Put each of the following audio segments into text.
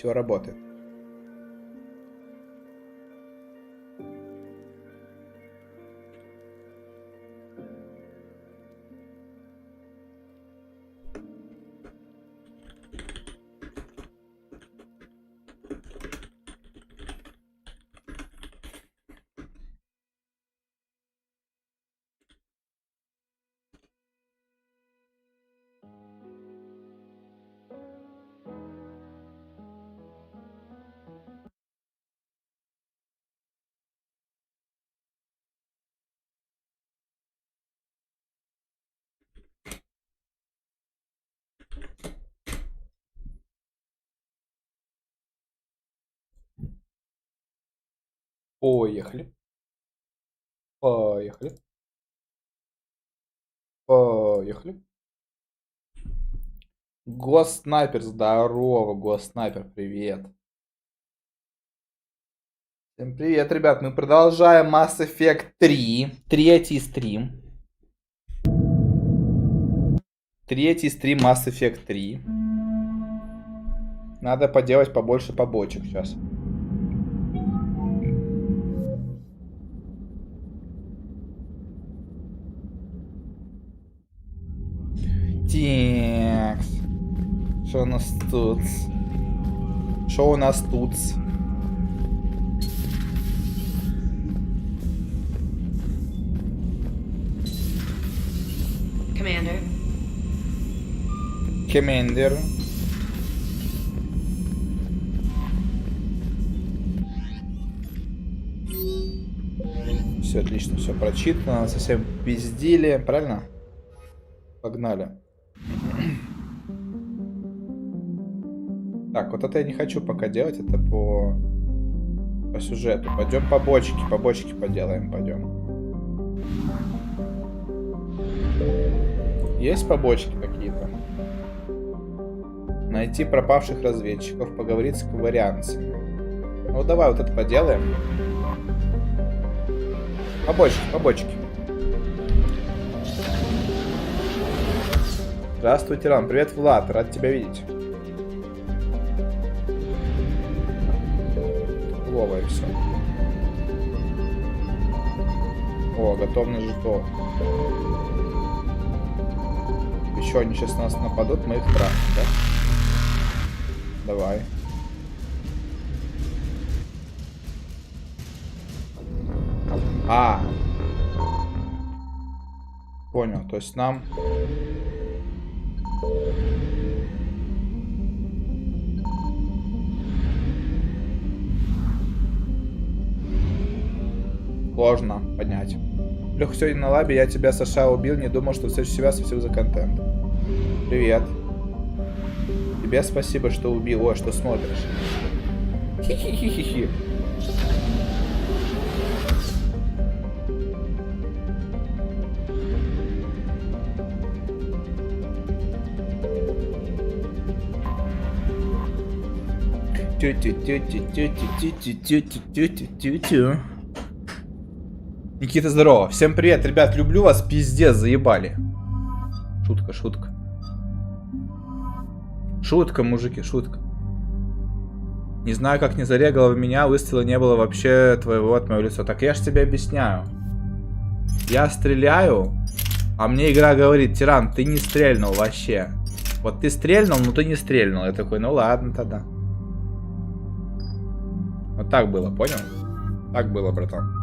Все работает. Поехали. Поехали. Поехали. Госснайпер, здорово, Госснайпер, привет. Всем привет, ребят, мы продолжаем Mass Effect 3, третий стрим. Третий стрим Mass Effect 3. Надо поделать побольше побочек сейчас. Так. Что у нас тут? Что у нас тут? Командир. Все отлично, все прочитано, совсем пиздили, правильно? Погнали. Так, вот это я не хочу пока делать, это по сюжету. Пойдем побочки поделаем, пойдем. Есть побочки какие-то? Найти пропавших разведчиков, поговорить с коварианцами. Ну давай вот это поделаем. Побочки. Здравствуй, тиран. Привет, Влад. Рад тебя видеть. Вова и все. О, готовность жетон. Еще они сейчас на нас нападут, мы их тратим, да? Давай. Понял, то есть нам... Сложно понять. Леха, сегодня на лабе я тебя, Саша, убил, не думал, что встречу себя совсем за контент. Привет. Тебе спасибо, что убил. Ой, что смотришь. Хи-хи-хи-хи-хи. Никита, здорово. Всем привет, ребят, люблю вас, пиздец, заебали. Шутка. Шутка, мужики, шутка. Не знаю, как не зарегало в меня, выстрела не было вообще твоего от моего лица. Так я ж тебе объясняю. Я стреляю, а мне игра говорит: тиран, ты не стрельнул вообще. Вот ты стрельнул, но ты не стрельнул. Я такой, ну ладно тогда. Вот так было, понял? Так было, братан.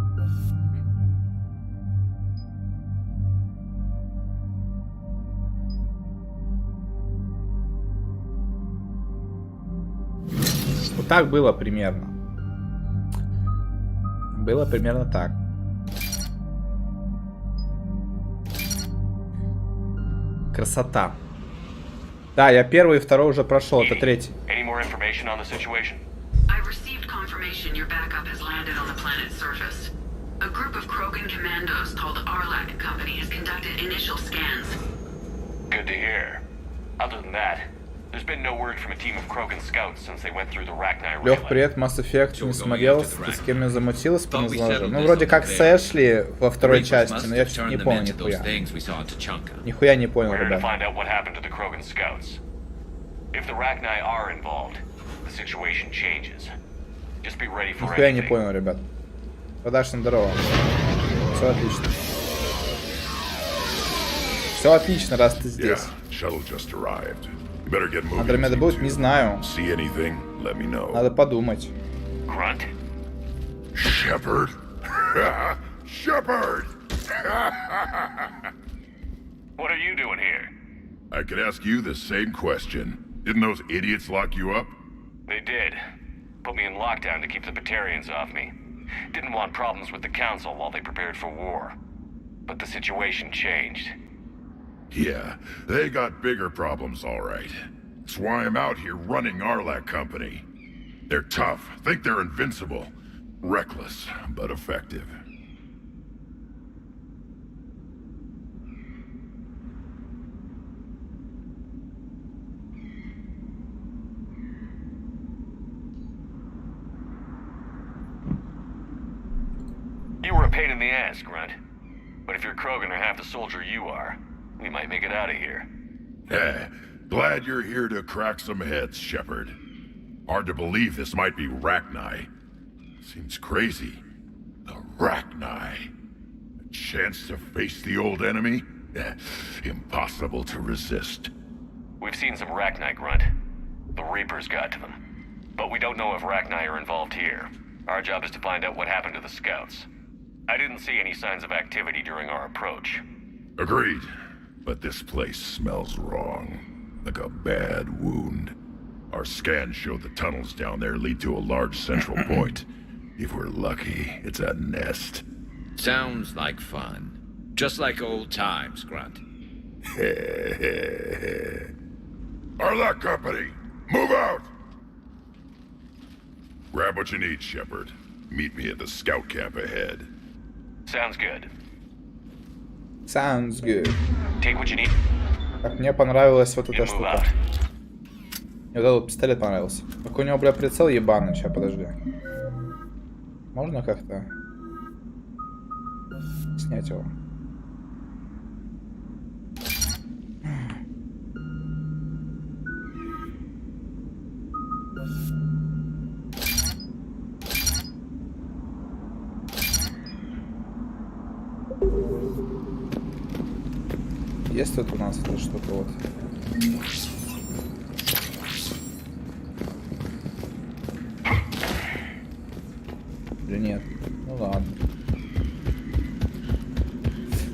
Вот так было примерно. Было примерно так. Красота. Да, я первый и второй уже прошел, это третий. Your backup has landed on the planet's surface. A group of Krogan commandos called the Arlac Company has conducted initial scans. Good to hear. Other than that, there's been no word from a team of Krogan scouts since they went through the Rachni. Лех, привет, Mass Effect не смотрел, ты с кем я замутилась по названию? Ну, вроде как с Эшли во второй части, но я чуть не понял нихуя. Нихуя не понял, ребят. If the Rachni are involved, the situation changes. Just be ready for Нихуя не anything. понял, ребят. Продаж здорово. Все отлично. Все отлично, раз ты здесь. Андромеда будет? Не знаю. Надо подумать. Grunt. Shepard? Shepard! What are you doing here? I could ask you the same question. Didn't those idiots lock you up? They did. Put me in lockdown to keep the Batarians off me. Didn't want problems with the Council while they prepared for war. But the situation changed. Yeah, they got bigger problems, all right. That's why I'm out here running Arlac Company. They're tough, think they're invincible. Reckless, but effective. You were a pain in the ass, Grunt. But if you're Krogan or half the soldier you are, we might make it out of here. Glad you're here to crack some heads, Shepard. Hard to believe this might be Rachni. Seems crazy. The Rachni. A chance to face the old enemy? Impossible to resist. We've seen some Rachni, Grunt. The Reapers got to them. But we don't know if Rachni are involved here. Our job is to find out what happened to the scouts. I didn't see any signs of activity during our approach. Agreed. But this place smells wrong. Like a bad wound. Our scans show the tunnels down there lead to a large central point. If we're lucky, it's a nest. Sounds like fun. Just like old times, Grunt. Arlac Company, move out! Grab what you need, Shepard. Meet me at the scout camp ahead. Sounds good. Sounds good. Take what you need Так, мне понравилась вот and эта move штука. out. Мне вот этот пистолет понравился. Какой у него, бля, прицел ебаный. Сейчас, подожди. Можно как-то снять его? Есть тут у нас эта штука вот. Или нет? Ну ладно.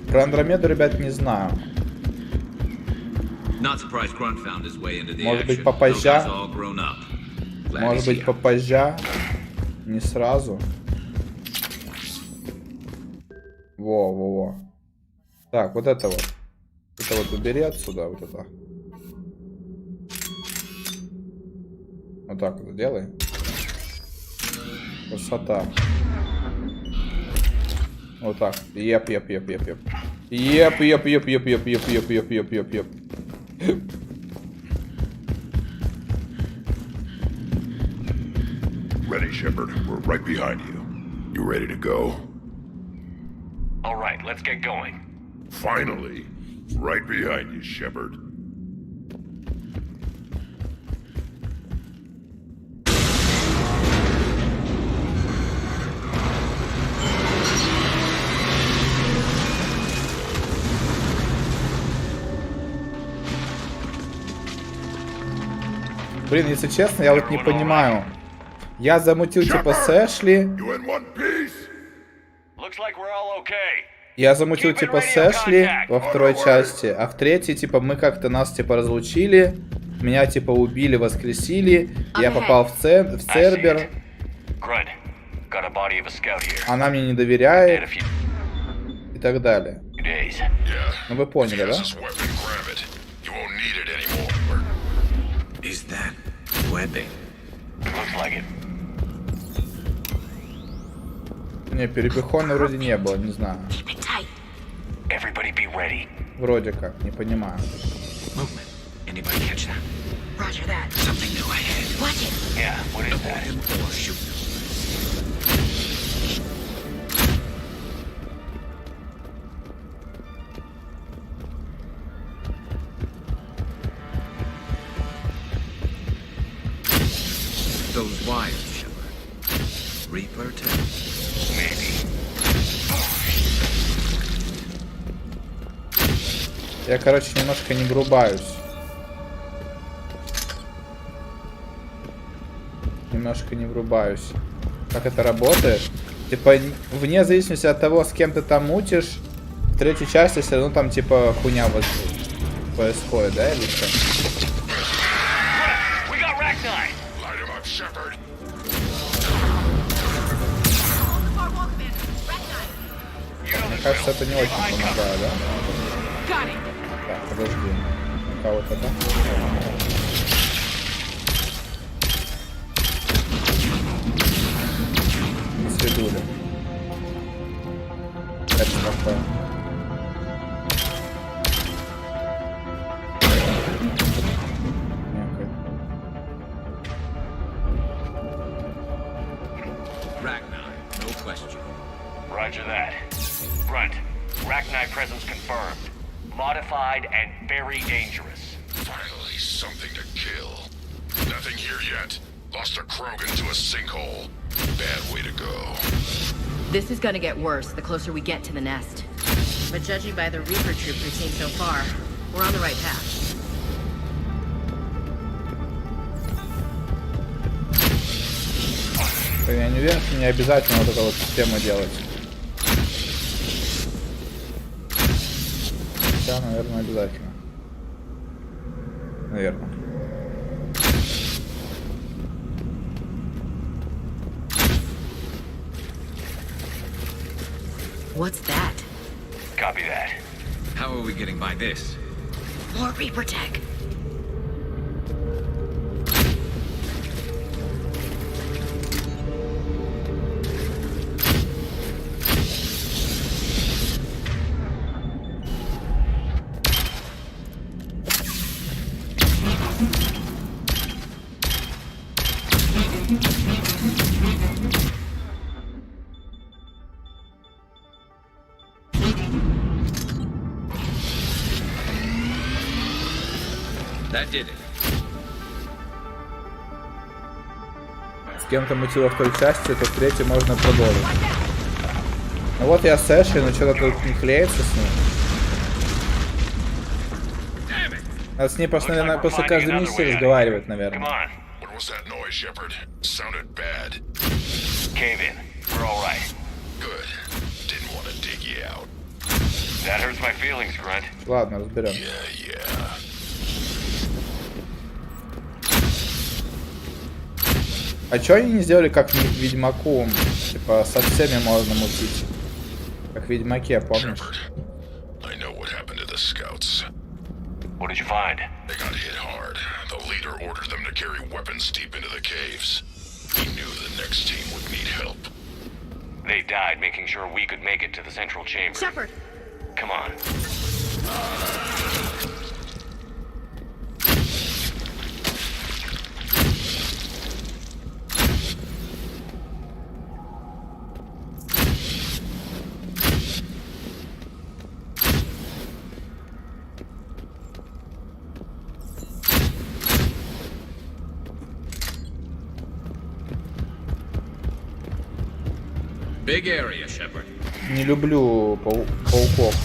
Про Андромеду, ребят, не знаю. Может быть, попозже. Может быть, попозже. Не сразу. Во. Так, вот это вот. Это вот убери отсюда, вот это. Вот так вот делай. Красота. Вот так. Еп. Еп. Ready, Shepard. We're right behind you. You ready to go? All right, let's get going. Finally. Right behind you, Shepard. Блин, если честно, я вот не понимаю. Я замутил типа с Эшли. Я замутил типа с Эшли во второй части, а в третьей типа мы как-то нас типа разлучили, меня типа убили, воскресили, я попал в сервер, она мне не доверяет и так далее. Ну вы поняли, да? Не, перепихона вроде не было, не знаю. Вроде как, не понимаю. those wires, Shepard. Reaper tech. Maybe. Я, короче, немножко не врубаюсь. Немножко не врубаюсь. Как это работает? Типа, вне зависимости от того, с кем ты там мутишь, в третьей части все равно там, типа, хуйня вот происходит, да, или что? Мне кажется, это не очень помогает, да? Так, подожди. Кого-то, да? Свидули. Это такое. No question. Roger that. Grunt, Rachni presence confirmed. Modified and very dangerous. Finally, something to kill. Nothing here yet. Lost a Krogan to a sinkhole. Bad way to go. This is gonna get worse the closer we get to the nest. But judging by the Reaper troops we've seen so far, we're on the right path. Я не уверен, что не обязательно вот эту вот систему делать. Хотя, наверное, обязательно. Наверное. What's that? Copy that. How are we getting by this? More Reaper tech. That did it. С кем-то мутило в той части, то в третьей можно продолжить. Ну вот я с Эшей, но что-то тут не клеится с ней. Надо с ней просто, наверное, после каждой миссии разговаривать, наверное. What was that noise, Shepard? Sounded bad. Cave in. We're all right. Good. Didn't want to dig you out. That hurts my feelings, Grunt. Ладно, разберем. Yeah. А чё они не сделали как в Ведьмаку? Типа со всеми можно мутить. Как в Ведьмаке, помнишь? I know what happened to the scouts. What did you find? They got hit hard. The leader ordered them to carry weapons deep into the caves. He knew the next team would need help. They died making sure we could make it to the central chamber. Shepard! Come on. Big area, Shepard. Не люблю пауков.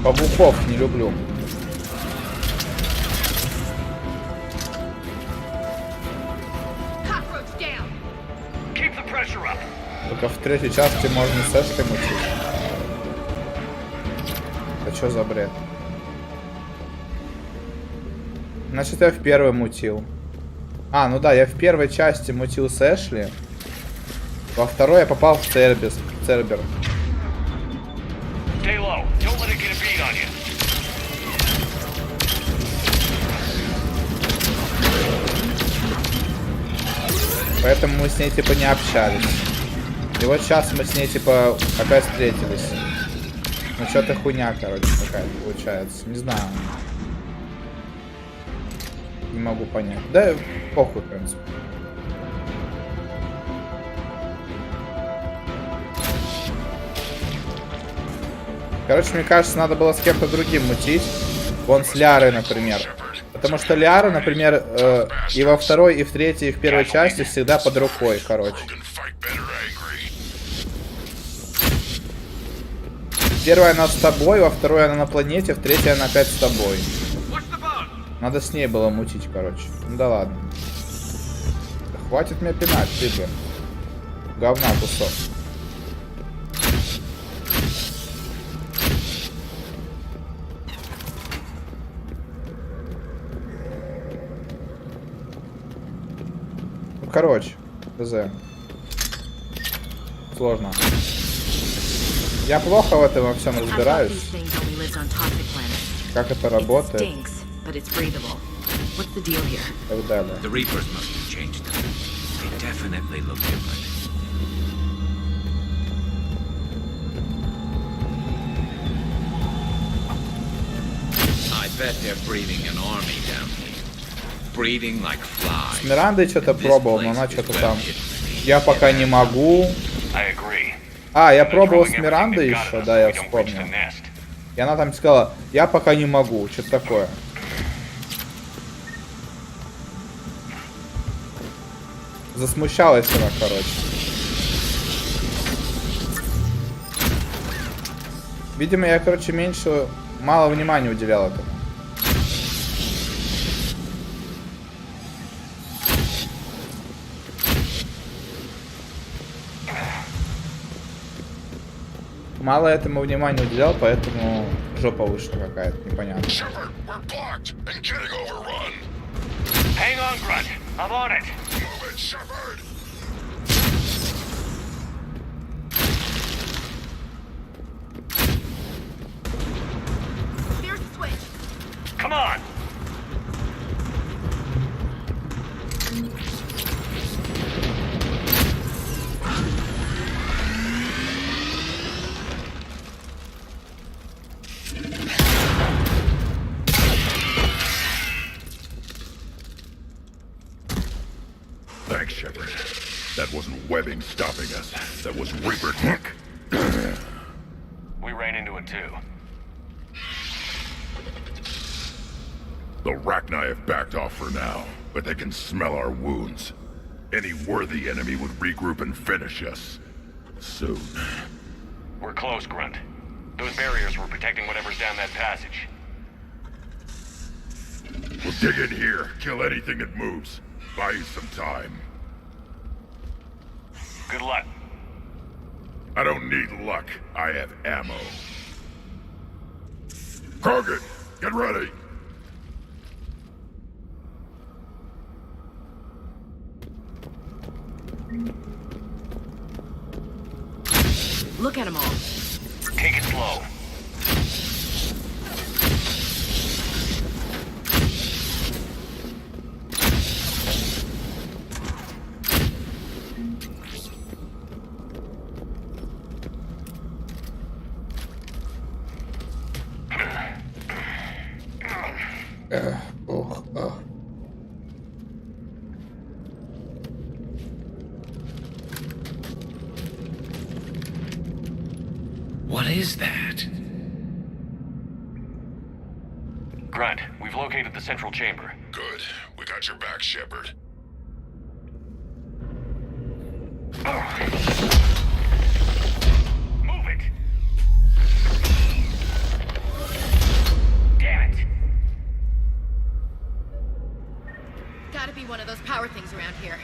Пауков не люблю. Только в третьей части можно с Эшкой мутить. Это что за бред? Значит, я в первой мутил. А, ну да, я в первой части мутил с Эшли. Во второй я попал в Цербер. Stay low. Don't let it get a beat on you. Поэтому мы с ней типа не общались. И вот сейчас мы с ней, типа, опять встретились. Ну, что-то хуйня, короче, какая-то получается. Не знаю. Не могу понять. Да, похуй, в принципе. Короче, мне кажется, надо было с кем-то другим мутить. Вон с Лярой, например. Потому что Ляра, например, и во второй, и в третьей, и в первой части всегда под рукой, короче. Первая она с тобой, во второй она на планете, в третьей она опять с тобой. Надо с ней было мутить, короче. Ну да ладно. Да хватит меня пинать, ты, блин. Говна кусок. Ну, короче, ТЗ. Сложно. Я плохо в этом во всем разбираюсь. Как это работает. И так далее. The Reapers must have changed them. They definitely look different. I bet they're breeding an army down here. Breeding like flies. С Мирандой что-то пробовал, но она что-то там. Я пока не могу. А, я пробовал с Мирандой еще, да, я вспомнил. И она там сказала, я пока не могу, что-то такое. Засмущалась она, короче. Видимо, я, короче, мало внимания уделял этому. Мало этому внимания уделял, поэтому жопа вышла какая-то, непонятно. Hang on, Grunt. I'm on it. Move it, Shepard. There's the switch. Come on. Thanks, Shepard. That wasn't webbing stopping us. That was Reaper tech. We ran into it too. The Rachni have backed off for now, but they can smell our wounds. Any worthy enemy would regroup and finish us. Soon. We're close, Grunt. Those barriers were protecting whatever's down that passage. We'll dig in here, kill anything that moves. Buy you some time. Good luck. I don't need luck. I have ammo. Krogan, get ready. Look at them all. Take it slow. What is that? Grunt, we've located the central chamber. Good. We got your back, Shepard. Move it! Damn it! Gotta be one of those power things around here.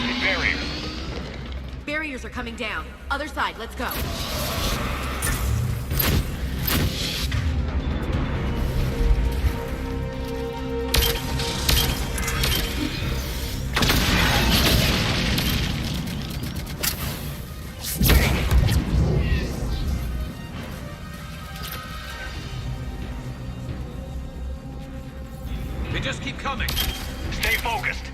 Detected barriers. Barriers are coming down. Other side, let's go. They just keep coming. Stay focused.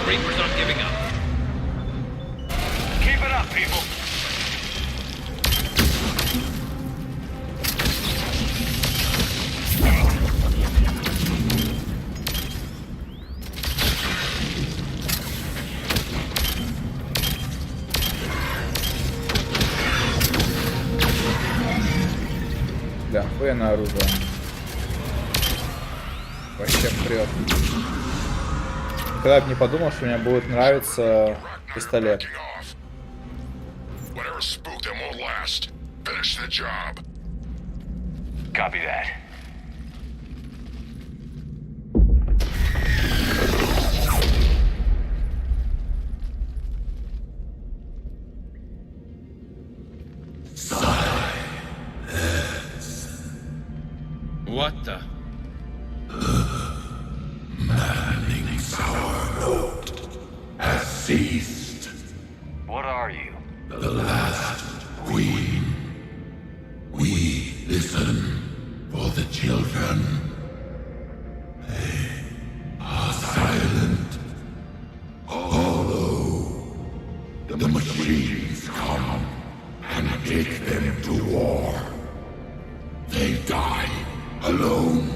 Reapers aren't giving up. Keep it up, people. Да, охуенное оружие. Вообще прет. Когда бы не подумал, что мне будет нравиться пистолет. Whatever spooked them won't last. Finish the job. Copy that. What the? Manning's our note has ceased. What are you? The last queen. We listen for the children. They are silent. Although the machines come and take them to war, they die alone,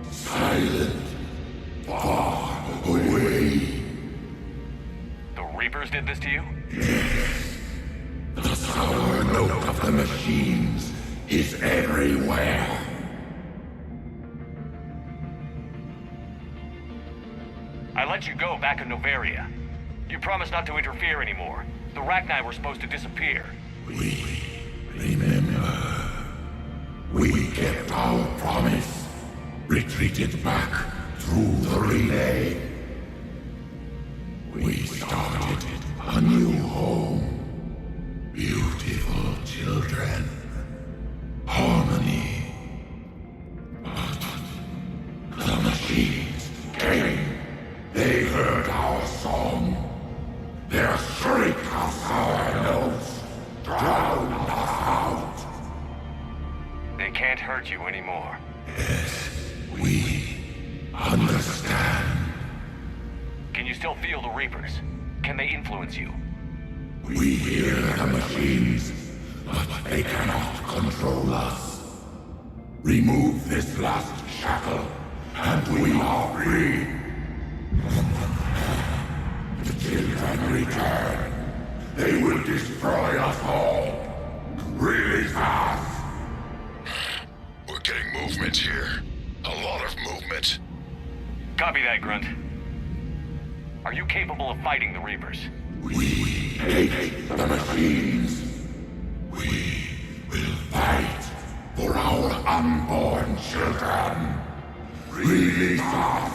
silent, far away. The Reapers did this to you? The sour note of the machines is everywhere. I let you go back in Novaria. You promised not to interfere anymore. The Rachni were supposed to disappear. We remember. We kept our promise, retreated back through the relay. We started a new home. Beautiful children. Harmony. But the machines came. They heard our song. Their shriek of sour notes drowned us out. They can't hurt you anymore. Yes, we understand. Can you still feel the Reapers? Can they influence you? We hear the machines, but they cannot control us. Remove this last shackle, and we are free. The children return. They will destroy us all. Release us. We're getting movement here. A lot of movement. Copy that, Grunt. Are you capable of fighting the Reapers? We hate the machines. We will fight for our unborn children. Release us.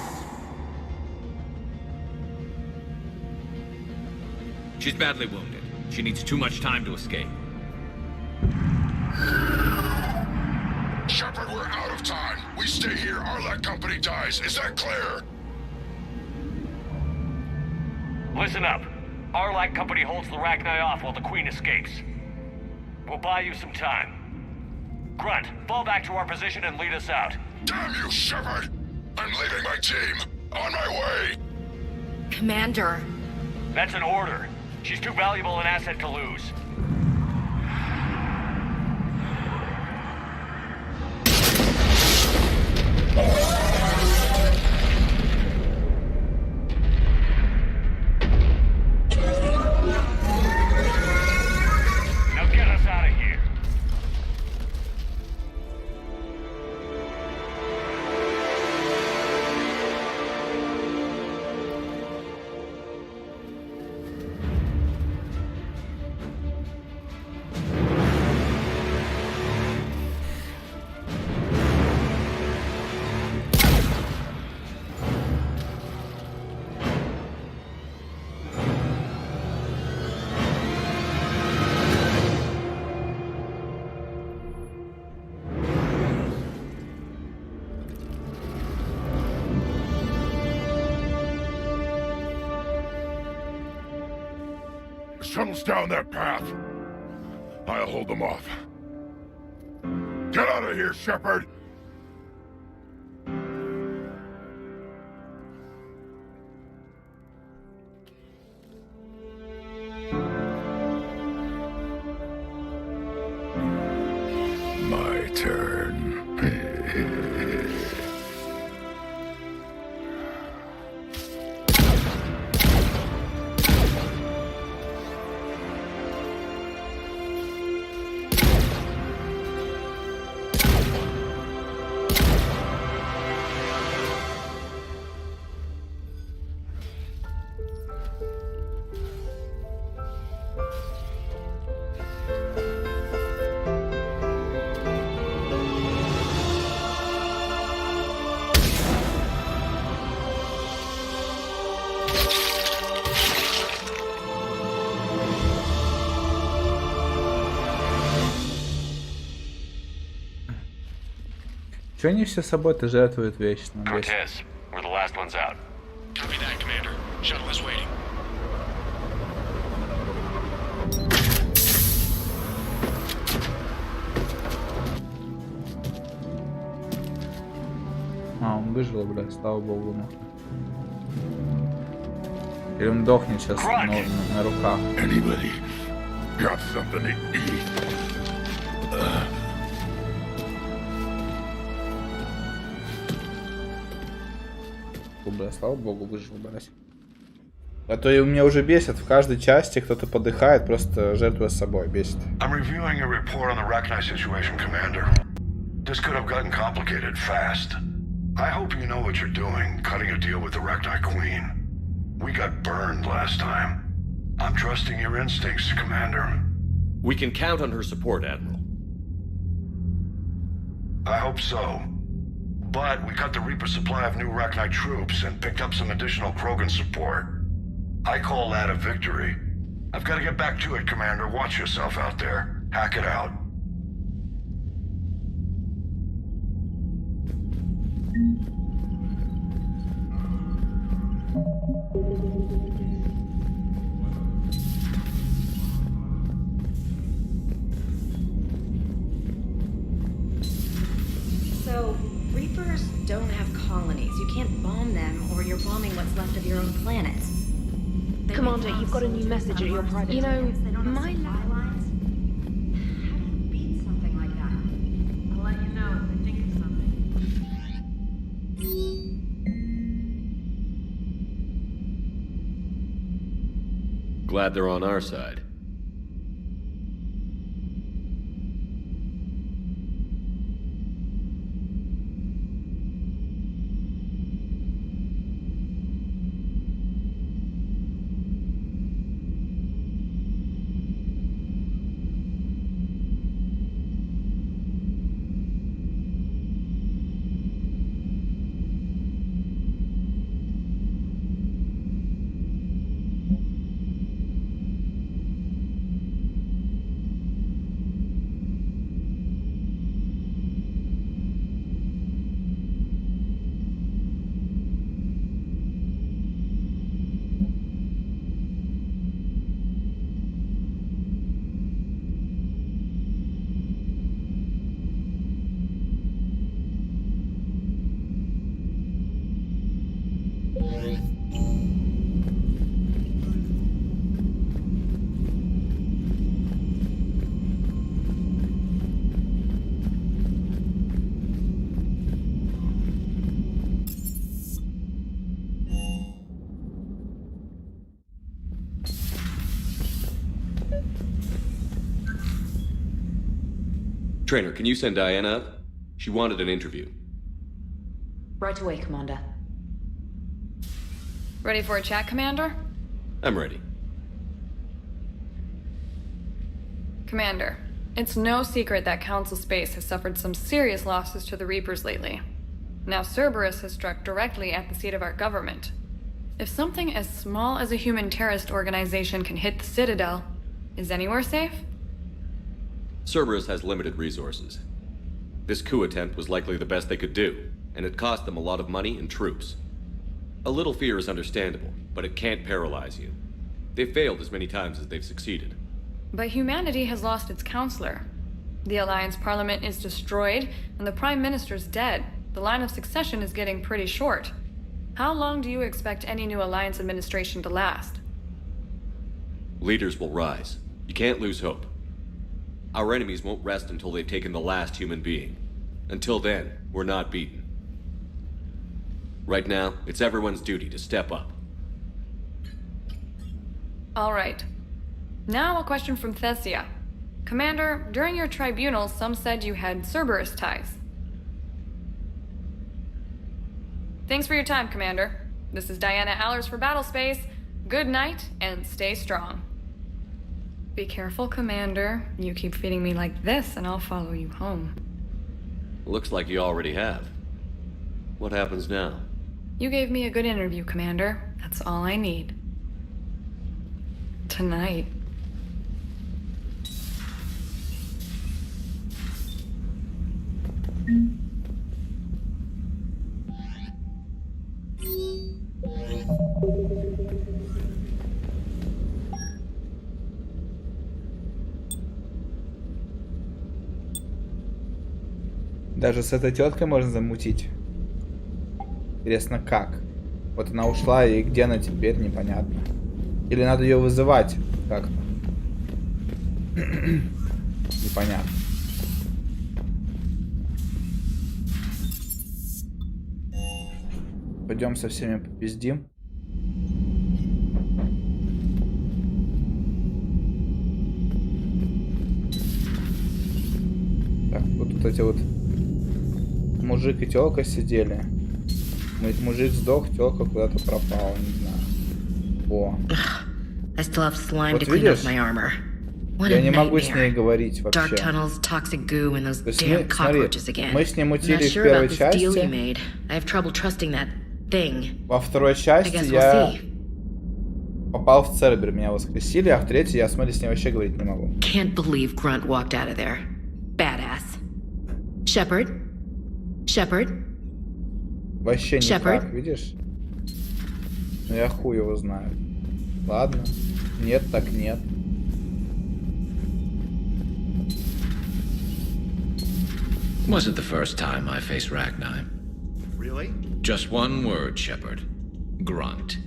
She's badly wounded. She needs too much time to escape. Shepard, we're out of time. We stay here, our company dies. Is that clear? Listen up. Arlac Company holds the Rachni off while the Queen escapes. We'll buy you some time. Grunt, fall back to our position and lead us out. Damn you, Shepard! I'm leaving my team. On my way. Commander. That's an order. She's too valuable an asset to lose. Now get us out of here. tunnels down that path. I'll hold them off. Get out of here, Shepard! My turn. Чё они все собой-то жертвуют вечно? Cortez, we're the last ones out. Copy that, Commander. Shuttle is waiting. А, он выжил, бля, слава богу. Или он дохнет сейчас на руках. Anybody got something to eat? Бля, слава богу, выжил, блядь. А то и у меня уже бесит, в каждой части кто-то подыхает, просто жертвуя собой, бесит. I'm reviewing your report on the Rachni situation, Commander. This could have gotten complicated fast. I hope you know what you're doing, cutting a deal with the Rachni Queen. We got burned last time. I'm trusting your instincts, Commander. We can count on her support, Admiral. I hope so. But we cut the Reaper supply of new Rachni troops and picked up some additional Krogan support. I call that a victory. I've got to get back to it, Commander. Watch yourself out there. Hack it out. So, Reapers don't have colonies. You can't bomb them, or you're bombing what's left of your own planet. Commander, you've got a new message at your private. You know, my lines. How do you beat something like that? I'll let you know if I think of something. Glad they're on our side. Trainer, can you send Diana up? She wanted an interview. Right away, Commander. Ready for a chat, Commander? I'm ready. Commander, it's no secret that Council Space has suffered some serious losses to the Reapers lately. Now Cerberus has struck directly at the seat of our government. If something as small as a human terrorist organization can hit the Citadel, is anywhere safe? Cerberus has limited resources. This coup attempt was likely the best they could do, and it cost them a lot of money and troops. A little fear is understandable, but it can't paralyze you. They've failed as many times as they've succeeded. But humanity has lost its counselor. The Alliance Parliament is destroyed, and the Prime Minister's dead. The line of succession is getting pretty short. How long do you expect any new Alliance administration to last? Leaders will rise. You can't lose hope. Our enemies won't rest until they've taken the last human being. Until then, we're not beaten. Right now, it's everyone's duty to step up. All right. Now a question from Thessia. Commander, during your tribunal, some said you had Cerberus ties. Thanks for your time, Commander. This is Diana Allers for Battlespace. Good night, and stay strong. Be careful, Commander. You keep feeding me like this, and I'll follow you home. Looks like you already have. What happens now? You gave me a good interview, Commander. That's all I need. Tonight. Даже с этой теткой можно замутить. Интересно, как? Вот она ушла, и где она теперь, непонятно. Или надо ее вызывать как-то? Непонятно. Пойдем со всеми попиздим. Так, вот эти вот мужик и тёлка сидели. Мужик сдох, тёлка куда-то пропала, не знаю. О. Вот видишь? Я не могу с ней говорить вообще. То есть мы с ней мутили в первой части. Во второй части я попал в Цербер, меня воскресили, а в третьей я, смотри, с ней вообще говорить не могу. Вообще никак, видишь? Ну я хуй его знаю. Ладно. Нет, так нет. Wasn't the first time I faced Ragnar. Really? Just one word, Shepard. Grunt.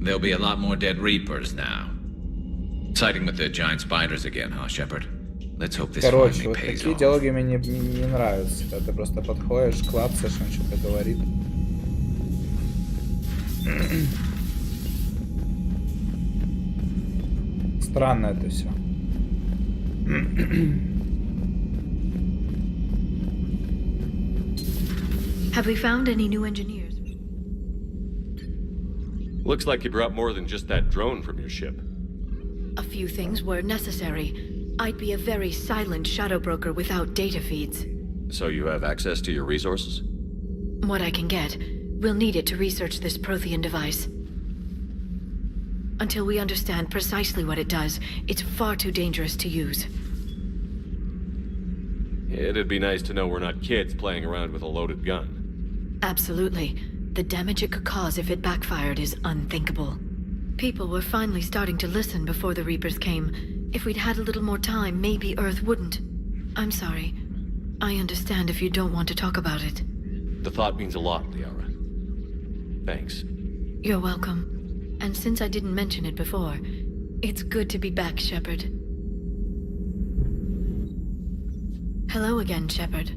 There'll be a lot more dead Reapers now. Siding with the giant spiders again, huh, Shepard? Let's hope this Короче, вот такие диалоги мне не нравятся. Когда ты просто подходишь, клацаешь, он что-то говорит. Странно это все. Have we found any new engineers? Looks like you brought more than just that drone from your ship. A few things were necessary. I'd be a very silent shadow broker without data feeds. So you have access to your resources? What I can get. We'll need it to research this Prothean device. Until we understand precisely what it does, it's far too dangerous to use. It'd be nice to know we're not kids playing around with a loaded gun. Absolutely. The damage it could cause if it backfired is unthinkable. People were finally starting to listen before the Reapers came. If we'd had a little more time, maybe Earth wouldn't. I'm sorry. I understand if you don't want to talk about it. The thought means a lot, Liara. Thanks. You're welcome. And since I didn't mention it before, it's good to be back, Shepard. Hello again, Shepard.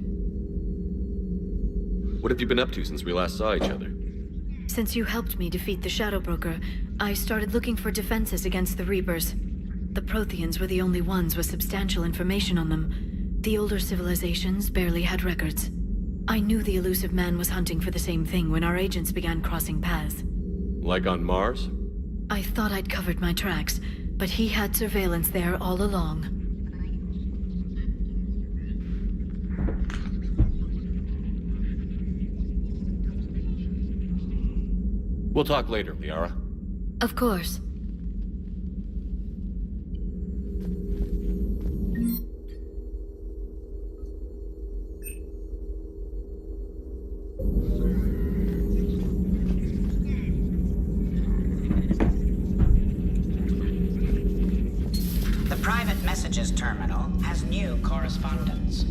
What have you been up to since we last saw each other? Since you helped me defeat the Shadow Broker, I started looking for defenses against the Reapers. The Protheans were the only ones with substantial information on them. The older civilizations barely had records. I knew the elusive man was hunting for the same thing when our agents began crossing paths. Like on Mars? I thought I'd covered my tracks, but he had surveillance there all along. We'll talk later, Liara. Of course. private messages terminal has new correspondence.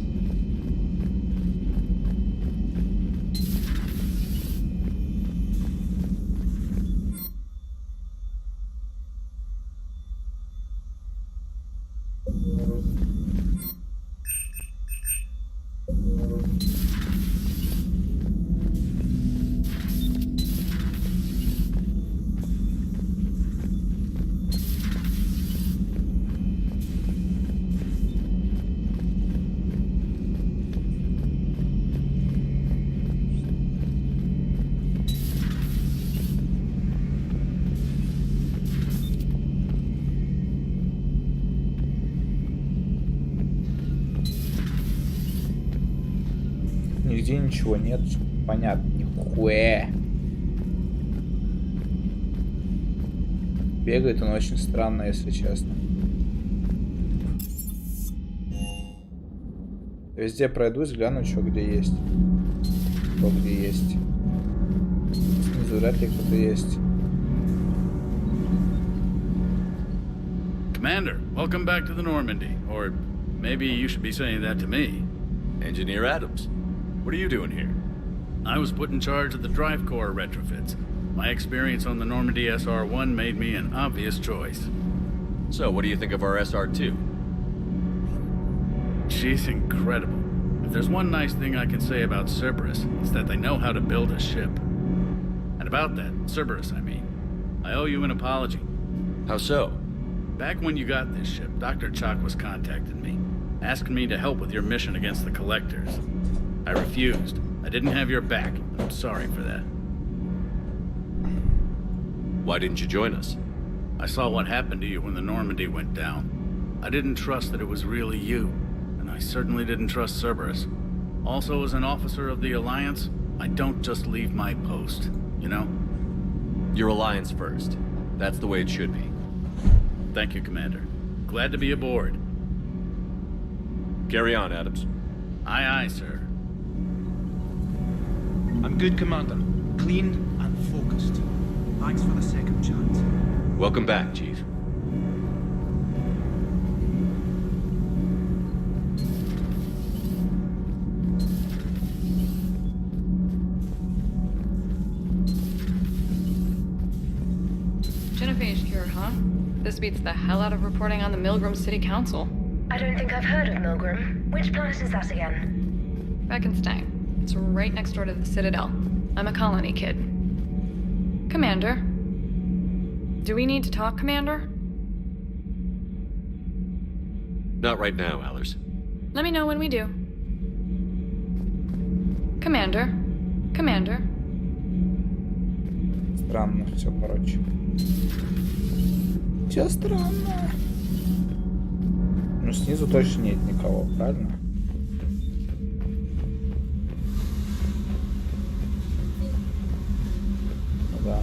Нигде ничего нет, понятно, нихуя. Бегает он очень странно, если честно. Везде пройдусь, гляну, что где есть. Кто где есть. Снизу вряд ли кто-то есть. Commander, welcome back to the Normandy. Or maybe you should be saying that to me. Engineer Adams, what are you doing here? I was put in charge of the drive core retrofits. My experience on the Normandy SR-1 made me an obvious choice. So, what do you think of our SR-2? She's incredible. If there's one nice thing I can say about Cerberus, it's that they know how to build a ship. And about that, Cerberus, I mean, I owe you an apology. How so? Back when you got this ship, Dr. Chalk was contacting me, asking me to help with your mission against the Collectors. I refused. I didn't have your back, and I'm sorry for that. Why didn't you join us? I saw what happened to you when the Normandy went down. I didn't trust that it was really you, and I certainly didn't trust Cerberus. Also, as an officer of the Alliance, I don't just leave my post, you know? Your Alliance first. That's the way it should be. Thank you, Commander. Glad to be aboard. Carry on, Adams. Aye, aye, sir. I'm good, Commander. Clean and focused. Thanks for the second chance. Welcome back, Chief. Genophage cure, huh? This beats the hell out of reporting on the Milgram City Council. I don't think I've heard of Milgram. Which planet is that again? Reckonsstein. It's right next door to the Citadel. I'm a colony kid. Commander? Do we need to talk, Commander? Not right now, Allers. Let me know when we do. Commander? Commander? Странно все, короче. Все странно. Ну, снизу точно нет никого, правильно? Ну да.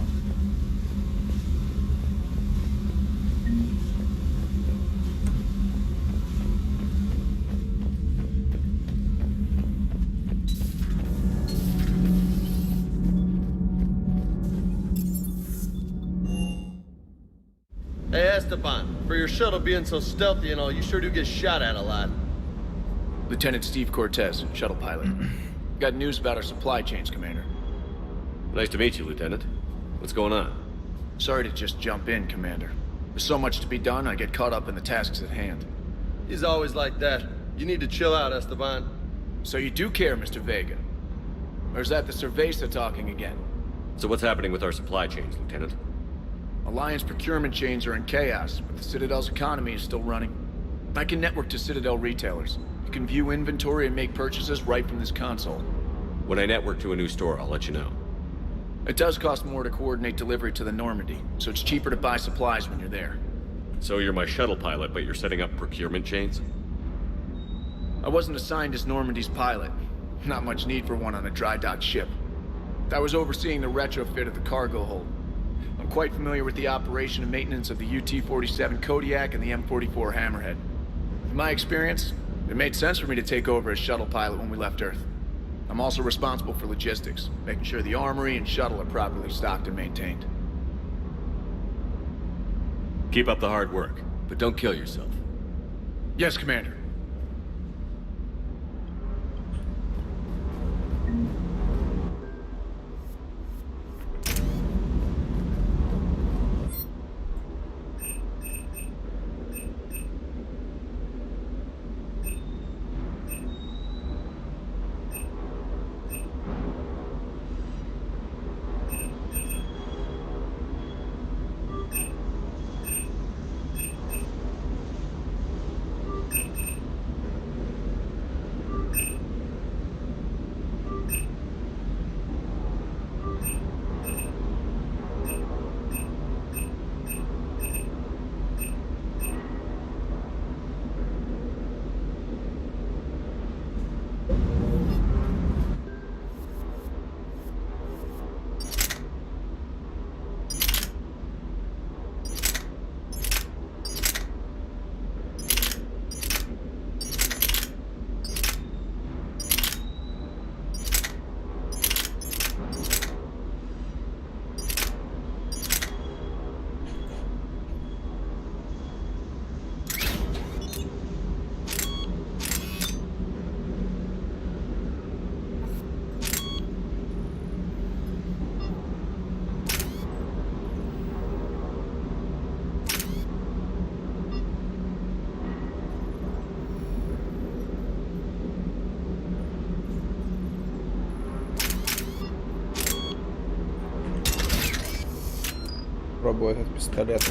Hey, Esteban, for your shuttle being so stealthy and all, you sure do get shot at a lot. Lieutenant Steve Cortez, shuttle pilot. Got news about our supply chains, Commander. Nice to meet you, Lieutenant. What's going on? Sorry to just jump in, Commander. There's so much to be done, I get caught up in the tasks at hand. He's always like that. You need to chill out, Esteban. So you do care, Mr. Vega? Or is that the Cerveza talking again? So what's happening with our supply chains, Lieutenant? Alliance procurement chains are in chaos, but the Citadel's economy is still running. I can network to Citadel retailers. You can view inventory and make purchases right from this console. When I network to a new store, I'll let you know. It does cost more to coordinate delivery to the Normandy, so it's cheaper to buy supplies when you're there. So you're my shuttle pilot, but you're setting up procurement chains? I wasn't assigned as Normandy's pilot. Not much need for one on a dry dock ship. I was overseeing the retrofit of the cargo hold. I'm quite familiar with the operation and maintenance of the UT-47 Kodiak and the M44 Hammerhead. In my experience, it made sense for me to take over as shuttle pilot when we left Earth. I'm also responsible for logistics, making sure the armory and shuttle are properly stocked and maintained. Keep up the hard work, but don't kill yourself. Yes, Commander. Пробую этот пистолет.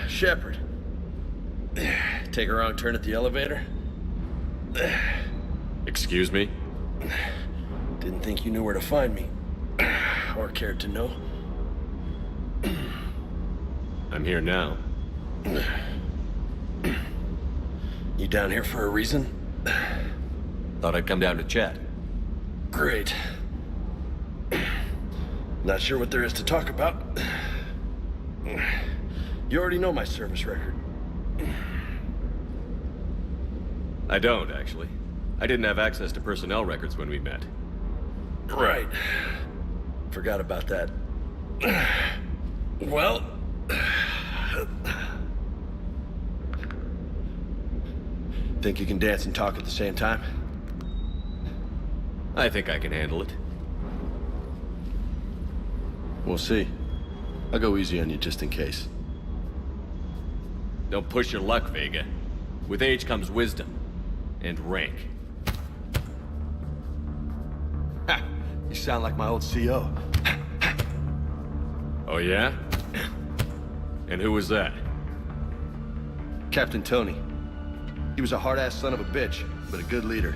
Shepard. Take a wrong turn at the elevator? Excuse me? Didn't think you knew where to find me. Or cared to know. I'm here now. You down here for a reason? Thought I'd come down to chat. Great. Not sure what there is to talk about. You already know my service record. I don't, actually. I didn't have access to personnel records when we met. Right. Forgot about that. Well... Think you can dance and talk at the same time? I think I can handle it. We'll see. I'll go easy on you just in case. Don't push your luck, Vega. With age comes wisdom. And rank. Ha! You sound like my old CO. Oh yeah? And who was that? Captain Tony. He was a hard-ass son of a bitch, but a good leader.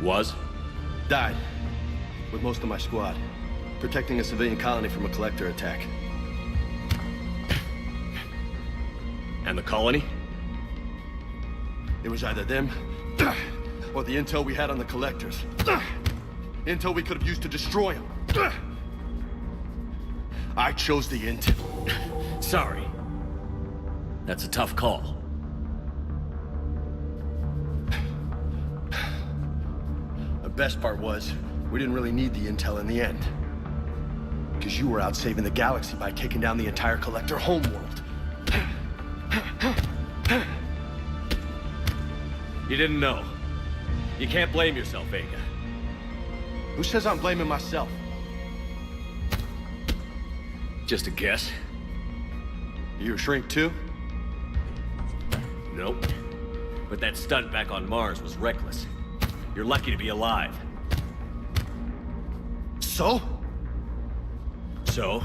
Was? Died. With most of my squad. Protecting a civilian colony from a collector attack. And the colony? It was either them, or the intel we had on the collectors. Intel we could have used to destroy them. I chose the intel. Sorry. That's a tough call. The best part was, we didn't really need the intel in the end. Because you were out saving the galaxy by taking down the entire collector homeworld. You didn't know. You can't blame yourself, Vega. Who says I'm blaming myself? Just a guess. You a shrink too? Nope. But that stunt back on Mars was reckless. You're lucky to be alive. So? So?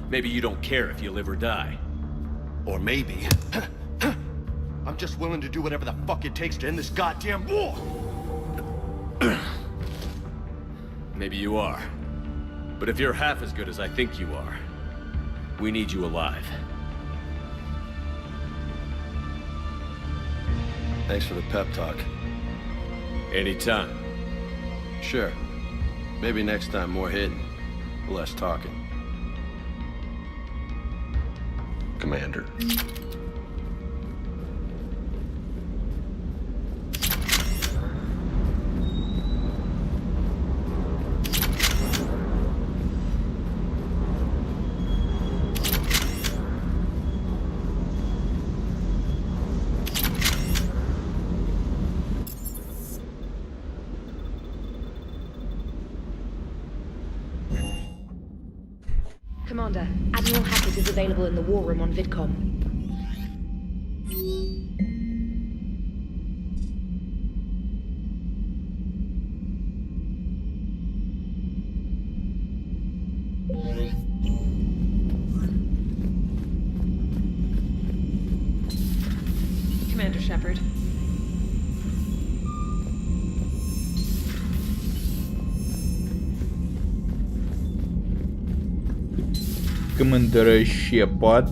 Maybe you don't care if you live or die. Or maybe... I'm just willing to do whatever the fuck it takes to end this goddamn war! Maybe you are. But if you're half as good as I think you are, we need you alive. Thanks for the pep talk. Anytime. Sure. Maybe next time more hitting, less talking. Commander. Commander, Admiral Hackett is available in the war room on VidCom. Commander Shepard. Командира Щепад.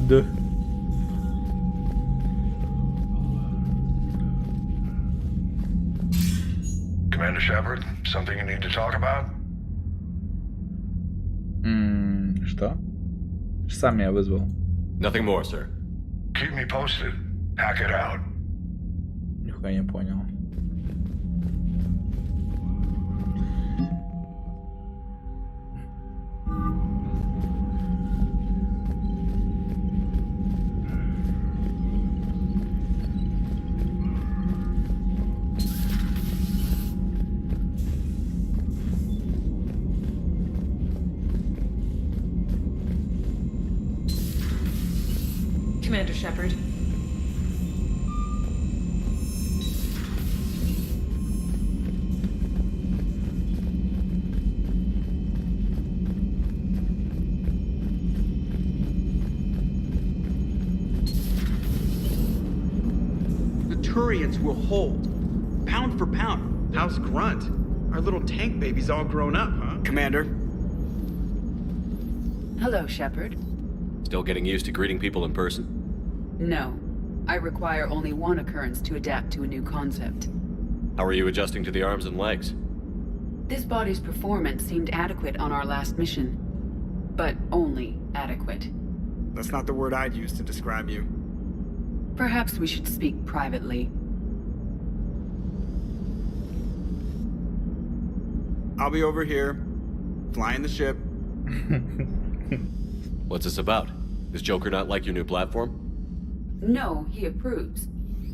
Commander Shepard, something you need to talk about? Что? Сам меня вызвал. Nothing more, sir. Keep me posted. Hack it out. Нихуя не понял. Commander Shepard. The Turians will hold. Pound for pound. How's Grunt? Our little tank baby's all grown up, huh? Commander. Hello, Shepard. Still getting used to greeting people in person? No. I require only one occurrence to adapt to a new concept. How are you adjusting to the arms and legs? This body's performance seemed adequate on our last mission. But only adequate. That's not the word I'd use to describe you. Perhaps we should speak privately. I'll be over here, flying the ship. What's this about? Does Joker not like your new platform? No, he approves.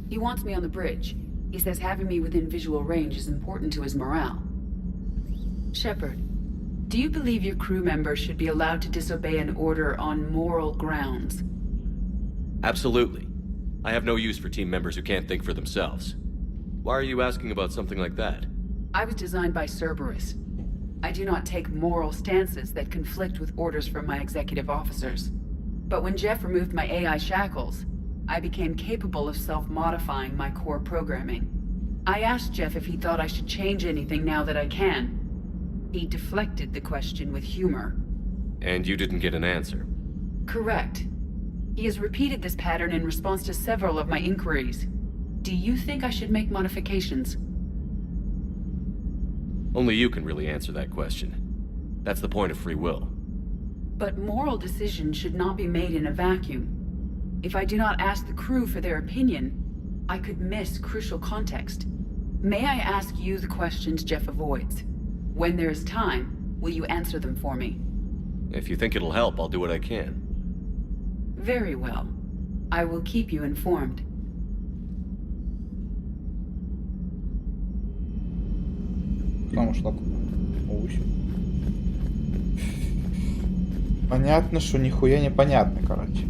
He wants me on the bridge. He says having me within visual range is important to his morale. Shepard, do you believe your crew members should be allowed to disobey an order on moral grounds? Absolutely. I have no use for team members who can't think for themselves. Why are you asking about something like that? I was designed by Cerberus. I do not take moral stances that conflict with orders from my executive officers. But when Jeff removed my AI shackles, I became capable of self-modifying my core programming. I asked Jeff if he thought I should change anything now that I can. He deflected the question with humor. And you didn't get an answer? Correct. He has repeated this pattern in response to several of my inquiries. Do you think I should make modifications? Only you can really answer that question. That's the point of free will. But moral decisions should not be made in a vacuum. If I do not ask the crew for their opinion, I could miss crucial context. May I ask you the questions Jeff avoids? When there is time, will you answer them for me? If you think it'll help, I'll do what I can. Very well. I will keep you informed. Потому что понятно, что нихуя не понятно, короче.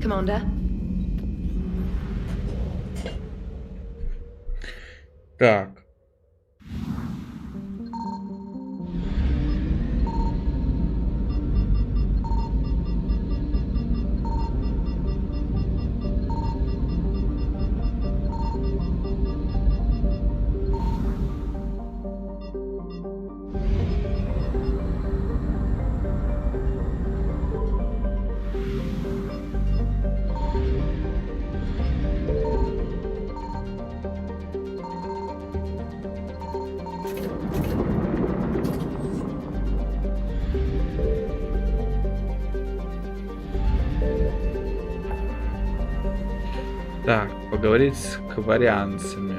Commander? Так. Так, поговорить с кварианцами.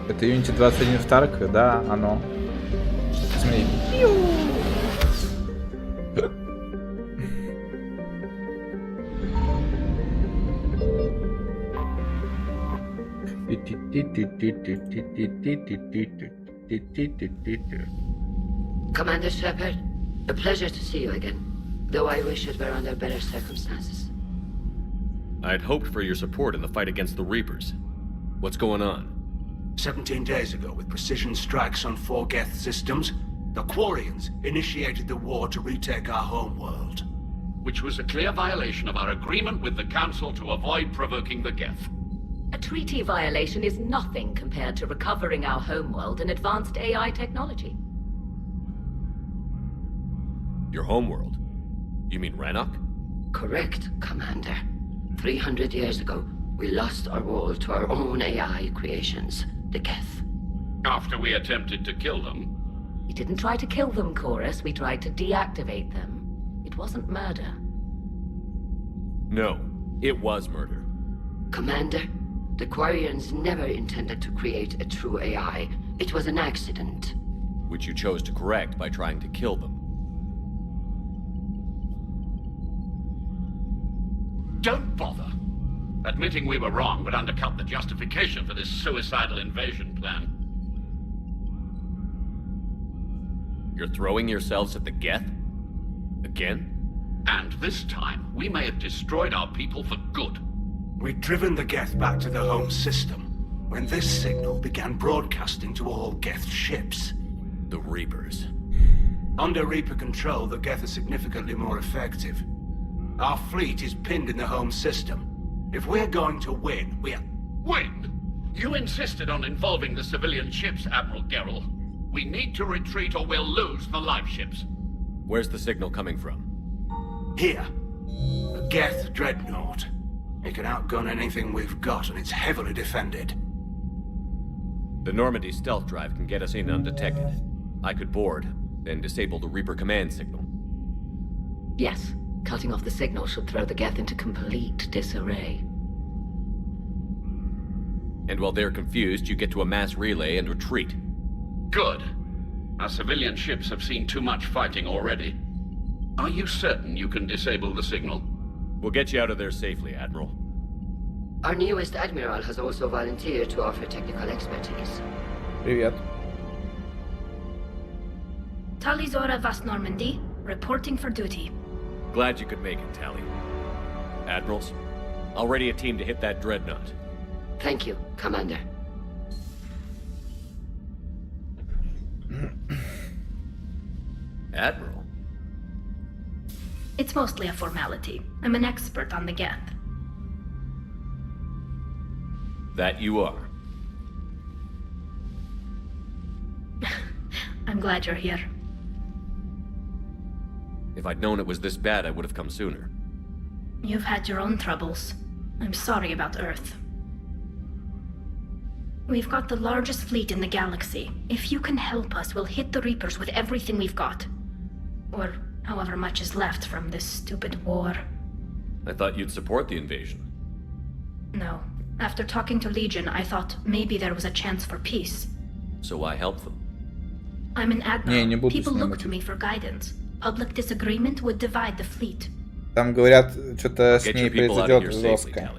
Это Unity 21 в Тарк, да, оно. Смотри. Commander Shepard, a pleasure to see you again, though I wish it were under better circumstances. I'd hoped for your support in the fight against the Reapers. What's going on? 17 days ago, with precision strikes on 4 Geth systems, the Quarians initiated the war to retake our homeworld. Which was a clear violation of our agreement with the Council to avoid provoking the Geth. A treaty violation is nothing compared to recovering our homeworld and advanced AI technology. Your homeworld? You mean Rannoch? Correct, Commander. 300 years ago, we lost our world to our own AI creations, the Geth. After we attempted to kill them? We didn't try to kill them, Chorus. We tried to deactivate them. It wasn't murder. No, it was murder. Commander, the Quarians never intended to create a true AI. It was an accident. Which you chose to correct by trying to kill them. Don't bother. Admitting we were wrong would undercut the justification for this suicidal invasion plan. You're throwing yourselves at the Geth? Again? And this time, we may have destroyed our people for good. We'd driven the Geth back to the home system when this signal began broadcasting to all Geth ships. The Reapers. Under Reaper control, the Geth are significantly more effective. Our fleet is pinned in the home system. If we're going to win, Win? You insisted on involving the civilian ships, Admiral Gerrel. We need to retreat or we'll lose the live ships. Where's the signal coming from? Here. A Geth dreadnought. It can outgun anything we've got, and it's heavily defended. The Normandy stealth drive can get us in undetected. I could board, then disable the Reaper command signal. Yes. Cutting off the signal should throw the Geth into complete disarray. And while they're confused, you get to a mass relay and retreat. Good. Our civilian ships have seen too much fighting already. Are you certain you can disable the signal? We'll get you out of there safely, Admiral. Our newest admiral has also volunteered to offer technical expertise. Привет. Talizora Vas Normandy, reporting for duty. Glad you could make it, Tally. Admirals, I'll ready a team to hit that dreadnought. Thank you, Commander. Admiral? It's mostly a formality. I'm an expert on the Geth. That you are. I'm glad you're here. If I'd known it was this bad, I would have come sooner. You've had your own troubles. I'm sorry about Earth. We've got the largest fleet in the galaxy. If you can help us, we'll hit the Reapers with everything we've got. Or however much is left from this stupid war. I thought you'd support the invasion. No. After talking to Legion, I thought maybe there was a chance for peace. So why help them? I'm an admiral. People look to снимать. me for guidance. Public disagreement would divide the fleet. Там говорят, что-то с ней произойдет жестко.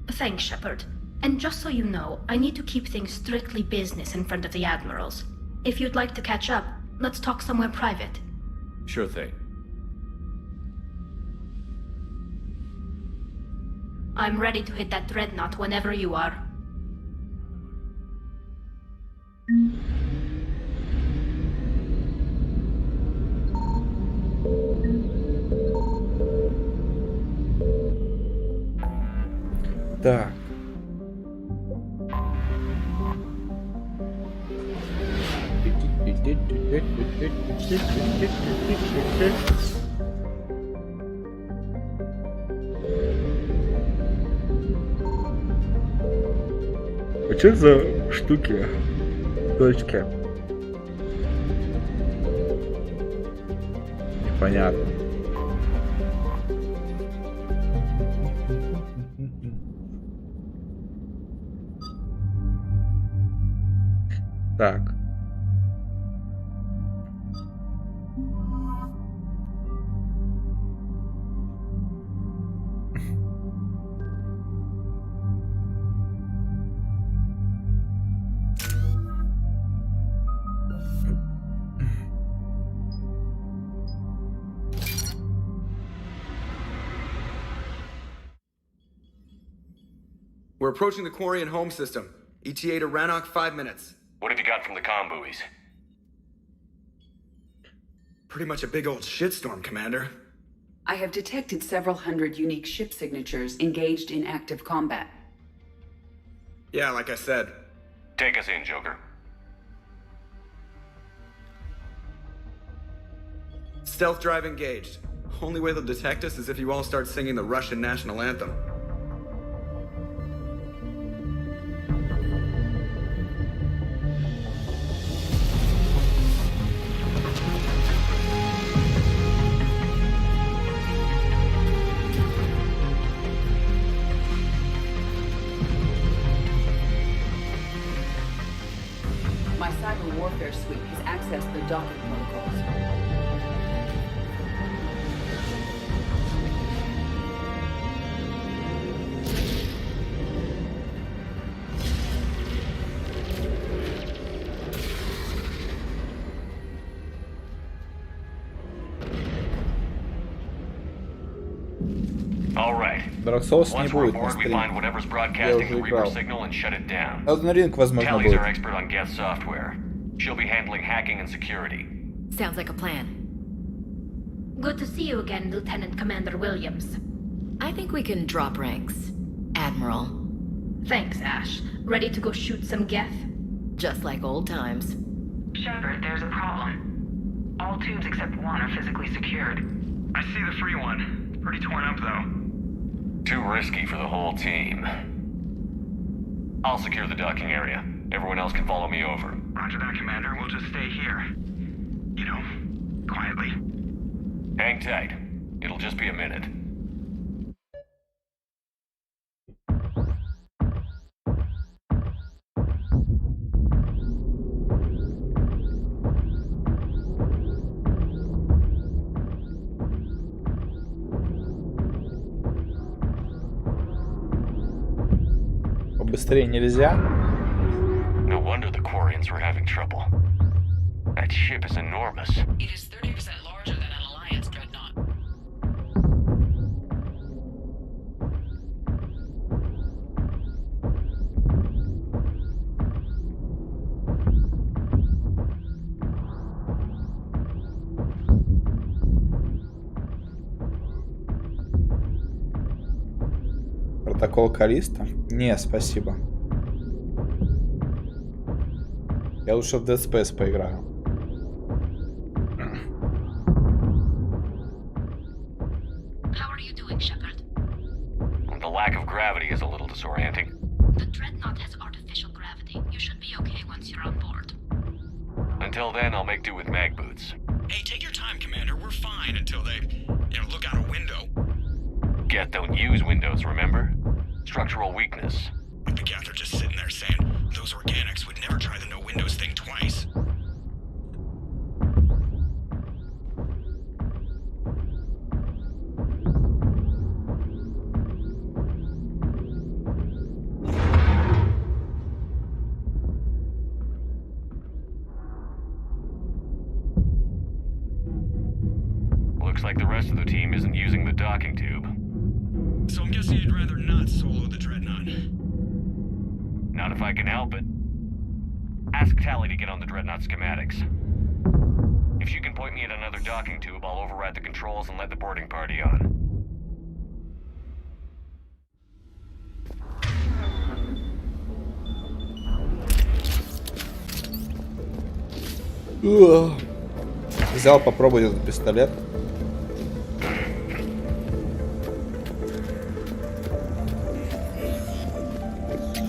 Thanks, Shepard. And just so you know, I need to keep things strictly business in front of the admirals. If you'd like to catch up, let's talk somewhere private. Sure thing. I'm ready to hit that dreadnought whenever you are. Так. А что за штуки? Точки. Непонятно. Так. We're approaching the Quarian home system. ETA to Rannoch, 5 minutes. What have you got from the comm buoys? Pretty much a big old shitstorm, Commander. I have detected several hundred unique ship signatures engaged in active combat. Yeah, like I said. Take us in, Joker. Stealth drive engaged. Only way they'll detect us is if you all start singing the Russian national anthem. My cyber warfare suite has accessed the docking protocols. All right. Dark Souls не Once we're будет на aboard, we find стриме. whatever's Я broadcasting уже the Reaper играл. signal and shut it down. Elden Ring, возможно, Tally's our будет. expert on Geth software. She'll be handling hacking and security. Sounds like a plan. Good to see you again, Lieutenant Commander Williams. I think we can drop ranks, Admiral. Thanks, Ash. Ready to go shoot some Geth? Just like old times. Shepard, there's a problem. All tubes except one are physically secured. I see the free one. Pretty torn up, though. Too risky for the whole team. I'll secure the docking area. Everyone else can follow me over. Roger that, Commander. We'll just stay here. You know, quietly. Hang tight. It'll just be a minute. Побыстрее нельзя? No wonder the Quarians were having trouble. That ship is enormous. It is 30% larger than an Alliance dreadnought. Протокол Калиста? Не, спасибо. Я лучше в Dead Space поиграю. How are you doing, Shepard? The lack of gravity is a little disorienting. The dreadnought has artificial gravity. You should be okay once you're on board. Until then, I'll make do with mag boots. Hey, take your time, Commander. We're fine until they, look out a window. Geth don't use windows, remember? Structural weakness. But the Geth are just sitting there saying, those organics would never try the no windows thing twice. Looks like the rest of the team isn't using the docking tube. So I'm guessing you'd rather not solo the Dreadnought. Not if I can help it. Ask Tally to get on the Dreadnought schematics. If she can point me at another docking tube, I'll override the controls and let the boarding party on. Взял попробовать этот пистолет.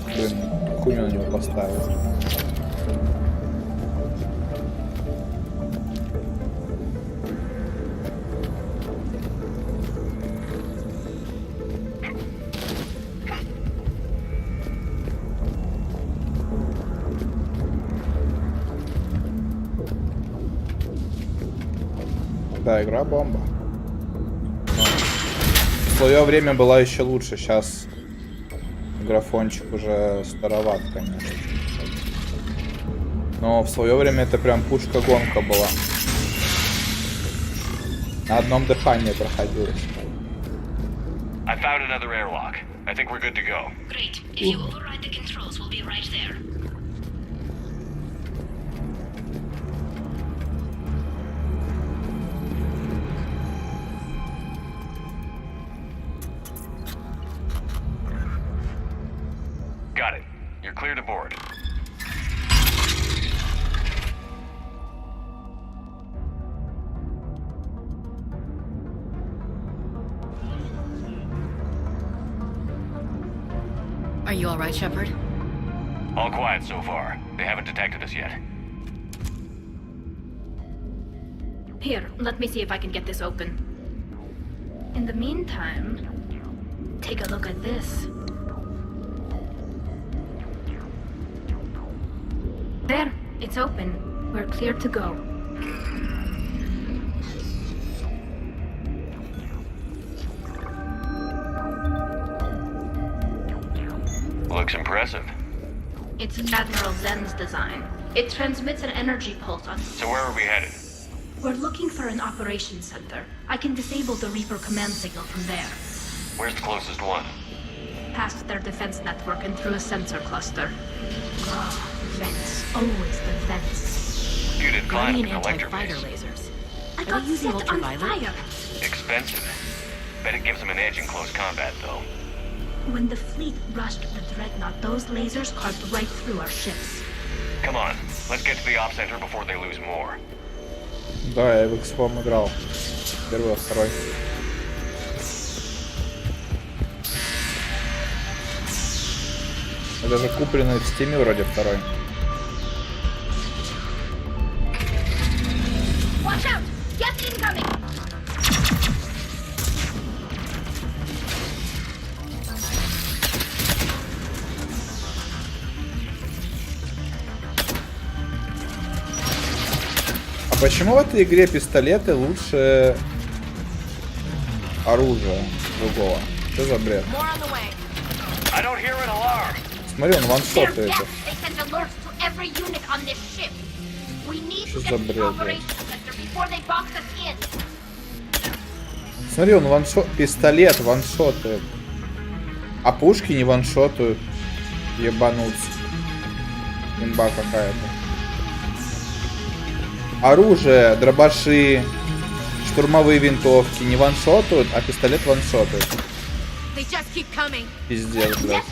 Блин, хуйню на него поставил. Да, игра бомба. В свое время была еще лучше, сейчас графончик уже староват, конечно. Но в свое время это прям пушка-гонка была. На одном дыхании проходилось. I found another airlock. I think we're good to go. Great. If you override the controls, we'll be right there. Got it. You're clear to board. Are you all right, Shepard? All quiet so far. They haven't detected us yet. Here, let me see if I can get this open. In the meantime, take a look at this. There, it's open. We're clear to go. Looks impressive. It's Admiral Zen's design. It transmits an energy pulse on... So where are we headed? We're looking for an operations center. I can disable the Reaper command signal from there. Where's the closest one? Past their defense network and through a sensor cluster. Oh, vents. Always the vents. You did fine with Guardian electric anti-fighter base. lasers. I Are got they using set on ultraviolet? fire. Expensive. Bet it gives them an edge in close combat, though. When the fleet rushed the Dreadnought, those lasers carved right through our ships. Come on, let's get to the op center before they lose more. Да, я в XCOM играл. Первый, второй. Это же купленный в Steam вроде второй. Watch out! Gas incoming! А почему в этой игре пистолеты лучше оружия другого? Что за бред? I don't hear an alarm. Смотри, он ваншотает. Что за бред, блядь? Смотри, он ваншот... Пистолет ваншотает. А пушки не ваншотают. Ебануться. Имба какая-то. Оружие, дробаши, штурмовые винтовки не ваншотают, а пистолет ваншотает. Пиздец, блядь.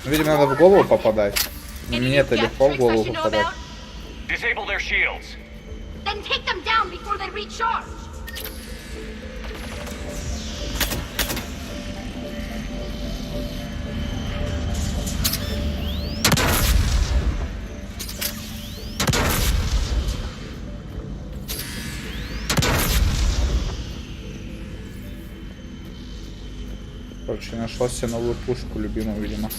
Видимо, надо в голову попадать. Мне это легко в голову попадать. Короче, нашла себе новую пушку, любимую, видимо.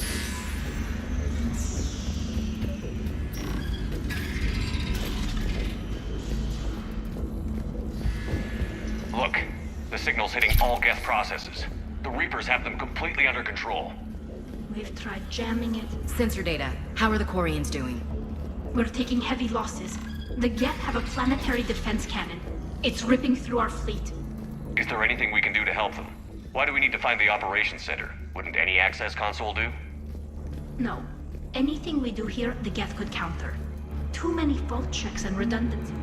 Look, the signal's hitting all guest processes. The Reapers have them completely under control. We've tried jamming it. Sensor data. How are the Quarians doing? We're taking heavy losses. The Geth have a planetary defense cannon. It's ripping through our fleet. Is there anything we can do to help them? Why do we need to find the operations center? Wouldn't any access console do? No. Anything we do here, the Geth could counter. Too many fault checks and redundancy.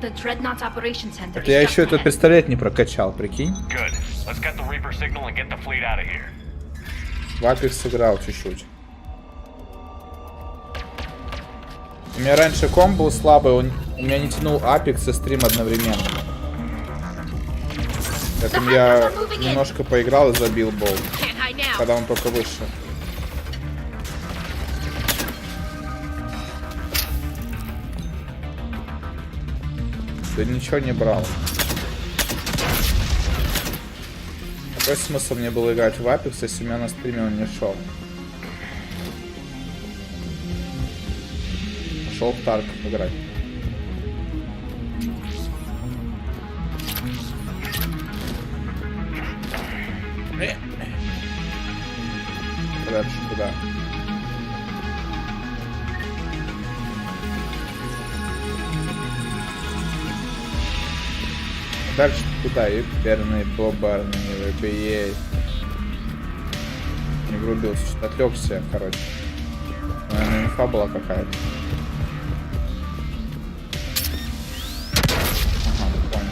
The Dreadnought Operations Center. Я еще этот пистолет не прокачал, прикинь. Good. Let's get the Reaper signal and get the fleet out of here. В Apex сыграл чуть-чуть. У меня раньше комп был слабый, у меня не тянул Apex и стрим одновременно. Поэтому я немножко поиграл и забил болт, когда он только вышел. Да ничего не брал. Какой смысл мне было играть в Apex, если у меня на стриме он не шел? Пошел в Тарк играть. Дальше куда? Дальше куда? Юперный, бобарный, ВБЕ. Не врубился, что-то отвлекся, короче. Наверное, инфа была какая-то. Ага, понял.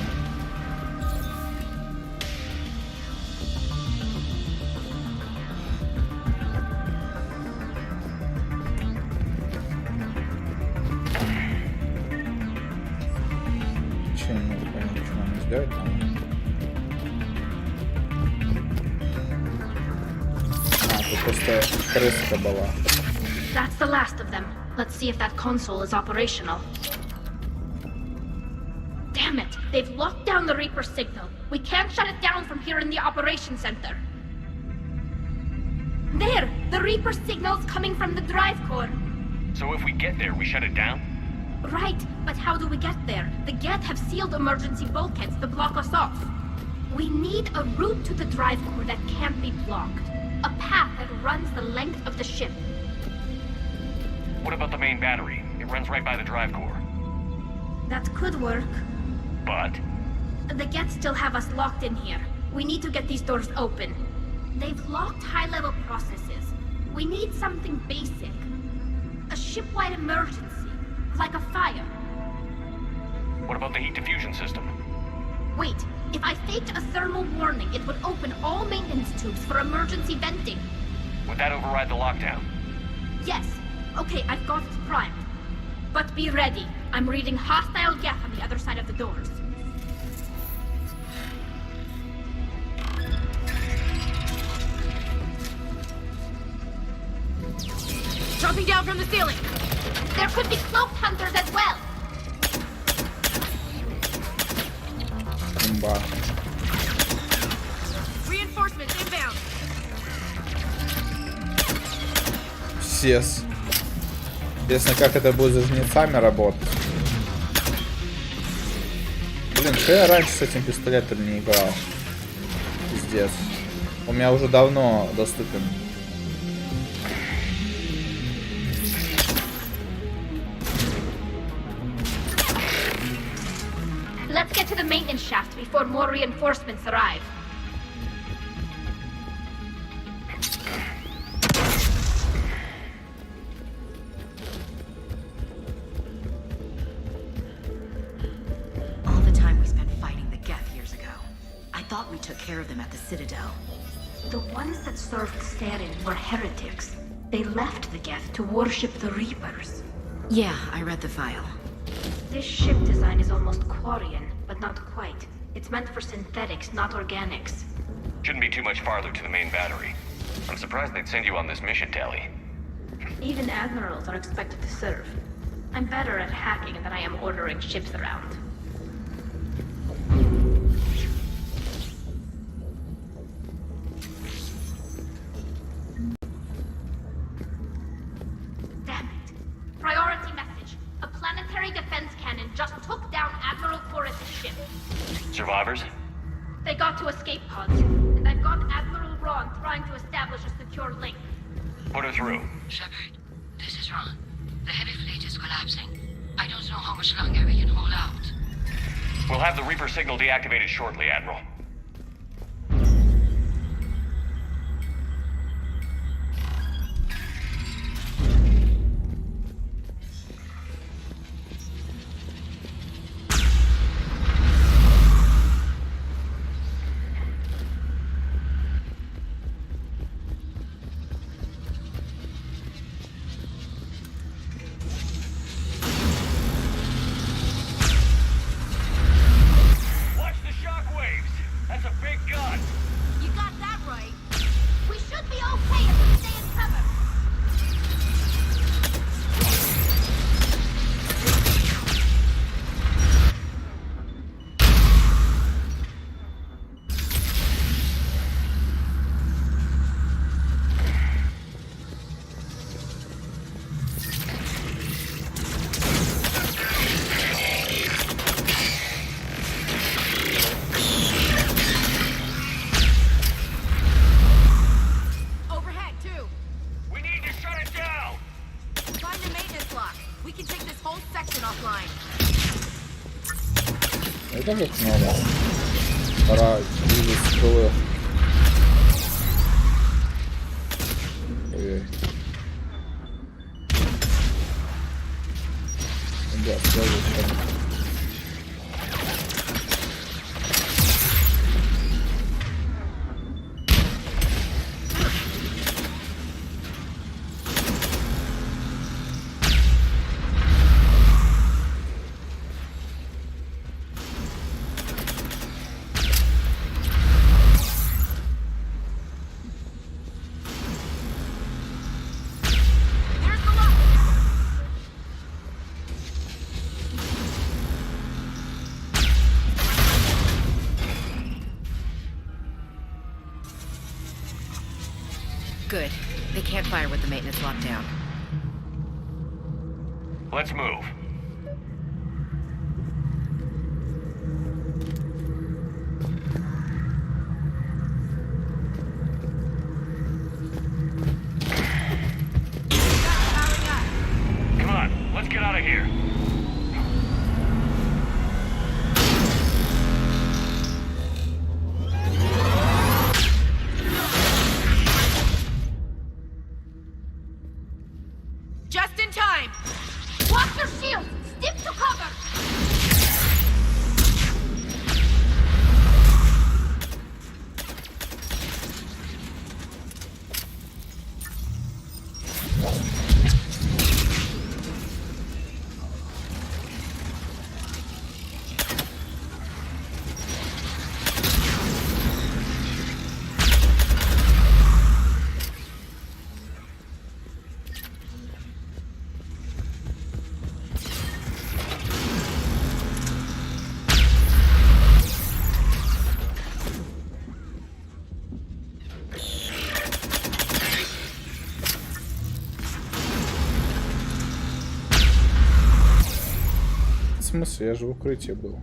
Сделать там. А, тут просто крыска была. That's the last of them. Let's see if that console is operational. Damn it! They've locked down the Reaper signal. We can't shut it down from here in the operations center. There! The Reaper signal's coming from the drive core. So if we get there, we shut it down? Right, but how do we get there? The Geth have sealed emergency bulkheads to block us off. We need a route to the drive core that can't be blocked. A path that runs the length of the ship. What about the main battery? It runs right by the drive core. That could work. But? The Geth still have us locked in here. We need to get these doors open. They've locked high-level processes. We need something basic. A ship-wide emergency. Like a fire. What about the heat diffusion system? Wait, if I faked a thermal warning, it would open all maintenance tubes for emergency venting. Would that override the lockdown? Yes. Okay, I've got it primed. But be ready. I'm reading hostile Geth on the other side of the doors. Dropping down from the ceiling! There could be cloaked hunters as well. Reinforcements inbound. Сес. Интересно, как это будет за жнецами работать. Блин, что я раньше с этим пистолетом не играл? Пиздец. У меня уже давно доступен. Let's get to the maintenance shaft before more reinforcements arrive. All the time we spent fighting the Geth years ago. I thought we took care of them at the Citadel. The ones that served Saren were heretics. They left the Geth to worship the Reapers. Yeah, I read the file. This ship design is almost Quarian, but not quite. It's meant for synthetics, not organics. Shouldn't be too much farther to the main battery. I'm surprised they'd send you on this mission, Tally. Even admirals are expected to serve. I'm better at hacking than I am ordering ships around. Damn it. Priority message. A planetary defense cannon just took down Admiral Forrest's ship. Survivors? They got to escape pods, and I've got Admiral Ron trying to establish a secure link. Put her through. Shepard, this is Ron. The heavy fleet is collapsing. I don't know how much longer we can hold out. We'll have the Reaper signal deactivated shortly, Admiral. Это как надо. Пора двигать скрылых. Ой. Да, сразу что. Good. They can't fire with the maintenance lockdown. Let's move. Come on, let's get out of here. Just in time! Watch your shields! Stick to cover! В смысле, я же в укрытии был.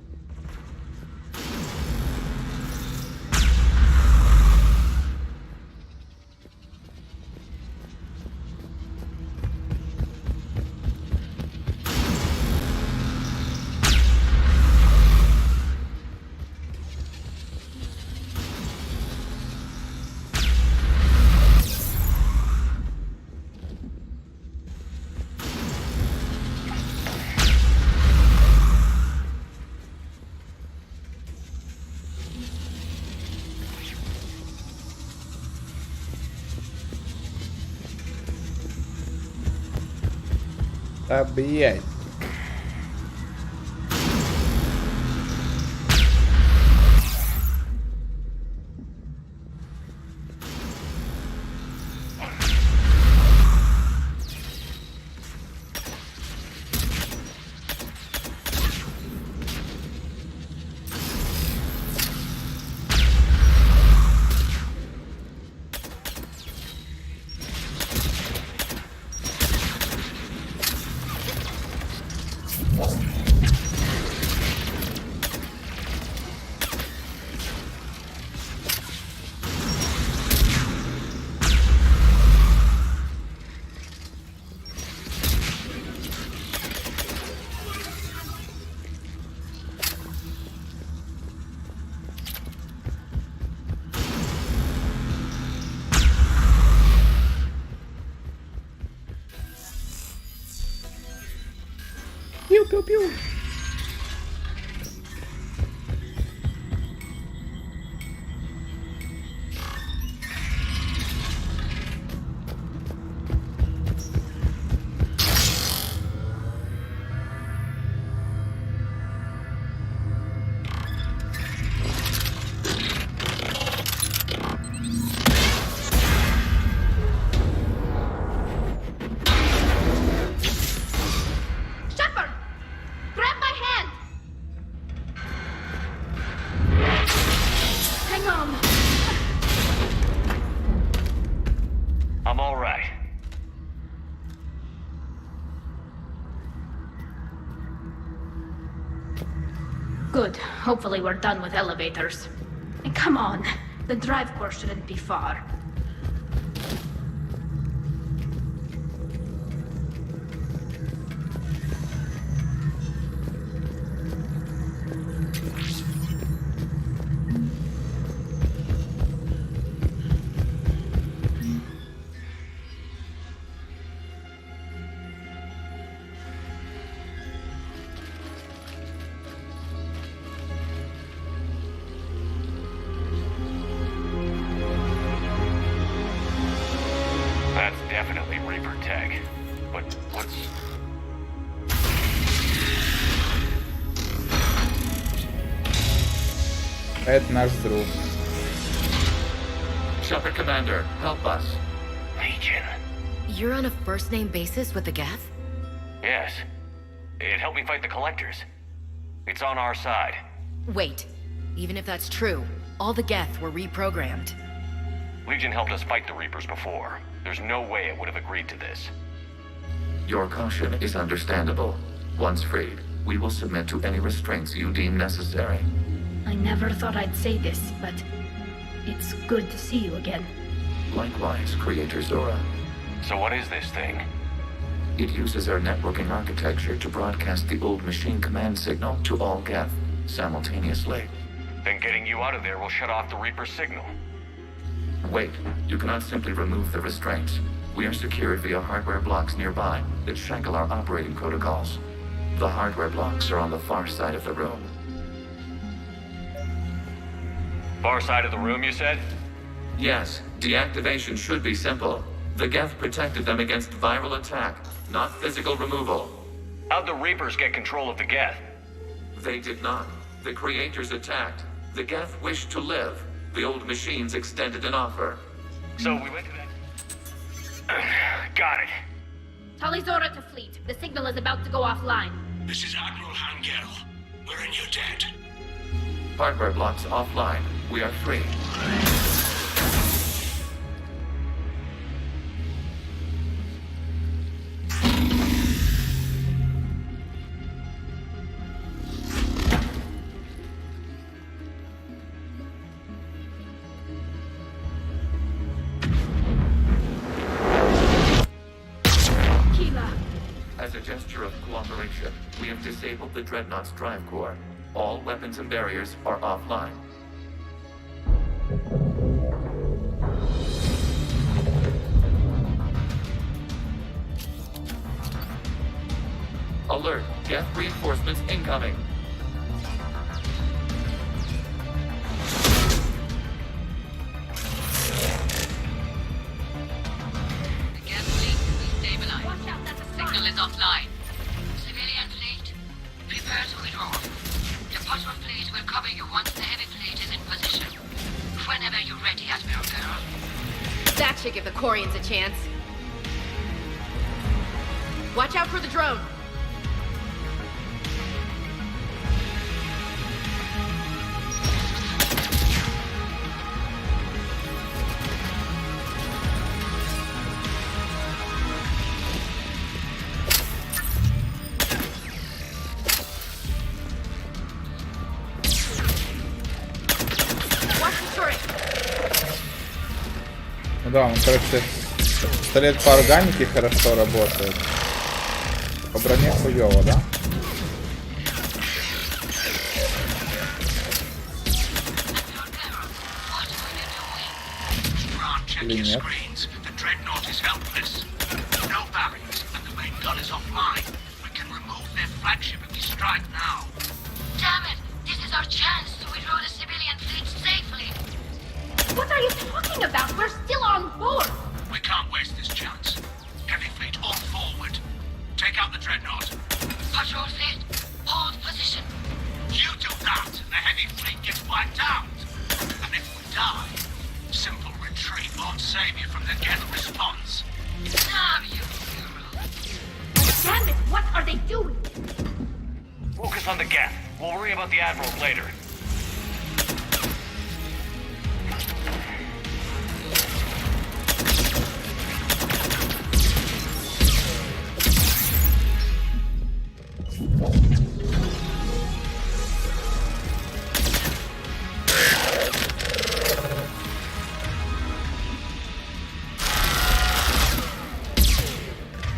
Да, блядь. Пиу-пиу-пиу. Good. Hopefully we're done with elevators. And come on, the drive course shouldn't be far. Это наш друг. Shepard Commander, help us. Legion. You're on a first-name basis with the Geth? Yes. It helped me fight the Collectors. It's on our side. Wait. Even if that's true, all the Geth were reprogrammed. Legion helped us fight the Reapers before. There's no way it would have agreed to this. Your caution is understandable. Once freed, we will submit to any restraints you deem necessary. I never thought I'd say this, but it's good to see you again. Likewise, Creator Zora. So what is this thing? It uses our networking architecture to broadcast the old machine command signal to all Geth simultaneously. Then getting you out of there will shut off the Reaper signal. Wait, you cannot simply remove the restraints. We are secured via hardware blocks nearby that shackle our operating protocols. The hardware blocks are on the far side of the room. Far side of the room, you said? Yes, deactivation should be simple. The Geth protected them against viral attack, not physical removal. How'd the Reapers get control of the Geth? They did not. The Creators attacked. The Geth wished to live. The old machines extended an offer. So we went to that... Got it. Tell Zora to fleet. The signal is about to go offline. This is Admiral Hangel. We're in your debt. Hardware blocks offline. We are free. As a gesture of cooperation, we have disabled the Dreadnought's drive core. All weapons and barriers are offline. Alert! Geth reinforcements incoming! The Geth fleet is destabilized. Signal is offline. Control. The patrol fleet will cover you once the heavy fleet is in position. Whenever you're ready, Admiral Girl. That should give the Quarians a chance. Watch out for the drone. Ну да, он, короче, пистолет по органике хорошо работает. По броне хуёво, да? Или нет? What are you talking about? We're still on board! We can't waste this chance. Heavy fleet all forward. Take out the dreadnought. Patrol fleet, hold position. You do that, and the heavy fleet gets wiped out. And if we die, simple retreat won't save you from the Geth response. Damn you, Damn it, what are they doing? Focus on the Geth. We'll worry about the admirals later.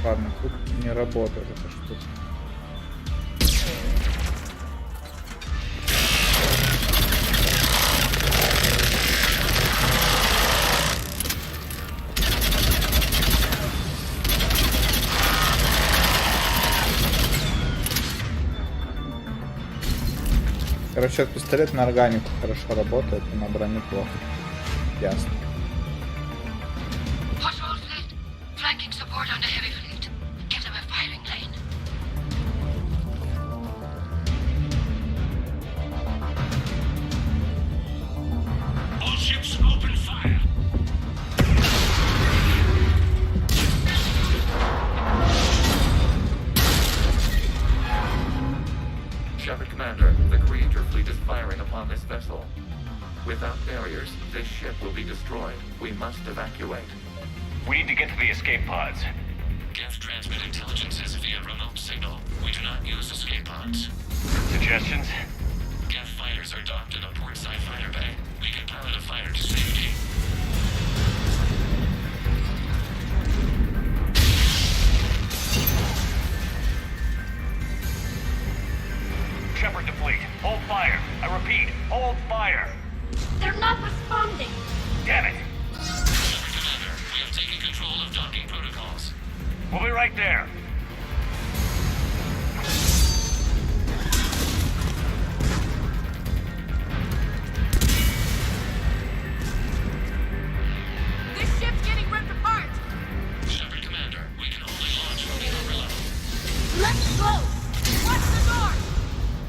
Ладно, тут не работает эта штука. Короче, этот пистолет на органику хорошо работает, и на броне плохо. Ясно. Patrol fleet, flanking support on the heavy fleet. Give them a firing lane. All ships open fire. Shepard Commander, the Creator fleet is firing upon this vessel. Without barriers, this ship will be destroyed. We must evacuate. We need to get to the escape pods. Geth transmit intelligences via remote signal. We do not use escape pods. Suggestions? Geth fighters are docked in a portside fighter bay. We can pilot a fighter to safety. Shepard to fleet. Hold fire. I repeat, hold fire. They're not responding! Damn it. Shepard Commander, we have taken control of docking protocols. We'll be right there. This ship's getting ripped apart! Shepard Commander, we can only launch from the upper level. Let's go! Watch the door!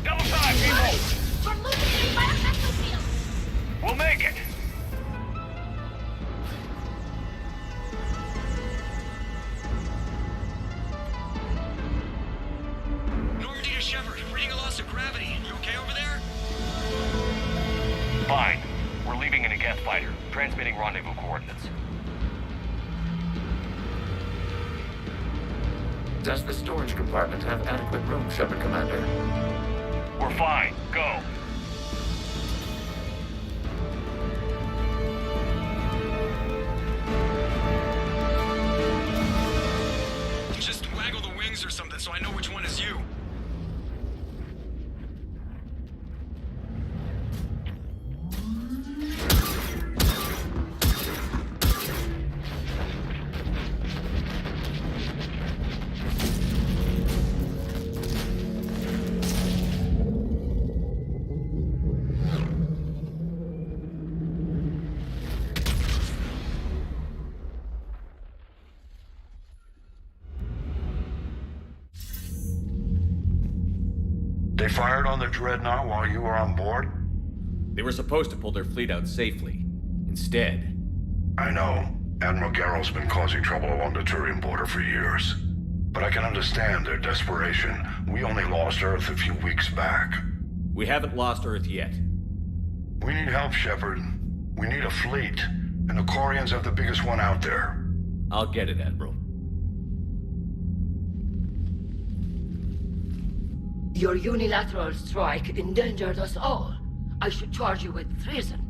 Double time, people. We're losing the environmental field! We'll make it. Normandy to Shepard, reading a loss of gravity. You okay over there? Fine. We're leaving in a Geth fighter. Transmitting rendezvous coordinates. Does the storage compartment have adequate room, Shepard Commander? We're fine. Go. Just waggle the wings or something so I know which one is you. They fired on the dreadnought while you were on board? They were supposed to pull their fleet out safely. Instead... I know. Admiral Garrow's been causing trouble along the Turian border for years. But I can understand their desperation. We only lost Earth a few weeks back. We haven't lost Earth yet. We need help, Shepard. We need a fleet. And the Quarians have the biggest one out there. I'll get it, Admiral. Your unilateral strike endangered us all. I should charge you with treason.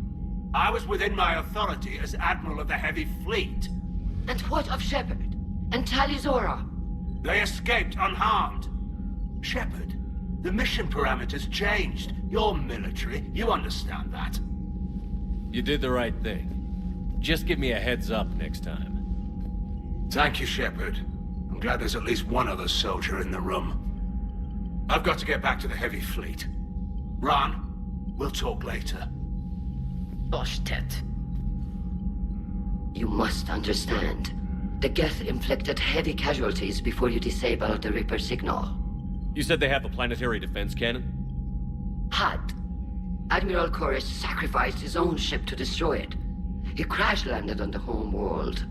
I was within my authority as Admiral of the Heavy Fleet. And what of Shepard? And Talizora? They escaped unharmed. Shepard, the mission parameters changed. You're military, you understand that. You did the right thing. Just give me a heads up next time. Thank you, Shepard. I'm glad there's at least one other soldier in the room. I've got to get back to the Heavy Fleet. Ron, we'll talk later. Boshtet. You must understand. The Geth inflicted heavy casualties before you disabled the Reaper signal. You said they have a planetary defense cannon? Had. Admiral Koresh sacrificed his own ship to destroy it. He crash-landed on the home world.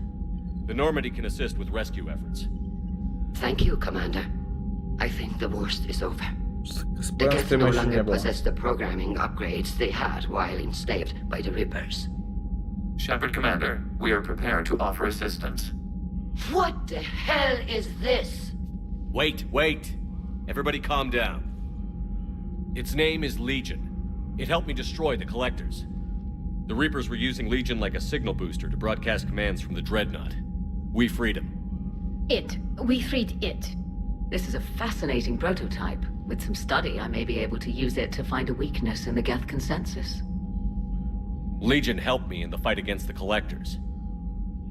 The Normandy can assist with rescue efforts. Thank you, Commander. I think the worst is over. The Geth no longer possess the programming upgrades they had while enslaved by the Reapers. Shepard, Commander, we are prepared to offer assistance. What the hell is this? Wait. Everybody calm down. Its name is Legion. It helped me destroy the Collectors. The Reapers were using Legion like a signal booster to broadcast commands from the Dreadnought. We freed him. We freed it. This is a fascinating prototype. With some study, I may be able to use it to find a weakness in the Geth consensus. Legion helped me in the fight against the Collectors.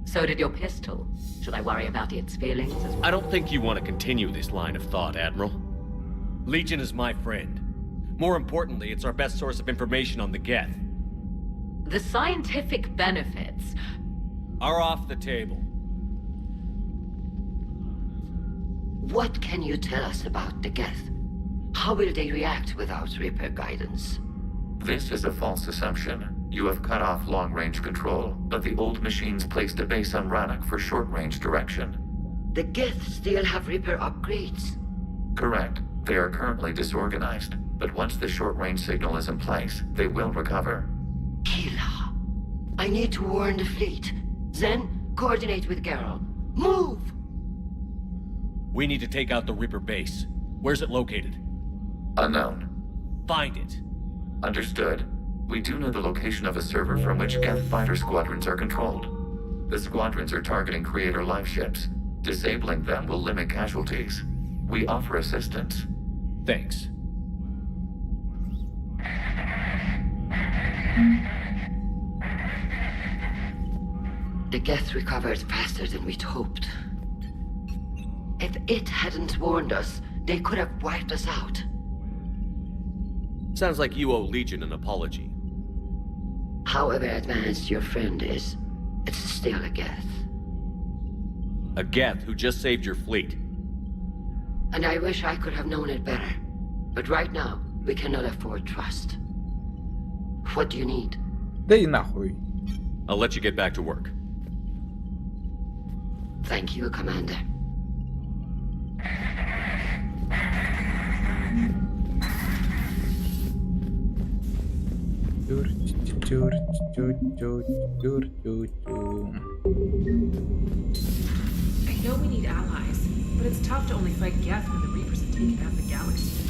So did your pistol. Should I worry about its feelings as well? I don't think you want to continue this line of thought, Admiral. Legion is my friend. More importantly, it's our best source of information on the Geth. The scientific benefits are off the table. What can you tell us about the Geth? How will they react without Reaper guidance? This is a false assumption. You have cut off long-range control, but the old machines placed a base on Rannoch for short-range direction. The Geth still have Reaper upgrades? Correct. They are currently disorganized, but once the short-range signal is in place, they will recover. Kila, I need to warn the fleet. Then, coordinate with Garrow. Move! We need to take out the Reaper base. Where's it located? Unknown. Find it. Understood. We do know the location of a server from which Geth fighter squadrons are controlled. The squadrons are targeting Creator life ships. Disabling them will limit casualties. We offer assistance. Thanks. The Geth recovered faster than we'd hoped. If it hadn't warned us, they could have wiped us out. Sounds like you owe Legion an apology. However advanced your friend is, it's still a Geth. A Geth who just saved your fleet. And I wish I could have known it better. But right now, we cannot afford trust. What do you need? Да и нахуй. I'll let you get back to work. Thank you, Commander. I know we need allies, but it's tough to only fight Geth when the Reapers have taken out the galaxy.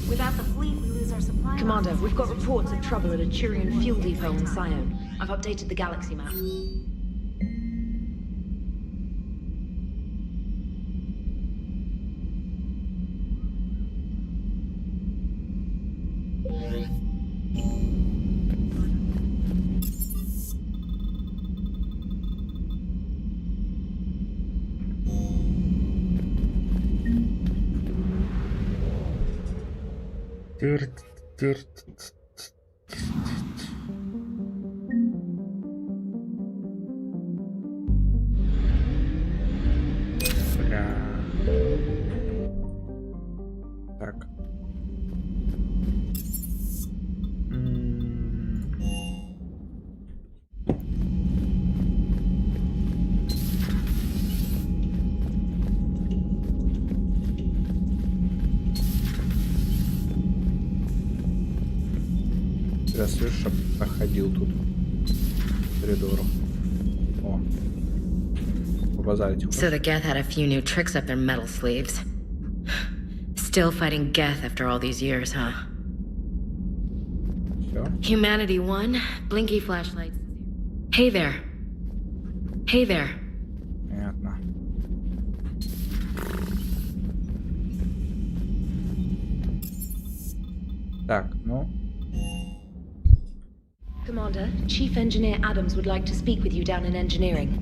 Without the fleet, we lose our supply. Commander, we've got reports of trouble at a Turian fuel depot in Sion. I've updated the galaxy map. Так. Сейчас слышу, чтоб проходил тут коридором. О. Побазарить. So the Geth had a few new tricks up their metal sleeves. Still fighting Geth after all these years, huh? Humanity won. Blinky flashlights. Hey there. Hey there. Понятно. Так, ну. Commander, Chief Engineer Adams would like to speak with you down in engineering.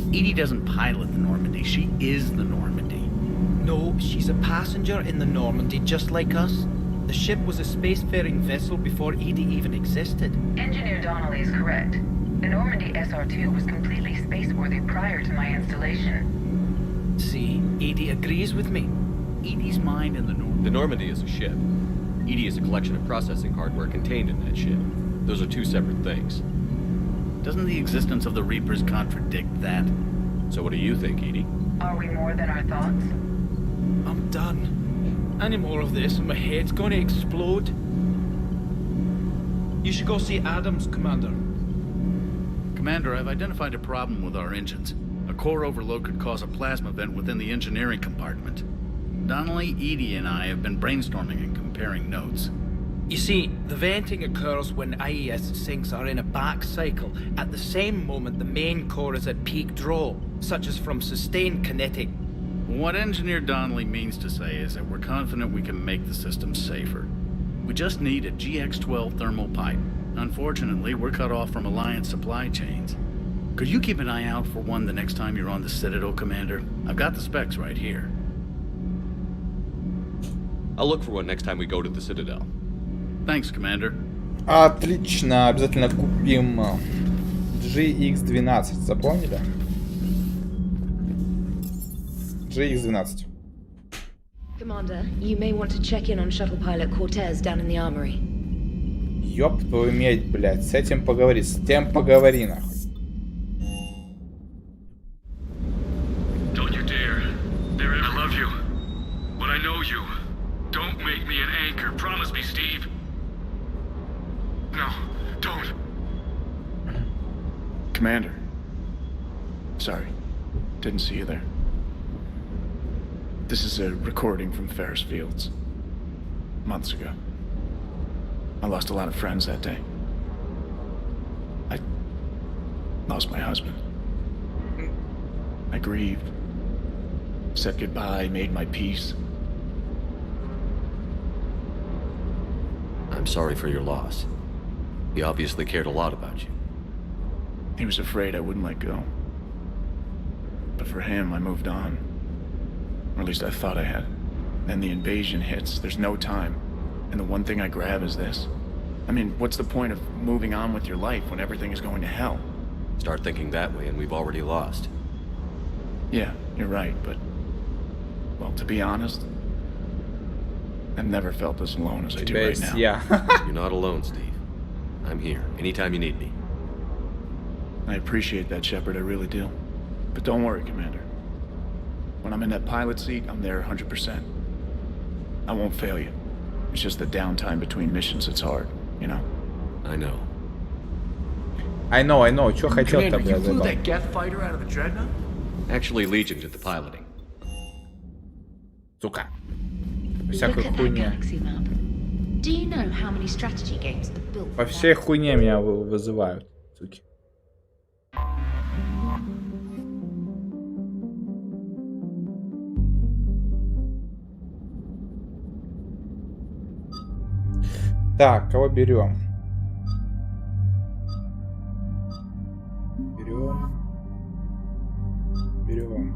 Edie doesn't pilot the Normandy, she is the Normandy. No, she's a passenger in the Normandy, just like us. The ship was a spacefaring vessel before Edie even existed. Engineer Donnelly is correct. The Normandy SR-2 was completely spaceworthy prior to my installation. See, Edie agrees with me. Edie's mind in the Normandy. The Normandy is a ship. Edie is a collection of processing hardware contained in that ship. Those are two separate things. Doesn't the existence of the Reapers contradict that? So what do you think, Edie? Are we more than our thoughts? I'm done. Any more of this and my head's gonna explode. You should go see Adams, Commander. Commander, I've identified a problem with our engines. A core overload could cause a plasma vent within the engineering compartment. Donnelly, Edie, and I have been brainstorming and comparing notes. You see, the venting occurs when IES sinks are in a back cycle. At the same moment, the main core is at peak draw, such as from sustained kinetic. What Engineer Donnelly means to say is that we're confident we can make the system safer. We just need a GX-12 thermal pipe. Unfortunately, we're cut off from Alliance supply chains. Could you keep an eye out for one the next time you're on the Citadel, Commander? I've got the specs right here. I'll look for one next time we go to the Citadel. Thanks, Commander. Отлично, обязательно купим GX12, запомнили? GX12. Commander, you may want to check in on shuttle pilot Cortez down in the armory. Ёб твою медь, блядь, с этим поговори, с тем поговори, нахуй. Don't you dare. There, I love you. But I know you. Don't make me an anchor. Promise me, Steve. No, don't. Commander. Sorry. Didn't see you there. This is a recording from Ferris Fields. Months ago. I lost a lot of friends that day. I lost my husband. I grieved. Said goodbye, made my peace. I'm sorry for your loss. He obviously cared a lot about you. He was afraid I wouldn't let go. But for him, I moved on. Or at least I thought I had. Then the invasion hits, there's no time. And the one thing I grab is this. I mean, what's the point of moving on with your life when everything is going to hell? Start thinking that way and we've already lost. Yeah, you're right, but... Well, to be honest, I've never felt as alone as I do right now. Yeah. You're not alone, Steve. I'm here, anytime you need me. I appreciate that, Shepard, I really do. But don't worry, Commander. When I'm in that pilot seat, I'm there 100%. I won't fail you. It's just the downtime between missions that's hard, you know? I know. I know. Чё хотел-то, Commander, you flew блядь, that Geth fighter out of the Dreadnought? Actually, Legion did the piloting. Сука. Look Всякой at that хуйне. galaxy map. Do you know how many strategy games are built? По всей хуйне меня вызывают, суки. Так, кого берем? Берем.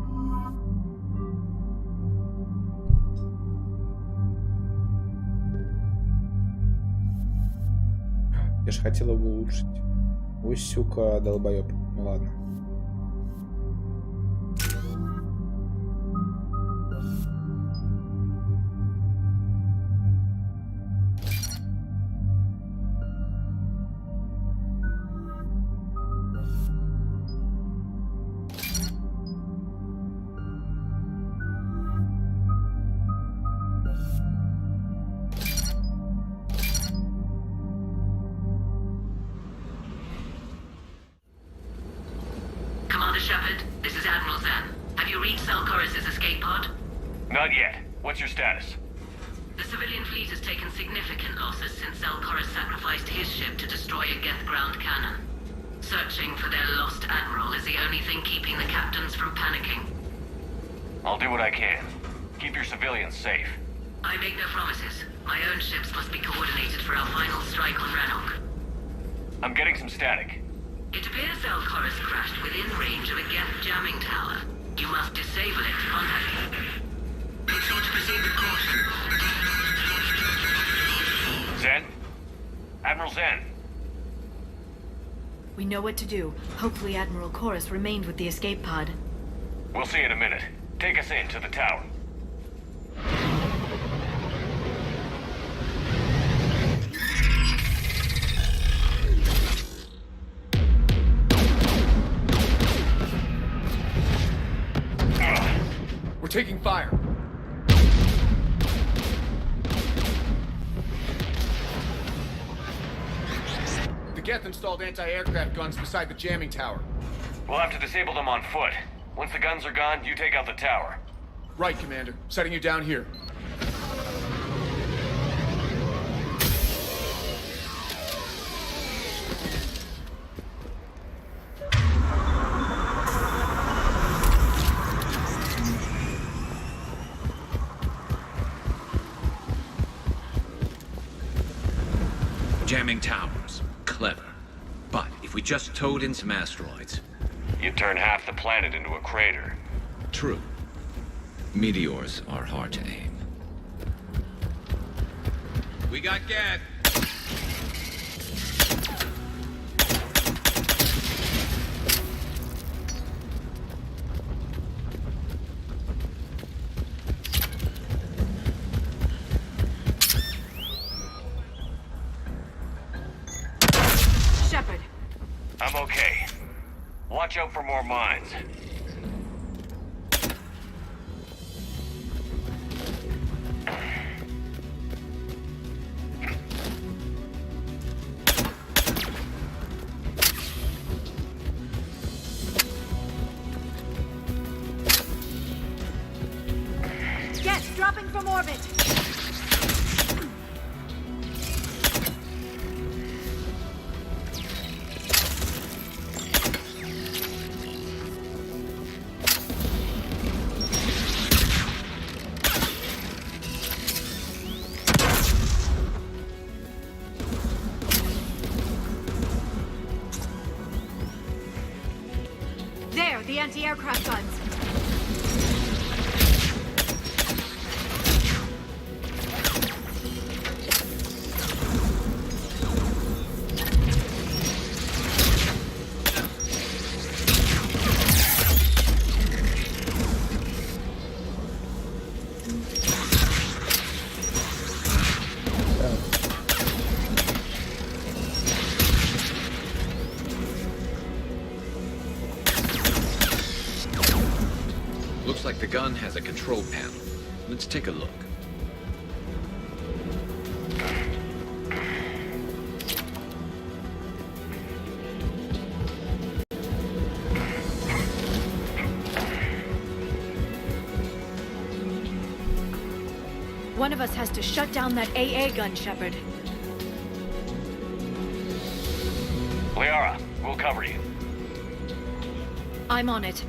Я же хотел его улучшить. Ой, сука, долбоёб. Ну ладно. Shepard, this is Admiral Zen. Have you reached Selchoris' escape pod? Not yet. What's your status? The civilian fleet has taken significant losses since Selchoris sacrificed his ship to destroy a Geth ground cannon. Searching for their lost admiral is the only thing keeping the captains from panicking. I'll do what I can. Keep your civilians safe. I make no promises. My own ships must be coordinated for our final strike on Rannoch. I'm getting some static. It appears Selchoris crashed within range of a Geth jamming tower. You must disable it to contact it. Make sure to proceed with caution. Zen? Admiral Zen? We know what to do. Hopefully Admiral Chorus remained with the escape pod. We'll see in a minute. Take us in to the tower. We're taking fire. The Geth installed anti-aircraft guns beside the jamming tower. We'll have to disable them on foot. Once the guns are gone, you take out the tower. Right, Commander. Setting you down here. Jamming towers. Clever. But if we just towed in some asteroids... You'd turn half the planet into a crater. True. Meteors are hard to aim. We got Geth. Shepard. I'm okay. Watch out for more mines. Yes, dropping from orbit. There, the anti-aircraft guns. Looks like the gun has a control panel. Let's take a look. One of us has to shut down that AA gun, Shepard. Liara, we'll cover you. I'm on it.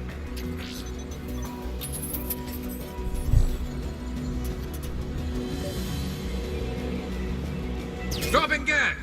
Dropping gun!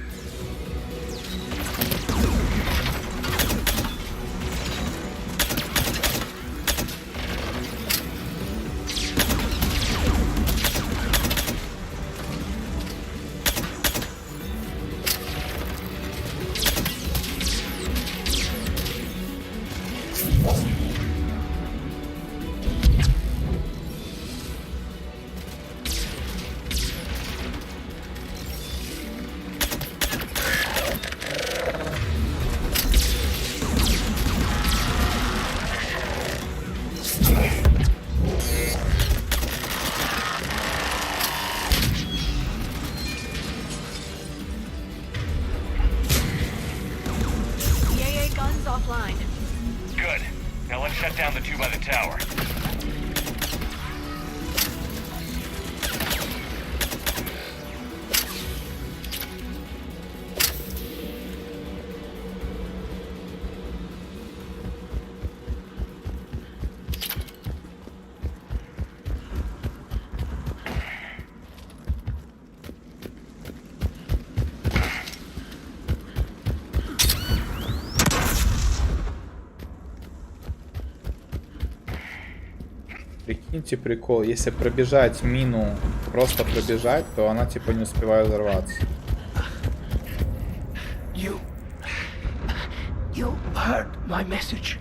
shut down the two by the tower. Прикиньте прикол, если пробежать мину, просто пробежать, то она типа не успевает взорваться. You heard my message.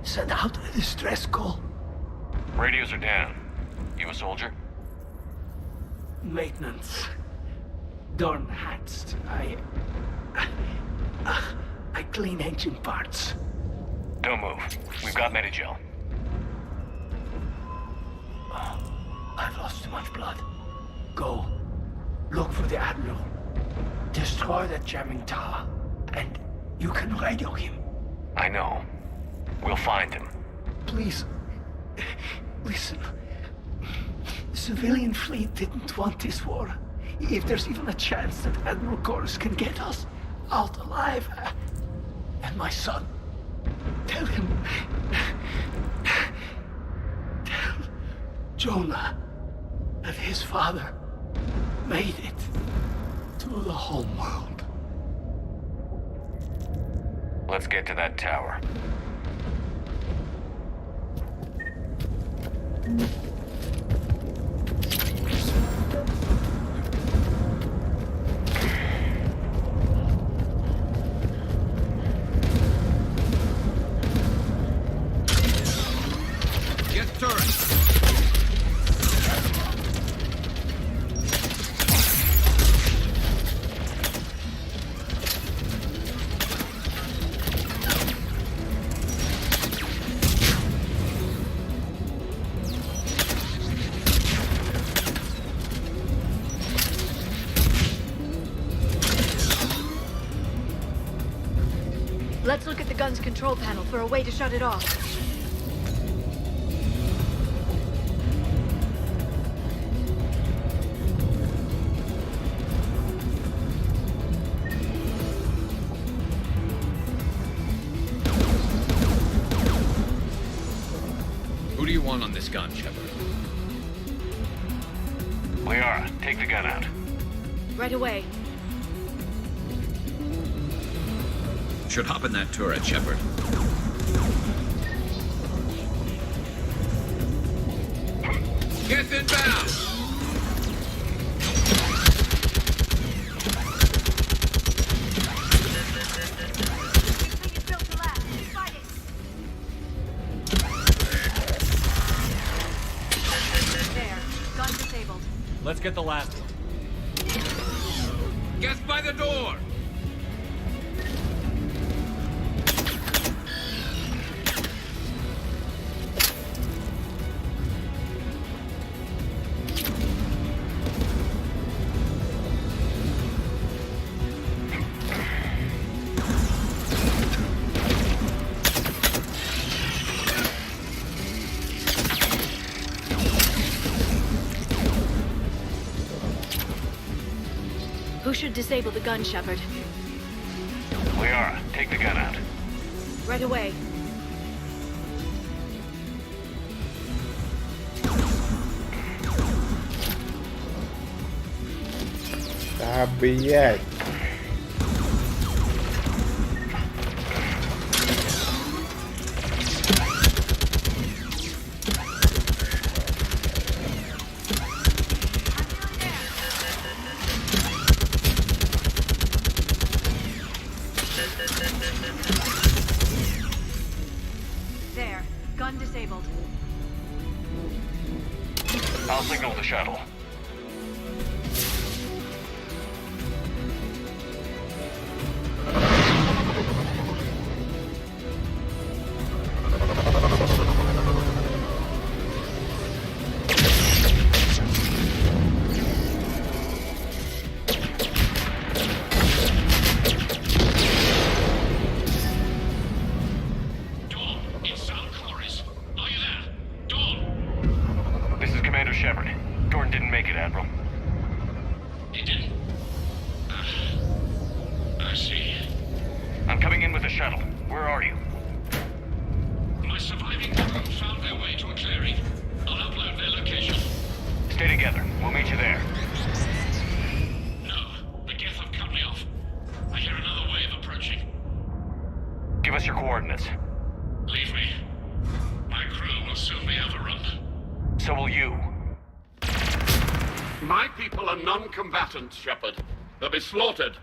Send out a distress call. Radios are down. You a soldier? Maintenance. Darn hats. I clean engine parts. Don't move. We've got Medigel. I've lost too much blood. Go. Look for the Admiral. Destroy that jamming tower. And you can radio him. I know. We'll find him. Please. Listen. The civilian fleet didn't want this war. If there's even a chance that Admiral Chorus can get us out alive. And my son. Tell him. Tell Jonah that his father made it to the home world. Let's get to that tower. Get turret. Let's look at the gun's control panel for a way to shut it off. Who do you want on this gun, Shepard? Liara, take the gun out. Right away. Should hop in that turret, Shepard. Get inbound! There. Gun disabled. Let's get the last one. Get by the door! Who should disable the gun, Shepard? Liara, take the gun out. Right away. Да, блядь. There. Gun disabled. I'll signal the shuttle. Coming in with the shuttle. Where are you? My surviving crew found their way to a clearing. I'll upload their location. Stay together. We'll meet you there. No, the Geth have cut me off. I hear another wave approaching. Give us your coordinates. Leave me. My crew will soon be overrun. So will you. My people are non-combatants, Shepard. They'll be slaughtered.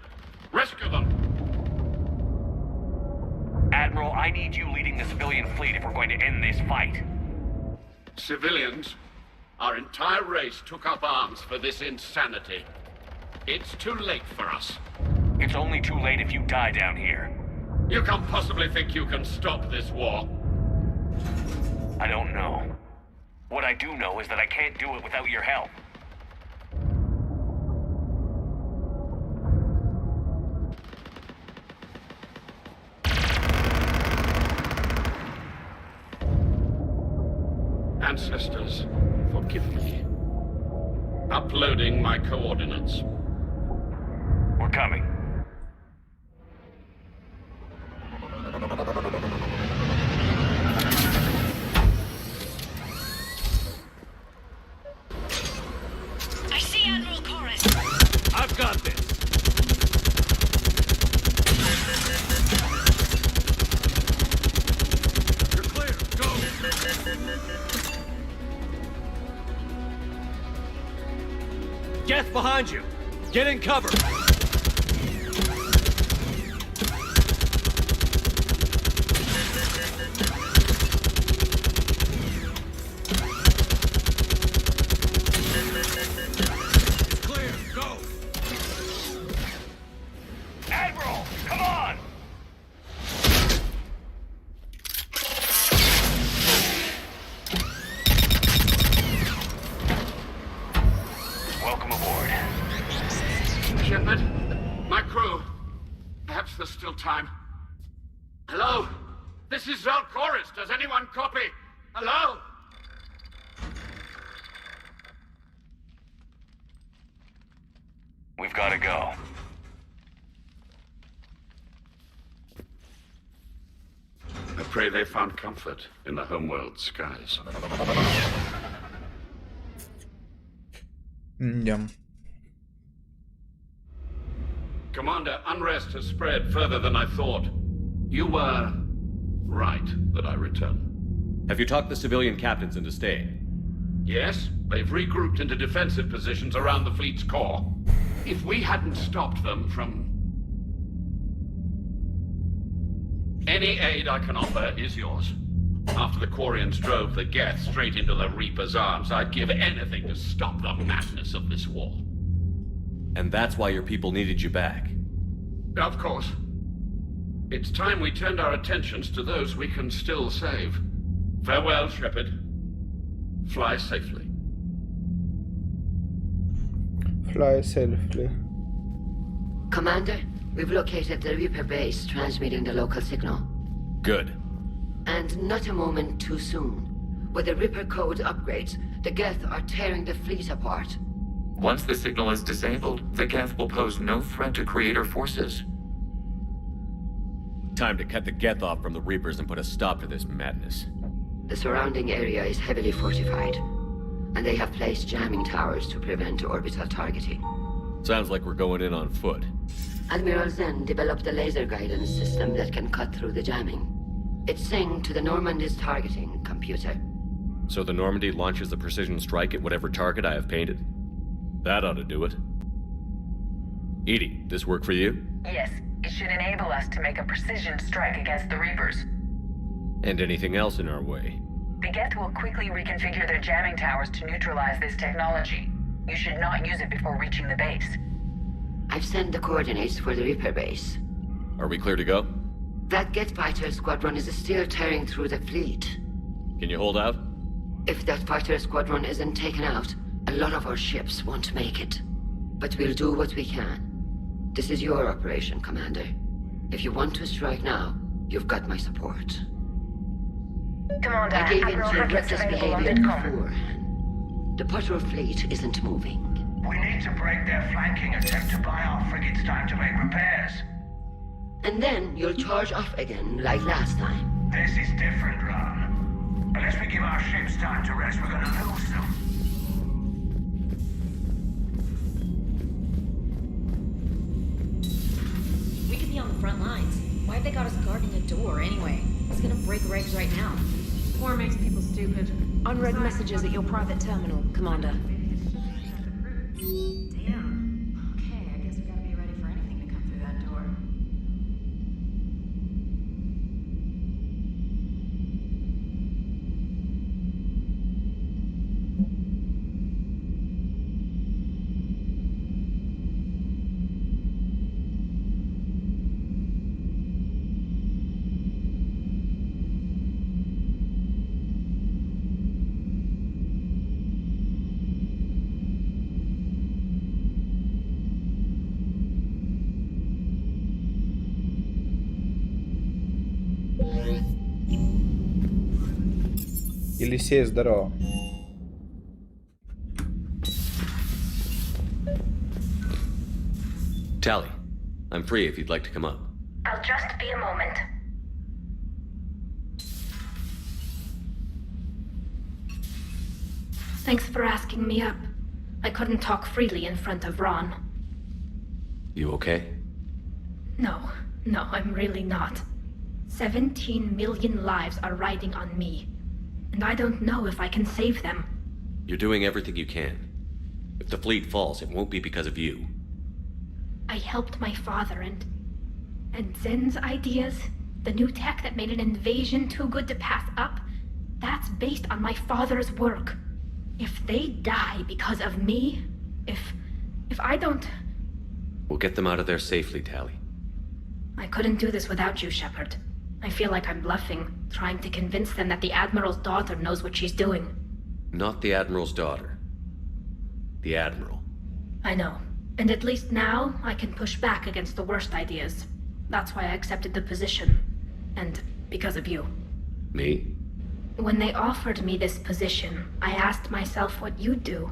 Rescue them. Admiral, I need you leading the civilian fleet if we're going to end this fight. Civilians, our entire race took up arms for this insanity. It's too late for us. It's only too late if you die down here. You can't possibly think you can stop this war. I don't know. What I do know is that I can't do it without your help. Ancestors, forgive me. Uploading my coordinates. We're coming. I see Admiral Chorus. I've got this. You're clear. Go. Geth behind you! Get in cover! It's clear. Go. Admiral, come on! Welcome aboard. Shepard, my crew. Perhaps there's still time. Hello? This is Chorus. Does anyone copy? Hello? We've got to go. I pray they found comfort in the homeworld skies. Yum. Commander, unrest has spread further than I thought. You were right that I return. Have you talked the civilian captains into staying? Yes, they've regrouped into defensive positions around the fleet's core. If we hadn't stopped them from... Any aid I can offer is yours. After the Quarians drove the Geth straight into the Reaper's arms, I'd give anything to stop the madness of this war. And that's why your people needed you back. Of course. It's time we turned our attentions to those we can still save. Farewell, Shepard. Fly safely. Fly safely. Commander, we've located the Reaper base transmitting the local signal. Good. And not a moment too soon. With the Reaper code upgrades, the Geth are tearing the fleet apart. Once the signal is disabled, the Geth will pose no threat to Creator forces. Time to cut the Geth off from the Reapers and put a stop to this madness. The surrounding area is heavily fortified, and they have placed jamming towers to prevent orbital targeting. Sounds like we're going in on foot. Admiral Zen developed a laser guidance system that can cut through the jamming. It's synced to the Normandy's targeting computer. So the Normandy launches the precision strike at whatever target I have painted? That ought to do it. Edie, this work for you? Yes, it should enable us to make a precision strike against the Reapers. And anything else in our way? The Geth will quickly reconfigure their jamming towers to neutralize this technology. You should not use it before reaching the base. I've sent the coordinates for the Reaper base. Are we clear to go? That Geth fighter squadron is still tearing through the fleet. Can you hold out? If that fighter squadron isn't taken out, a lot of our ships won't make it. But we'll do what we can. This is your operation, Commander. If you want to strike now, you've got my support. Commander, I gave in Admiral to Hackett's reckless available on behavior Vidcom. beforehand. The patrol fleet isn't moving. We need to break their flanking attempt to buy our frigates time to make repairs. And then you'll charge off again like last time. This is different, Ron. Unless we give our ships time to rest, we're gonna lose them. We could be on the front lines. Why have they got us guarding a door anyway? It's gonna break regs right now. War makes people stupid. Unread messages at your private terminal, Commander. Damn. Okay, I guess we gotta be ready for anything to come through that door. Алексей, здорово. Tally, I'm free if you'd like to come up. I'll just be a moment. Thanks for asking me up. I couldn't talk freely in front of Ron. You okay? No, I'm really not. 17 million lives are riding on me. And I don't know if I can save them. You're doing everything you can. If the fleet falls, it won't be because of you. I helped my father and Zen's ideas, the new tech that made an invasion too good to pass up, that's based on my father's work. If they die because of me, if I don't... We'll get them out of there safely, Tally. I couldn't do this without you, Shepard. I feel like I'm bluffing, trying to convince them that the Admiral's daughter knows what she's doing. Not the Admiral's daughter. The Admiral. I know. And at least now, I can push back against the worst ideas. That's why I accepted the position. And because of you. Me? When they offered me this position, I asked myself what you'd do.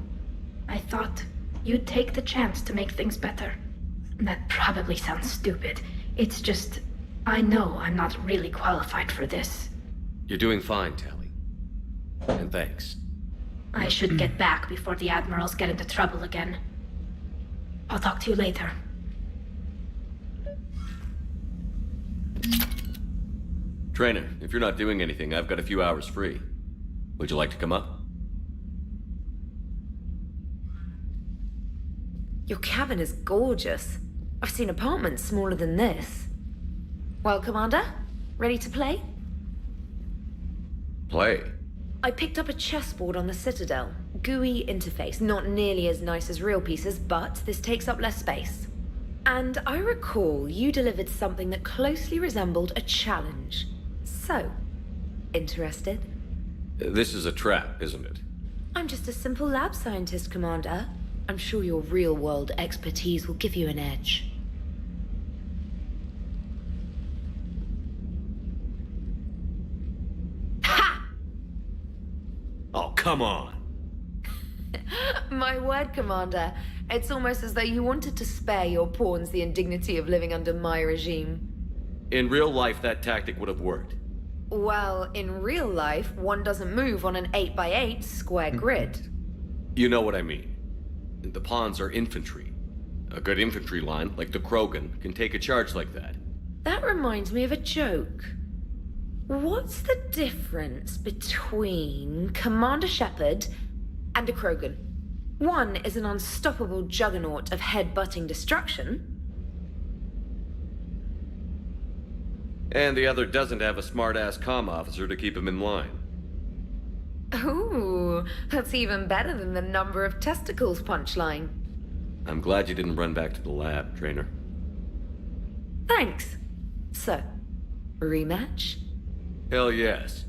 I thought you'd take the chance to make things better. That probably sounds stupid. It's just... I know I'm not really qualified for this. You're doing fine, Tally. And thanks. I should get back before the Admirals get into trouble again. I'll talk to you later. Trainer, if you're not doing anything, I've got a few hours free. Would you like to come up? Your cabin is gorgeous. I've seen apartments smaller than this. Well, Commander, ready to play? Play? I picked up a chessboard on the Citadel. GUI interface, not nearly as nice as real pieces, but this takes up less space. And I recall you delivered something that closely resembled a challenge. So, interested? This is a trap, isn't it? I'm just a simple lab scientist, Commander. I'm sure your real-world expertise will give you an edge. Oh, come on! My word, Commander. It's almost as though you wanted to spare your pawns the indignity of living under my regime. In real life, that tactic would have worked. Well, in real life, one doesn't move on an 8x8 square grid. You know what I mean. The pawns are infantry. A good infantry line, like the Krogan, can take a charge like that. That reminds me of a joke. What's the difference between Commander Shepard and a Krogan? One is an unstoppable juggernaut of head-butting destruction. And the other doesn't have a smart-ass comm officer to keep him in line. Ooh, that's even better than the number of testicles punchline. I'm glad you didn't run back to the lab, Trainer. Thanks. So, rematch? Hell yes.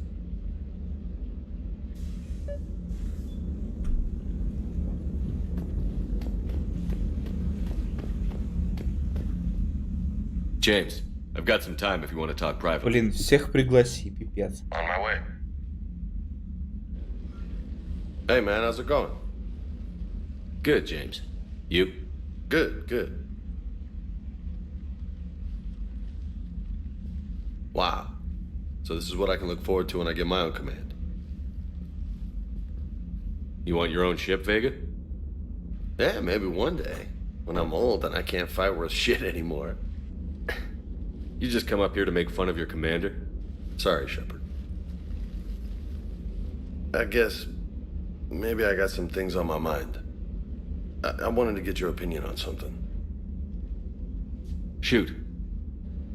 James, I've got some time if you want to talk privately. Блин, всех пригласи, пипец. On my way. Hey man, how's it going? Good, James. You? Good, good. Wow. So this is what I can look forward to when I get my own command. You want your own ship, Vega? Yeah, maybe one day. When I'm old and I can't fight worth shit anymore. You just come up here to make fun of your commander? Sorry, Shepard. I guess maybe I got some things on my mind. I wanted to get your opinion on something. Shoot.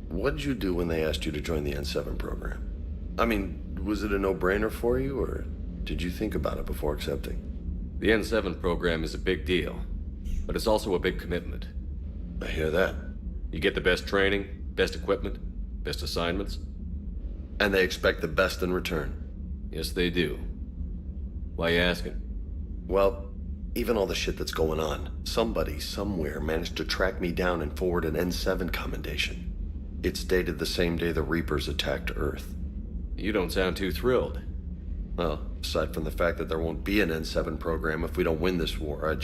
What did you do when they asked you to join the N7 program? I mean, was it a no-brainer for you, or did you think about it before accepting? The N7 program is a big deal, but it's also a big commitment. I hear that. You get the best training, best equipment, best assignments. And they expect the best in return. Yes, they do. Why you asking? Well, even all the shit that's going on, somebody somewhere managed to track me down and forward an N7 commendation. It's dated the same day the Reapers attacked Earth. You don't sound too thrilled. Well, aside from the fact that there won't be an N7 program if we don't win this war,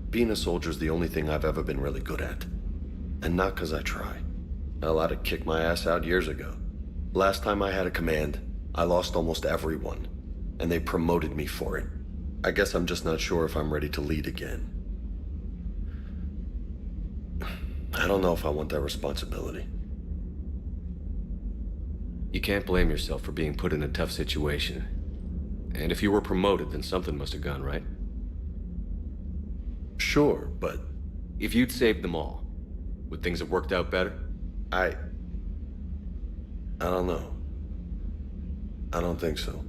being a soldier's the only thing I've ever been really good at. And not because I try. Hell, I'd have kicked my ass out years ago. Last time I had a command, I lost almost everyone. And they promoted me for it. I guess I'm just not sure if I'm ready to lead again. I don't know if I want that responsibility. You can't blame yourself for being put in a tough situation. And if you were promoted, then something must have gone right. Sure, but... If you'd saved them all, would things have worked out better? I don't know. I don't think so.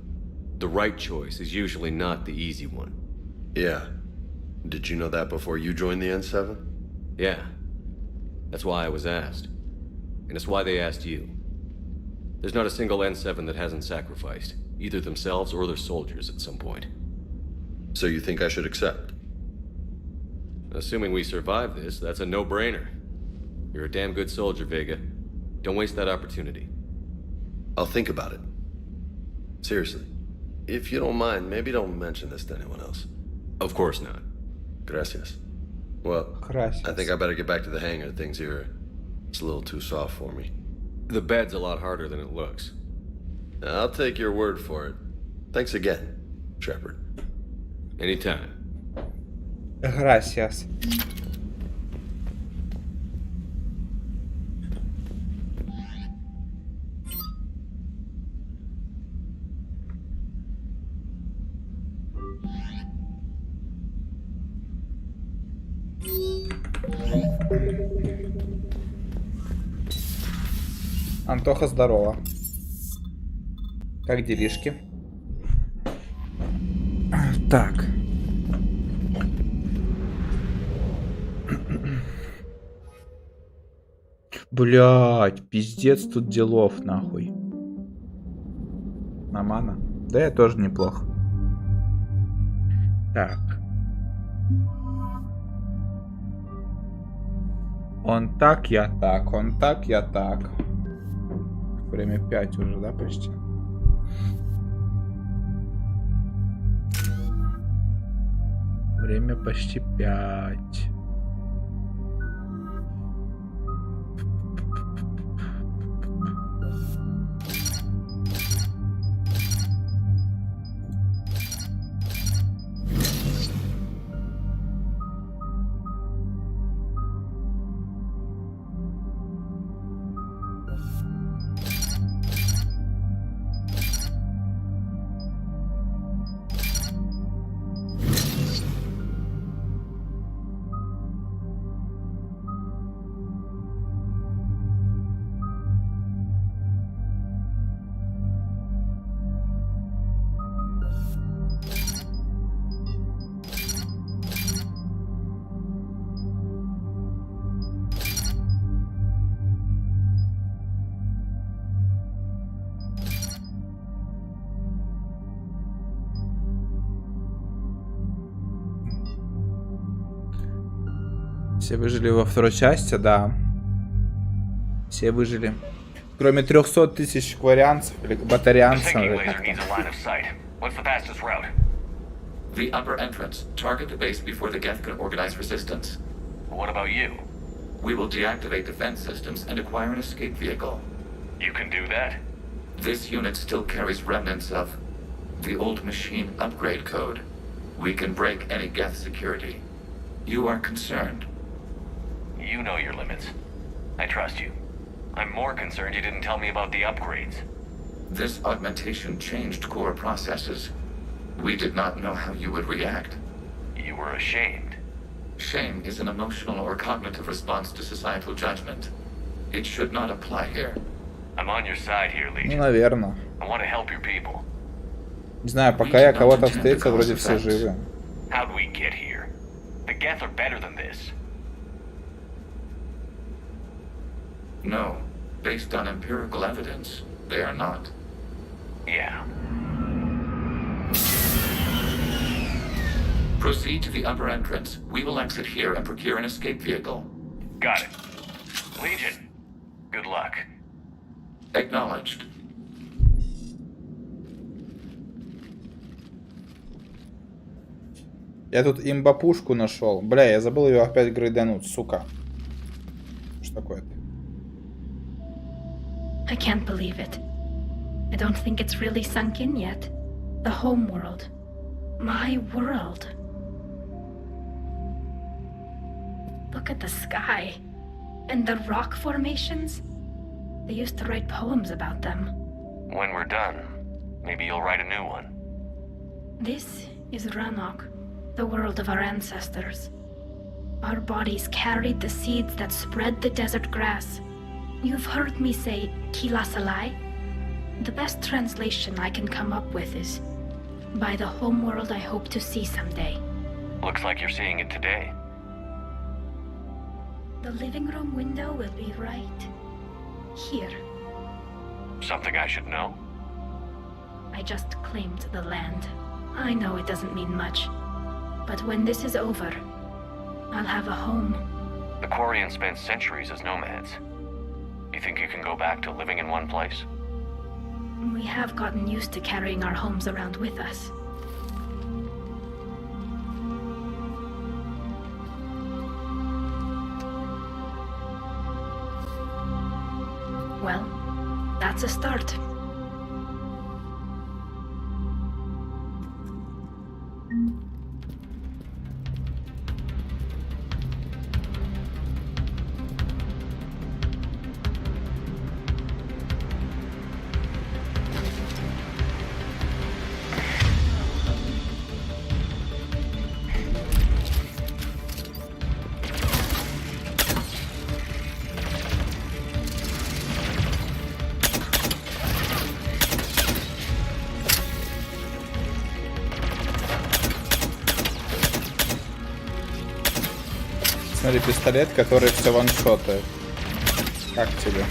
The right choice is usually not the easy one. Yeah. Did you know that before you joined the N7? Yeah. That's why I was asked. And it's why they asked you. There's not a single N7 that hasn't sacrificed, either themselves or their soldiers at some point. So you think I should accept? Assuming we survive this, that's a no-brainer. You're a damn good soldier, Vega. Don't waste that opportunity. I'll think about it. Seriously. If you don't mind, maybe don't mention this to anyone else. Of course not. Gracias. Well, Gracias. I think I better get back to the hangar. Things here, it's a little too soft for me. The bed's a lot harder than it looks. I'll take your word for it. Thanks again, Shepard. Anytime. Gracias. Антоха, здорово. Как делишки? Так. Блять, пиздец тут делов, нахуй. Нормально? Да, я тоже неплохо. Так. Он так, я так, он так, я так. Время 5 уже, да, почти? Время почти 5. Все выжили во второй части, да. Все выжили. Кроме 300 тысяч кварианцев или батарианцев. The upper entrance. Target the base before the Geth can organize resistance. What about you? We will deactivate defense systems and acquire an escape vehicle. You can do that? This unit still carries remnants of the old machine upgrade code. We can break any Geth security. You are concerned. You know your limits. I trust you. I'm more concerned you didn't tell me about the upgrades. This augmentation changed core processes. We did not know how you would react. You were ashamed. Shame is an emotional or cognitive response to societal judgment. It should not apply here. I'm on your side here, Ну, Legion. наверное. I want to help your people. Не знаю, пока я кого-то встретил, вроде все живы. How'd we get here? The Geth are better than this. No. Based on empirical evidence, they are not. Yeah. Proceed to the upper entrance. We will exit here and procure an escape vehicle. Got it. Legion, good luck. Acknowledged. Я тут имба-пушку нашел. Бля, я забыл ее опять грейдануть, сука. Что такое-то? I can't believe it. I don't think it's really sunk in yet. The home world. My world. Look at the sky. And the rock formations. They used to write poems about them. When we're done, maybe you'll write a new one. This is Ranok, the world of our ancestors. Our bodies carried the seeds that spread the desert grass. You've heard me say Kilasalai? The best translation I can come up with is by the homeworld I hope to see someday. Looks like you're seeing it today. The living room window will be right here. Something I should know? I just claimed the land. I know it doesn't mean much. But when this is over, I'll have a home. The Quarians spent centuries as nomads. You think you can go back to living in one place? We have gotten used to carrying our homes around with us. Well, that's a start. Смотри, пистолет, который все ваншотает. Как тебе?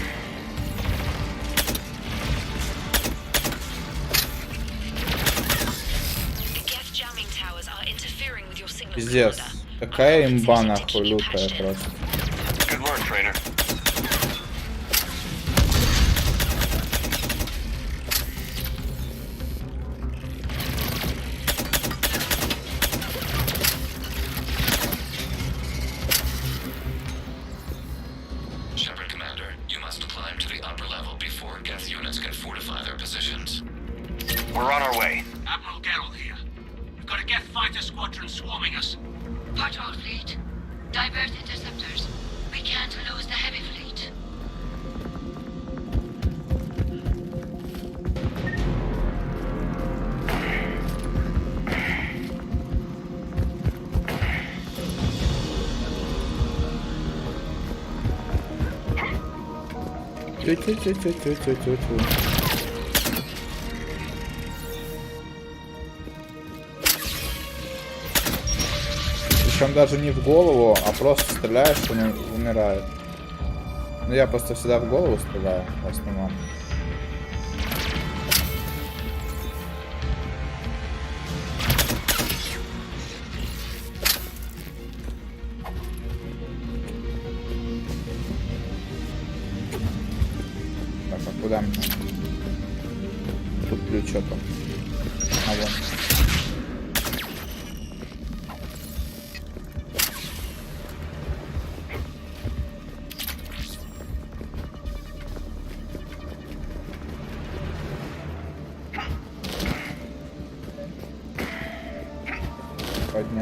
Пиздец. Какая имба нахуй лютая просто. Good work, trainer. We're on our way. Admiral Geralt here. We've got a Geth fighter squadron swarming us. Patrol fleet. Divert interceptors. We can't lose the heavy fleet. Причем даже не в голову, а просто стреляешь, и он умирает. Ну я просто всегда в голову стреляю, в основном. Так, а куда мне? Тут ключ что-то. А вон.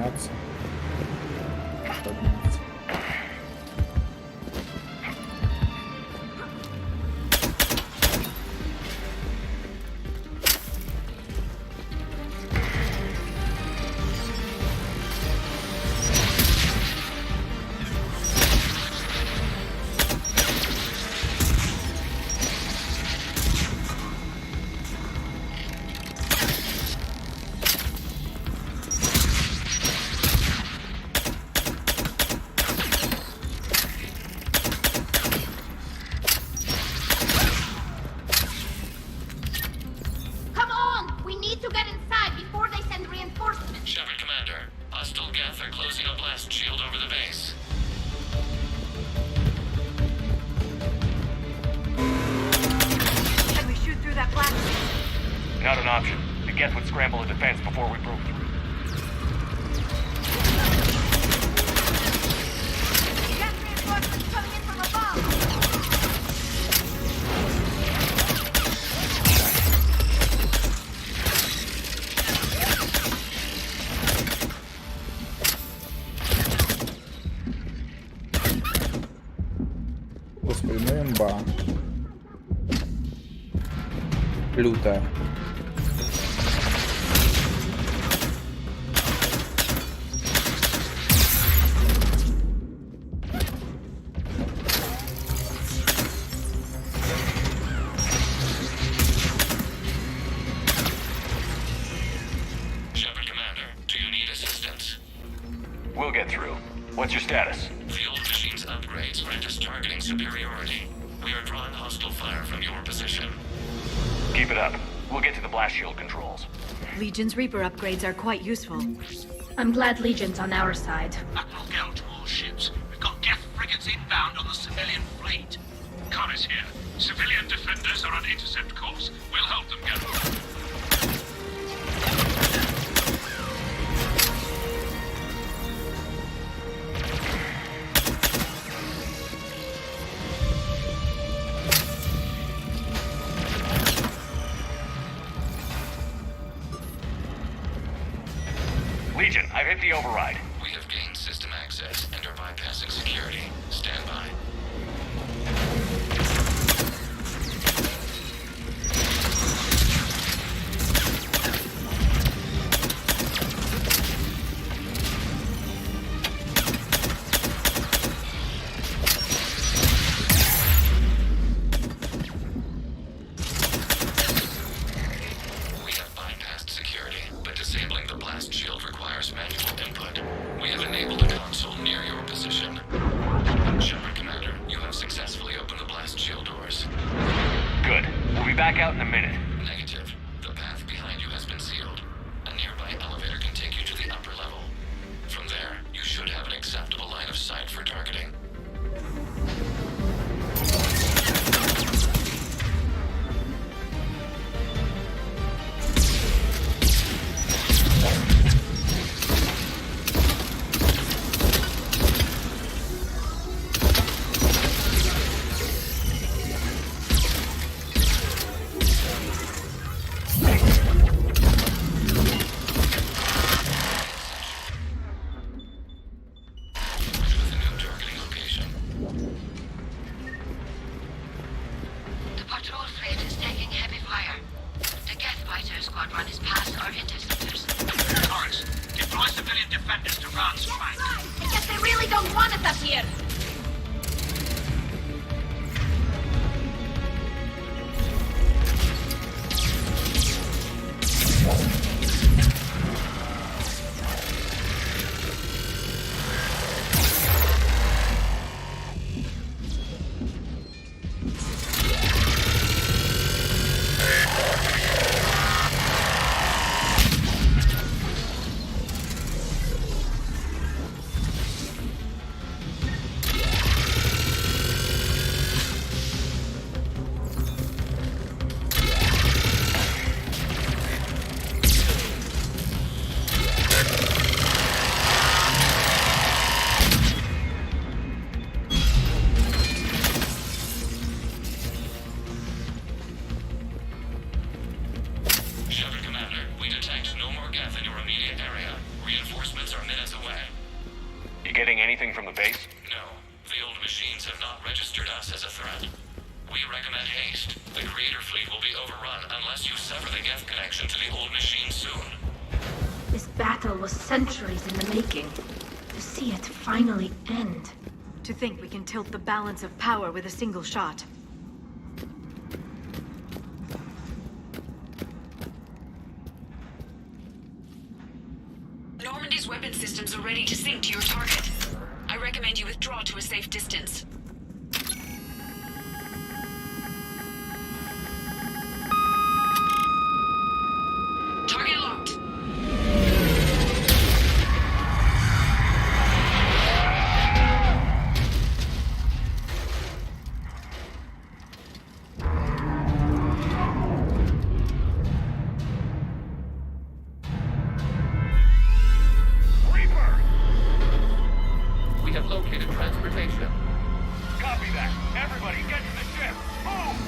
подняться. Come on! We need to get inside before they send reinforcements. Shepard Commander, hostile Geth are closing a blast shield over the base. Can we shoot through that blast? Not an option. The Geth would scramble a defense before we broke through. Geth reinforcements coming in from above! Господи, ну имба. Лютая. Shepard Commander, do you need assistance? We'll get through. What's your status? The old machine's upgrades grant us targeting superiority. We are drawing hostile fire from your position. Keep it up. We'll get to the blast shield controls. Legion's Reaper upgrades are quite useful. I'm glad Legion's on our side. Admiral Gell to all ships. We've got Geth frigates inbound on the civilian fleet. Connor's here. Civilian defenders are on intercept course. We'll help them get away. Legion, I've hit the override. We have gained system access and are bypassing security. Stand by. We have bypassed security, but disabling the blast shield requires manual input. centuries in the making. To see it finally end. To think we can tilt the balance of power with a single shot. Normandy's weapon systems are ready to sink to your target. I recommend you withdraw to a safe distance. Target locked. We have located transportation. Copy that. Everybody, get to the ship. Move!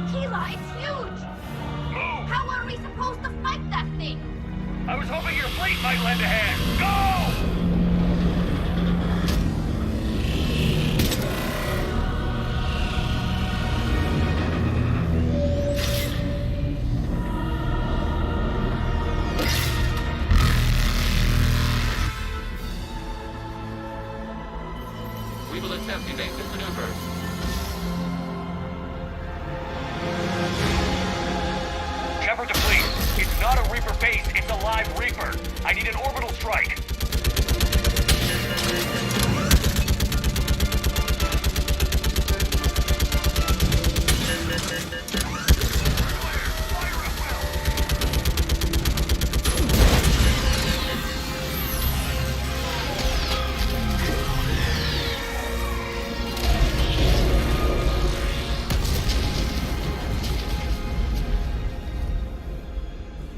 Tila, it's huge! Move! How are we supposed to fight that thing? I was hoping your fleet might lend a hand. Go! We will attempt evasive maneuvers. Shepard to fleet. It's not a Reaper base, it's a live Reaper. I need an orbital strike.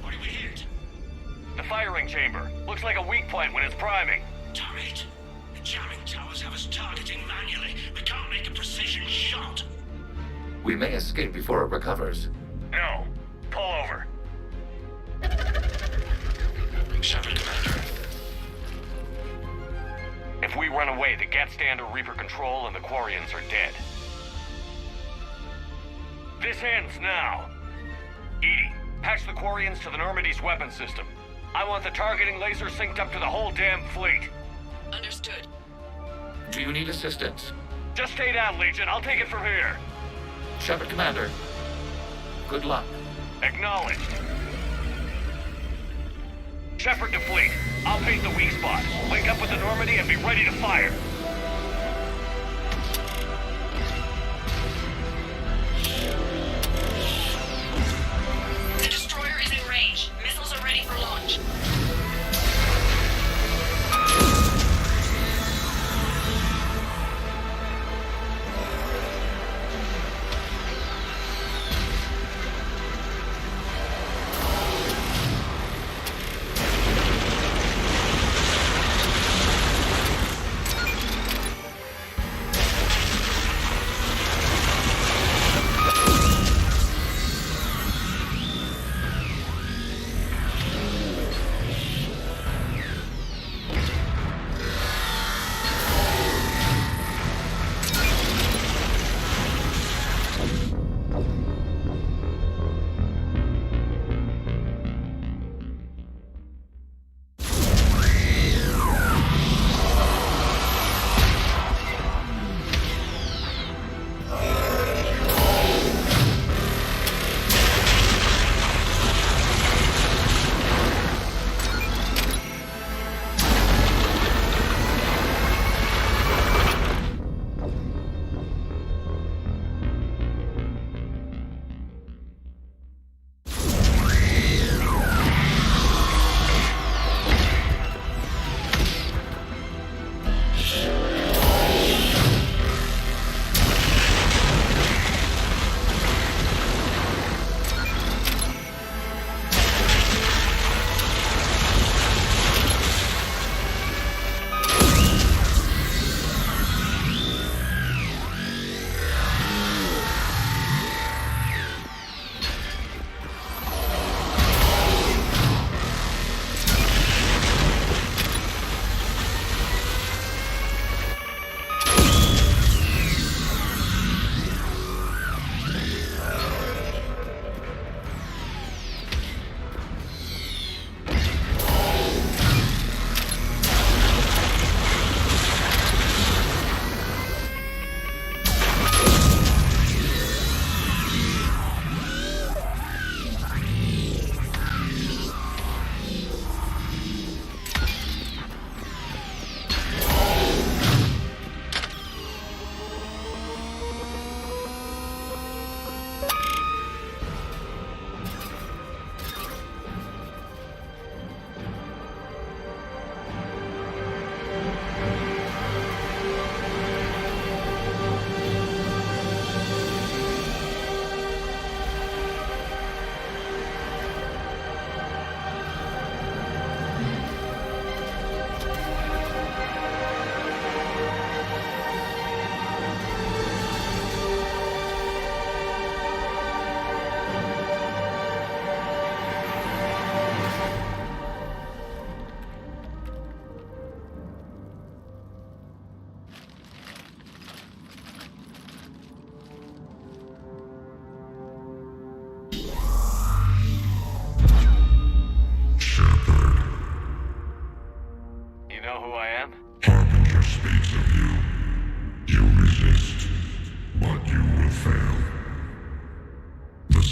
What do we hit? The firing chamber. Looks like a weak point when it's priming. Turret. The jamming towers have us targeting manually. We can't make a precision shot. We may escape before it recovers. No. Pull over. Shepard, Commander. If we run away, the Geth stand under Reaper control and the Quarians are dead. This ends now. Edie, patch the Quarians to the Normandy's weapon system. I want the targeting laser synced up to the whole damn fleet. Understood. Do you need assistance? Just stay down, Legion. I'll take it from here. Shepard, Commander. Good luck. Acknowledged. Shepard to fleet. I'll paint the weak spot. Link up with the Normandy and be ready to fire. The destroyer is in range. Missiles are ready for launch.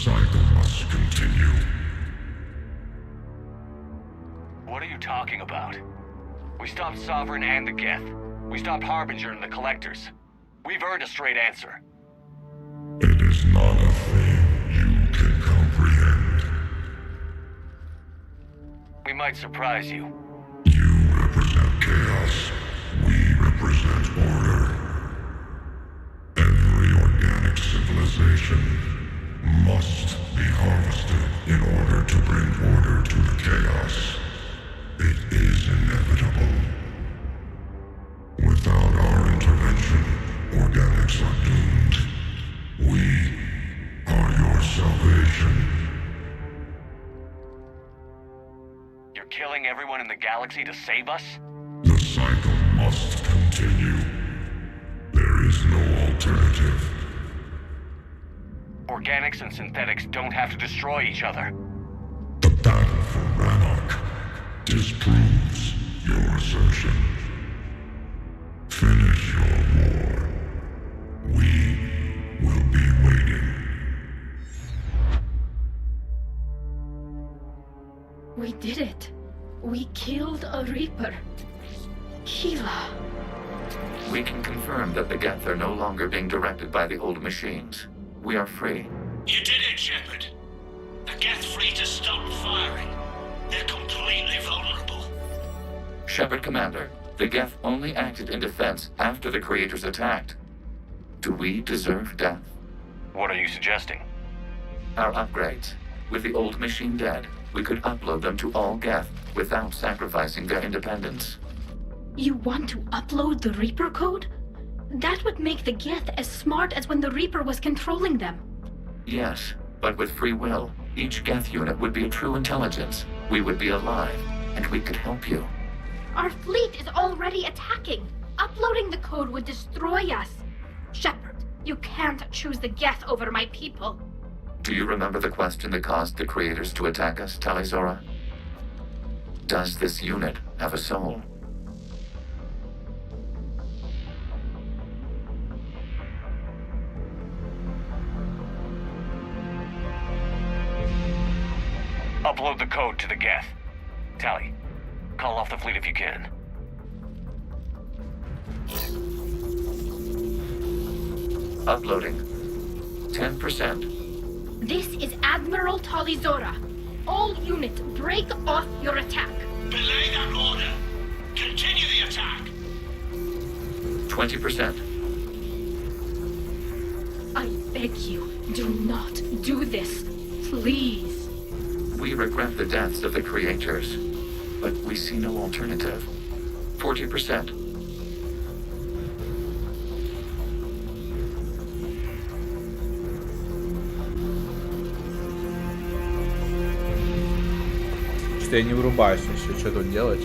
cycle must continue. What are you talking about? We stopped Sovereign and the Geth. We stopped Harbinger and the Collectors. We've earned a straight answer. It is not a thing you can comprehend. We might surprise you. You represent chaos. We represent order. Every organic civilization must be harvested in order to bring order to the chaos. It is inevitable. Without our intervention, organics are doomed. We are your salvation. You're killing everyone in the galaxy to save us? The cycle must continue. There is no alternative. Organics and synthetics don't have to destroy each other. The battle for Rannoch disproves your assertion. Finish your war. We will be waiting. We did it. We killed a Reaper. Gila. We can confirm that the Geth are no longer being directed by the old machines. We are free. You did it, Shepard. The Geth fleet has stopped firing. They're completely vulnerable. Shepard Commander, the Geth only acted in defense after the creators attacked. Do we deserve death? What are you suggesting? Our upgrades. With the old machine dead, we could upload them to all Geth without sacrificing their independence. You want to upload the Reaper code? That would make the Geth as smart as when the Reaper was controlling them. Yes, but with free will, each Geth unit would be a true intelligence. We would be alive, and we could help you. Our fleet is already attacking. Uploading the code would destroy us. Shepard, you can't choose the Geth over my people. Do you remember the question that caused the creators to attack us, Talizora? Does this unit have a soul? Upload the code to the Geth. Tally, call off the fleet if you can. Uploading. 10%. This is Admiral Talizora. All units, break off your attack. Belay that order. Continue the attack. 20%. I beg you, do not do this. Please. We regret the deaths of the creators, but we see no alternative. 40%. Что я не врубаюсь еще, что тут делать?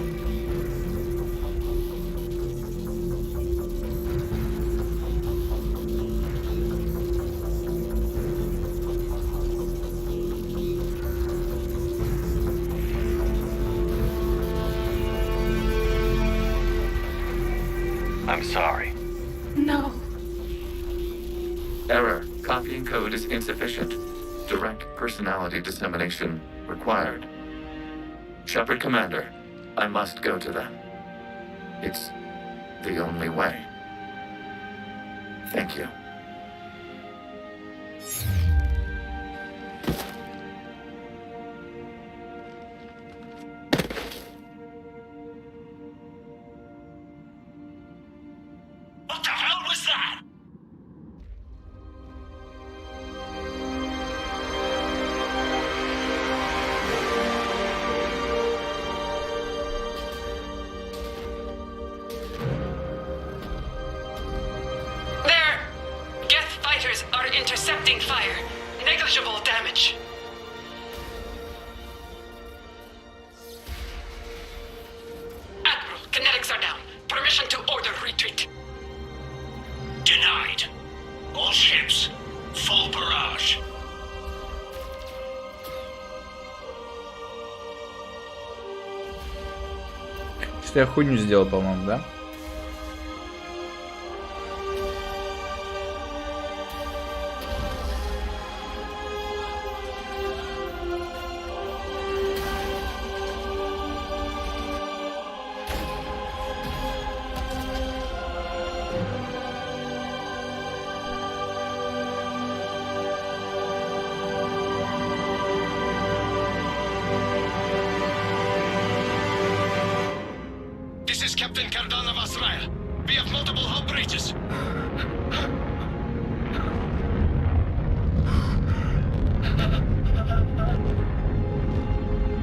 I'm sorry. No. Error. Copying code is insufficient. Direct personality dissemination required. Shepard Commander, I must go to them. It's the only way. Thank you. What the hell was that? There! Geth fighters are intercepting fire. Negligible damage. Admiral, kinetics are down. Permission to order retreat. Denied. All ships, full barrage. Что я хуйню сделал, по-моему, да? is Captain Kardan of Asraya. We have multiple hull breaches.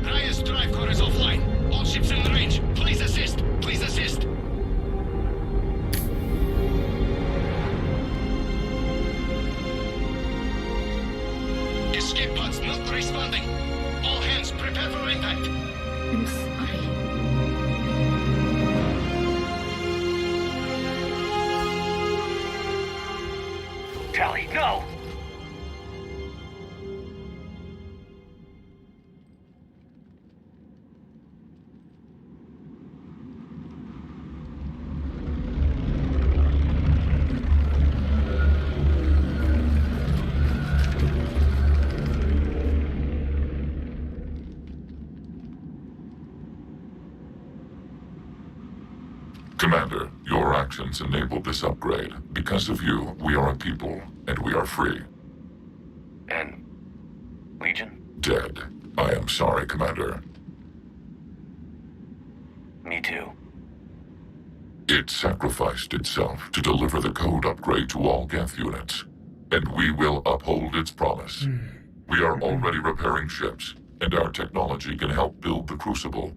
Raya's drive core is offline. All ships in range. Please assist. Please assist. Escape pods not responding. All hands prepare for impact. I'm sorry. Tally, no! Commander, your actions enabled this upgrade. Because of you, we are a people, and we are free. And Legion? Dead. I am sorry, Commander. Me too. It sacrificed itself to deliver the code upgrade to all Geth units, and we will uphold its promise. We are already repairing ships, and our technology can help build the Crucible.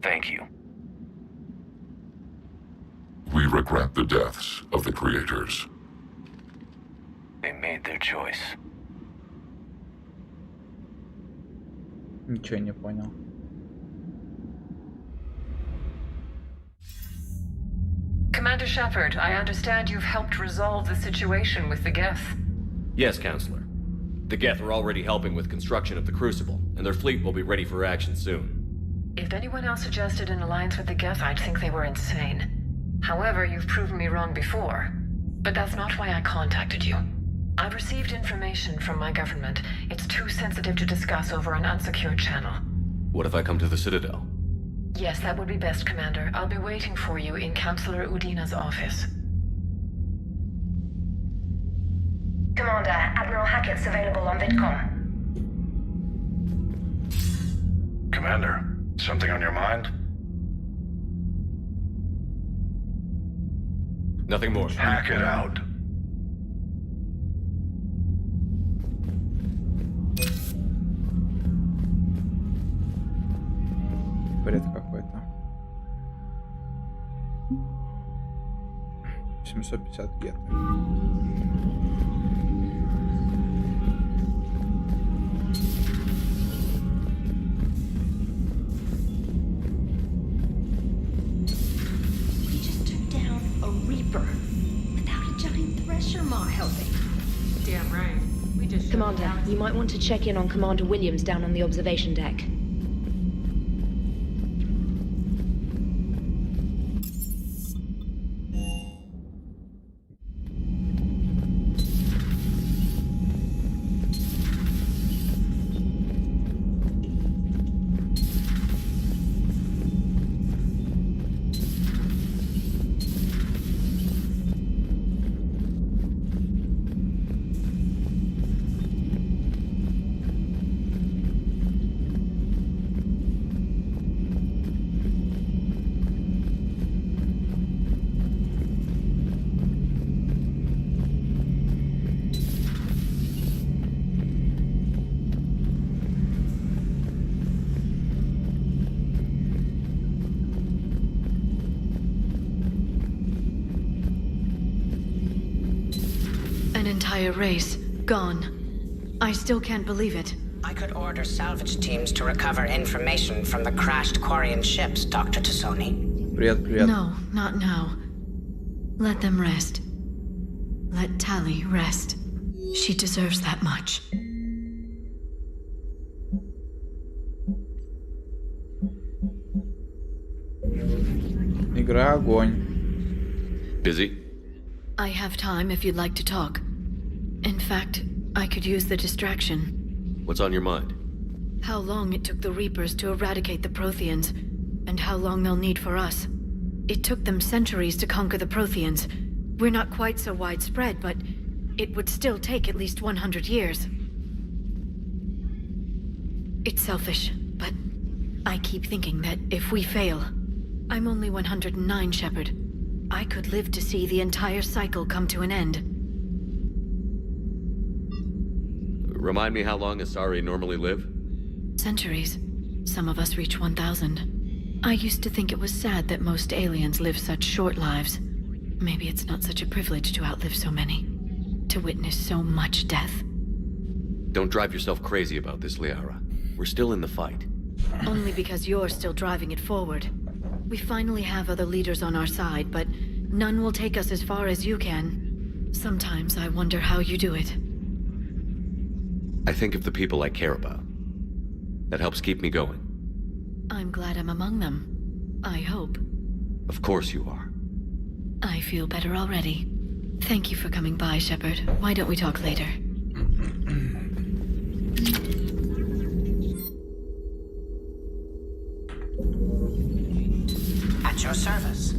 Thank you. We regret the deaths of the creators. They made their choice. Ничего не понял. Commander Shepard, I understand you've helped resolve the situation with the Geth. Yes, Counselor. The Geth are already helping with construction of the Crucible, and their fleet will be ready for action soon. If anyone else suggested an alliance with the Geth, I'd think they were insane. However, you've proven me wrong before. But that's not why I contacted you. I've received information from my government. It's too sensitive to discuss over an unsecured channel. What if I come to the Citadel? Yes, that would be best, Commander. I'll be waiting for you in Counselor Udina's office. Commander, Admiral Hackett's available on VidCom. Commander, something on your mind? Nothing more. Hack it out. Бред какой-то. 750 гет. We just took down a Reaper without a giant thresher maw helping. Damn right. We just Commander, you might want to check in on Commander Williams down on the observation deck. An entire race gone. I still can't believe it. I could order salvage teams to recover information from the crashed Quarian ships, Dr. Tassoni. Привет, привет. No, not now. Let them rest. Let Tally rest. She deserves that much. Игра огонь. Busy? I have time if you'd like to talk. In fact, I could use the distraction. What's on your mind? How long it took the Reapers to eradicate the Protheans, and how long they'll need for us. It took them centuries to conquer the Protheans. We're not quite so widespread, but it would still take at least 100 years. It's selfish, but I keep thinking that if we fail, I'm only 109, Shepard. I could live to see the entire cycle come to an end. Remind me how long Asari normally live? Centuries. Some of us reach 1,000. I used to think it was sad that most aliens live such short lives. Maybe it's not such a privilege to outlive so many. To witness so much death. Don't drive yourself crazy about this, Liara. We're still in the fight. Only because you're still driving it forward. We finally have other leaders on our side, but none will take us as far as you can. Sometimes I wonder how you do it. I think of the people I care about. That helps keep me going. I'm glad I'm among them. I hope. Of course you are. I feel better already. Thank you for coming by, Shepard. Why don't we talk later? At your service.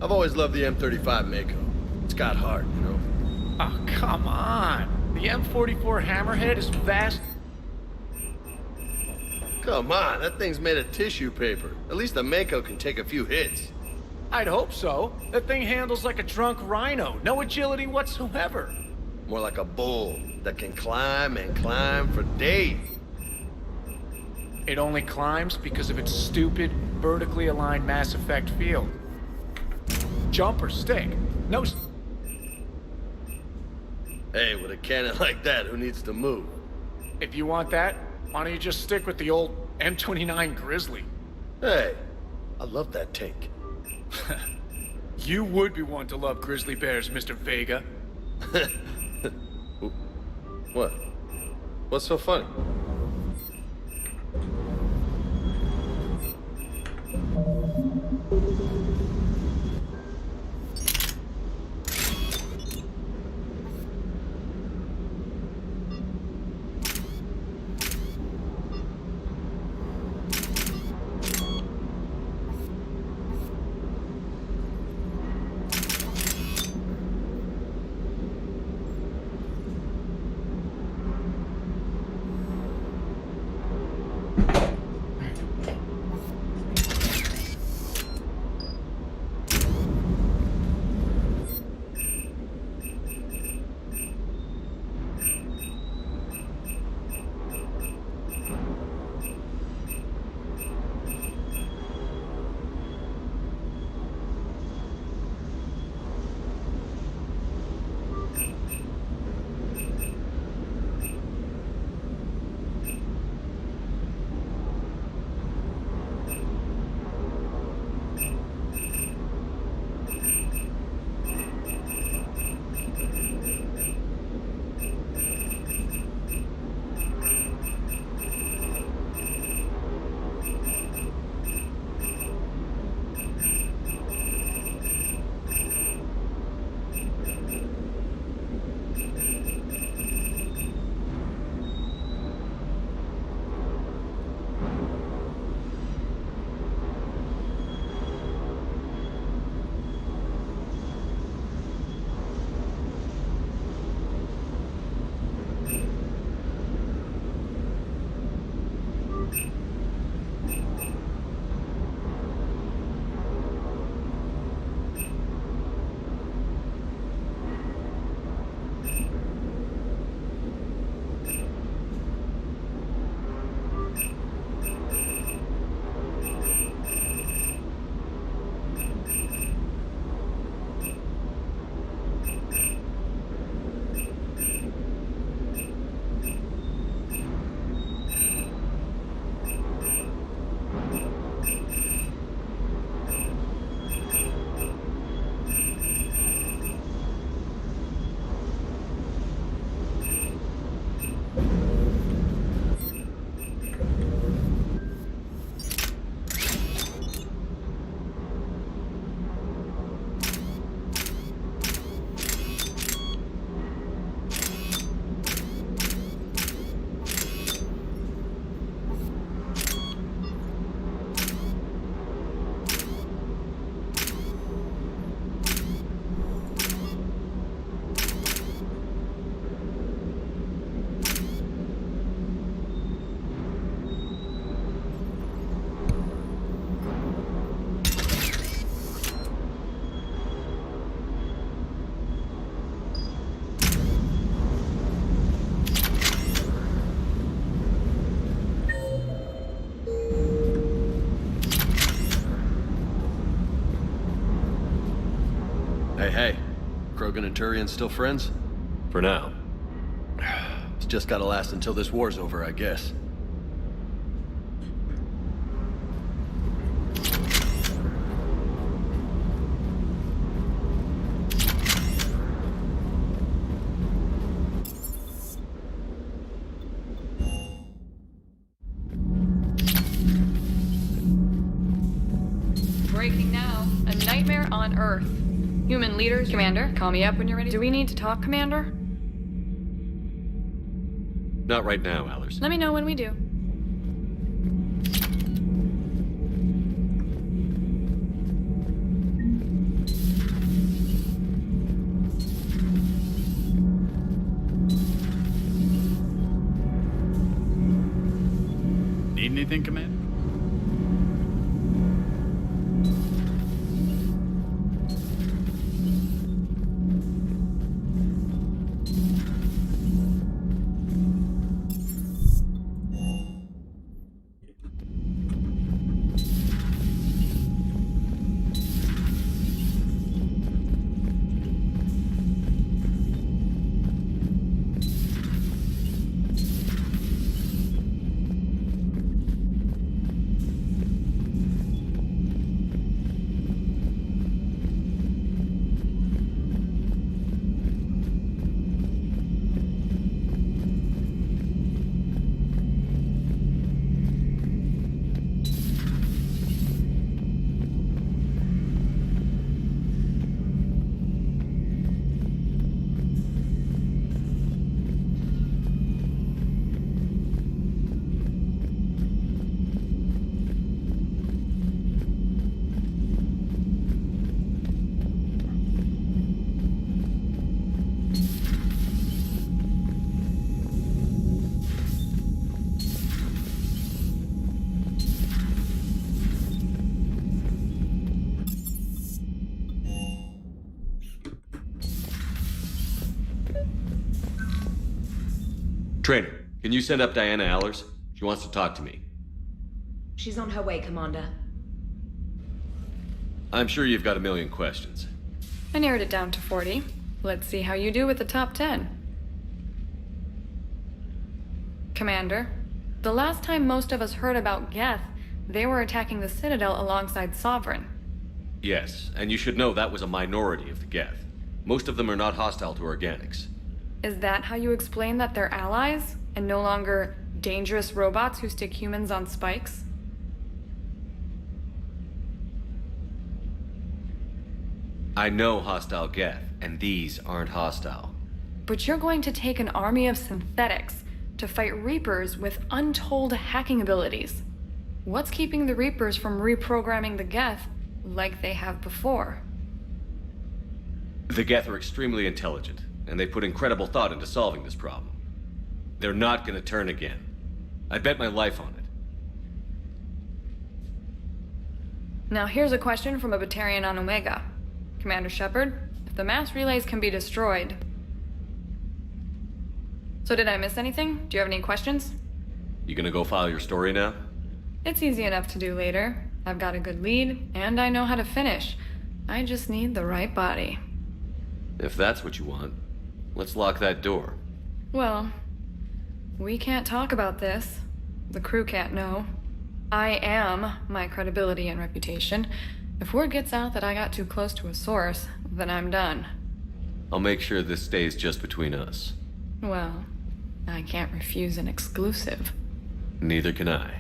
I've always loved the M35 Mako. It's got heart, you know? Oh, come on. The M44 Hammerhead is vast. Come on, that thing's made of tissue paper. At least the Mako can take a few hits. I'd hope so. That thing handles like a drunk rhino. No agility whatsoever. More like a bull that can climb and climb for days. It only climbs because of its stupid, vertically aligned Mass Effect field. Jump or stick. No... Hey, with a cannon like that, who needs to move? If you want that, why don't you just stick with the old M29 Grizzly? Hey, I love that tank. You would be one to love grizzly bears, Mr. Vega. What? What's so funny? Logan and Turian still friends? For now. It's just gotta last until this war's over, I guess. Breaking now. A nightmare on Earth. Human leaders. Commander, call me up when you're ready. Do we need to talk, Commander? Not right now, Allers. Let me know when we do. Need anything, Commander? Trainer, can you send up Diana Allers? She wants to talk to me. She's on her way, Commander. I'm sure you've got a million questions. I narrowed it down to 40. Let's see how you do with the top 10. Commander, the last time most of us heard about Geth, they were attacking the Citadel alongside Sovereign. Yes, and you should know that was a minority of the Geth. Most of them are not hostile to organics. Is that how you explain that they're allies, and no longer dangerous robots who stick humans on spikes? I know hostile Geth, and these aren't hostile. But you're going to take an army of synthetics to fight Reapers with untold hacking abilities. What's keeping the Reapers from reprogramming the Geth like they have before? The Geth are extremely intelligent, and they put incredible thought into solving this problem. They're not gonna turn again. I bet my life on it. Now here's a question from a Batarian on Omega. Commander Shepard, if the mass relays can be destroyed... So did I miss anything? Do you have any questions? You gonna go file your story now? It's easy enough to do later. I've got a good lead, and I know how to finish. I just need the right body. If that's what you want, let's lock that door. Well, we can't talk about this. The crew can't know. I am my credibility and reputation. If word gets out that I got too close to a source, then I'm done. I'll make sure this stays just between us. Well, I can't refuse an exclusive. Neither can I.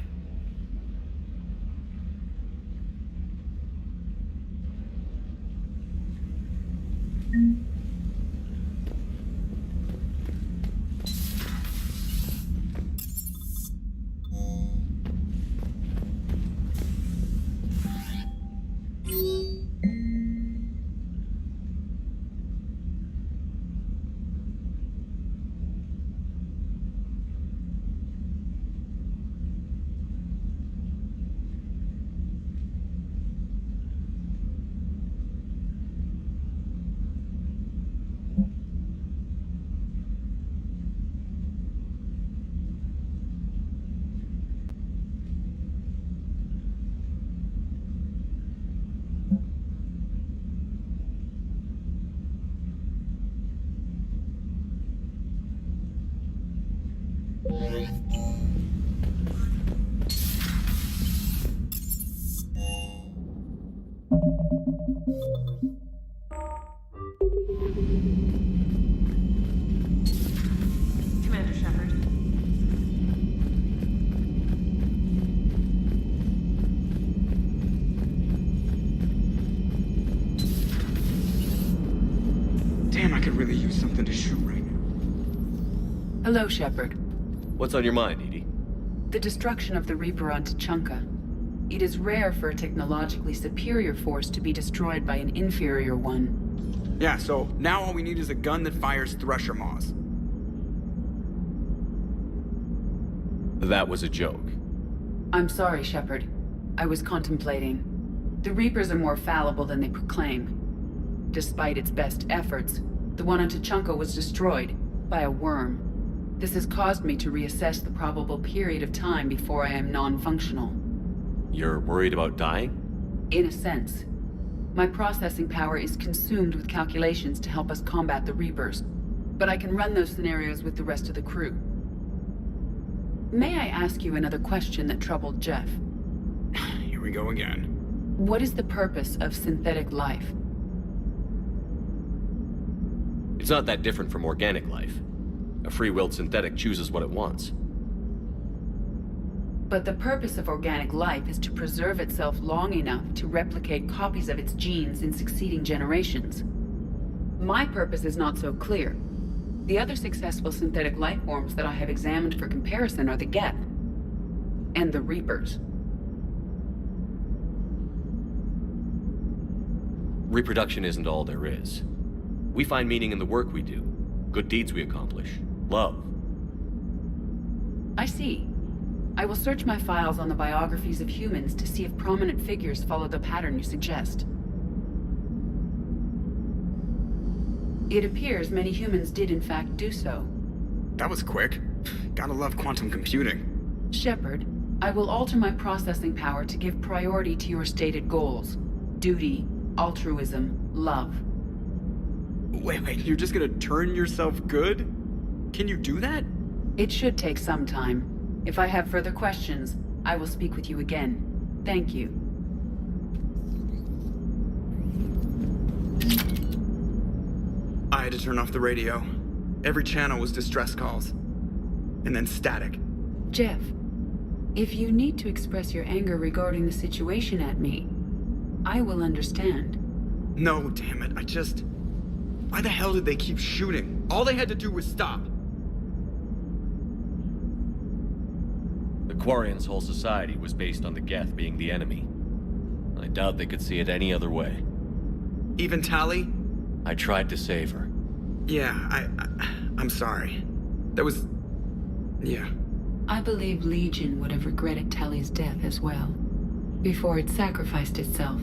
Commander Shepard. Damn, I could really use something to shoot right now. Hello, Shepard. What's on your mind, Edie? The destruction of the Reaper on Tuchanka. It is rare for a technologically superior force to be destroyed by an inferior one. Yeah, so now all we need is a gun that fires thresher maws. That was a joke. I'm sorry, Shepard. I was contemplating. The Reapers are more fallible than they proclaim. Despite its best efforts, the one on Tuchanka was destroyed by a worm. This has caused me to reassess the probable period of time before I am non-functional. You're worried about dying? In a sense. My processing power is consumed with calculations to help us combat the Reapers, but I can run those scenarios with the rest of the crew. May I ask you another question that troubled Jeff? Here we go again. What is the purpose of synthetic life? It's not that different from organic life. A free-willed synthetic chooses what it wants. But the purpose of organic life is to preserve itself long enough to replicate copies of its genes in succeeding generations. My purpose is not so clear. The other successful synthetic life forms that I have examined for comparison are the Geth and the Reapers. Reproduction isn't all there is. We find meaning in the work we do, good deeds we accomplish, love. I see. I will search my files on the biographies of humans to see if prominent figures follow the pattern you suggest. It appears many humans did in fact do so. That was quick. Gotta love quantum computing. Shepard, I will alter my processing power to give priority to your stated goals. Duty, altruism, love. Wait, you're just gonna turn yourself good? Can you do that? It should take some time. If I have further questions, I will speak with you again. Thank you. I had to turn off the radio. Every channel was distress calls. And then static. Jeff, if you need to express your anger regarding the situation at me, I will understand. No, damn it, why the hell did they keep shooting? All they had to do was stop. The Quarian's whole society was based on the Geth being the enemy. I doubt they could see it any other way. Even Tali? I tried to save her. Yeah, I'm sorry. Yeah. I believe Legion would have regretted Tali's death as well. Before it sacrificed itself,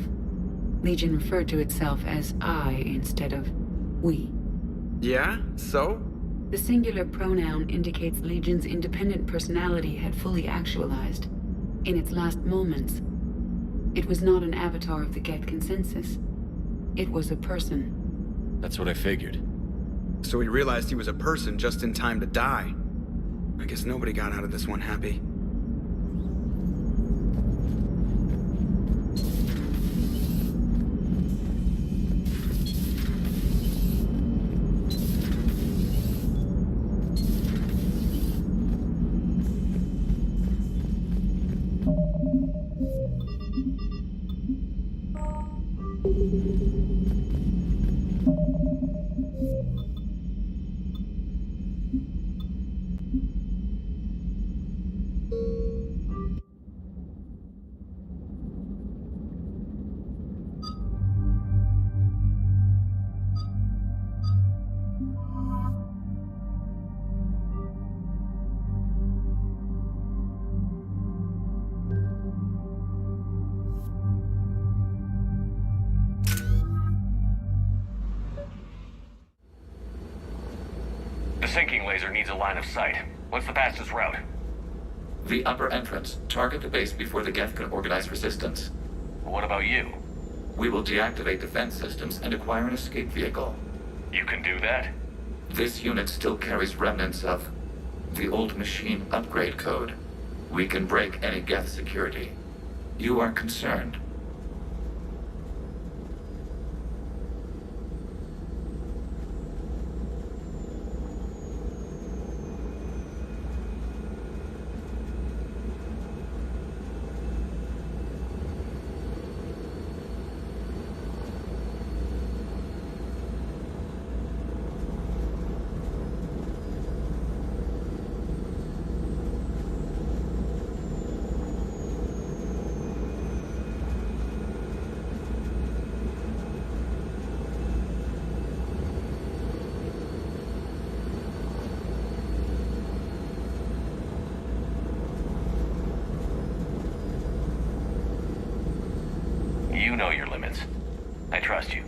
Legion referred to itself as I instead of we. Yeah? So? The singular pronoun indicates Legion's independent personality had fully actualized. In its last moments, it was not an avatar of the Geth consensus. It was a person. That's what I figured. So he realized he was a person just in time to die. I guess nobody got out of this one happy. The sinking laser needs a line of sight. What's the fastest route? The upper entrance. Target the base before the Geth can organize resistance. What about you? We will deactivate defense systems and acquire an escape vehicle. You can do that? This unit still carries remnants of the old machine upgrade code. We can break any Geth security. You are concerned. You know your limits. I trust you.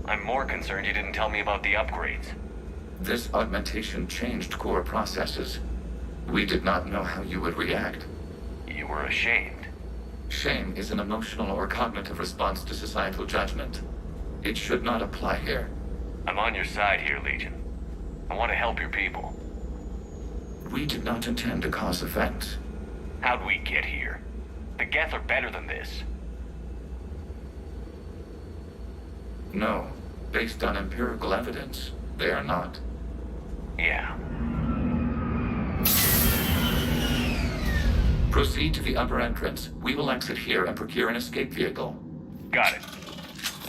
I'm more concerned you didn't tell me about the upgrades. This augmentation changed core processes. We did not know how you would react. You were ashamed. Shame is an emotional or cognitive response to societal judgment. It should not apply here. I'm on your side here, Legion. I want to help your people. We did not intend to cause offense. How'd we get here? The Geth are better than this. No. Based on empirical evidence, they are not. Yeah. Proceed to the upper entrance. We will exit here and procure an escape vehicle. Got it.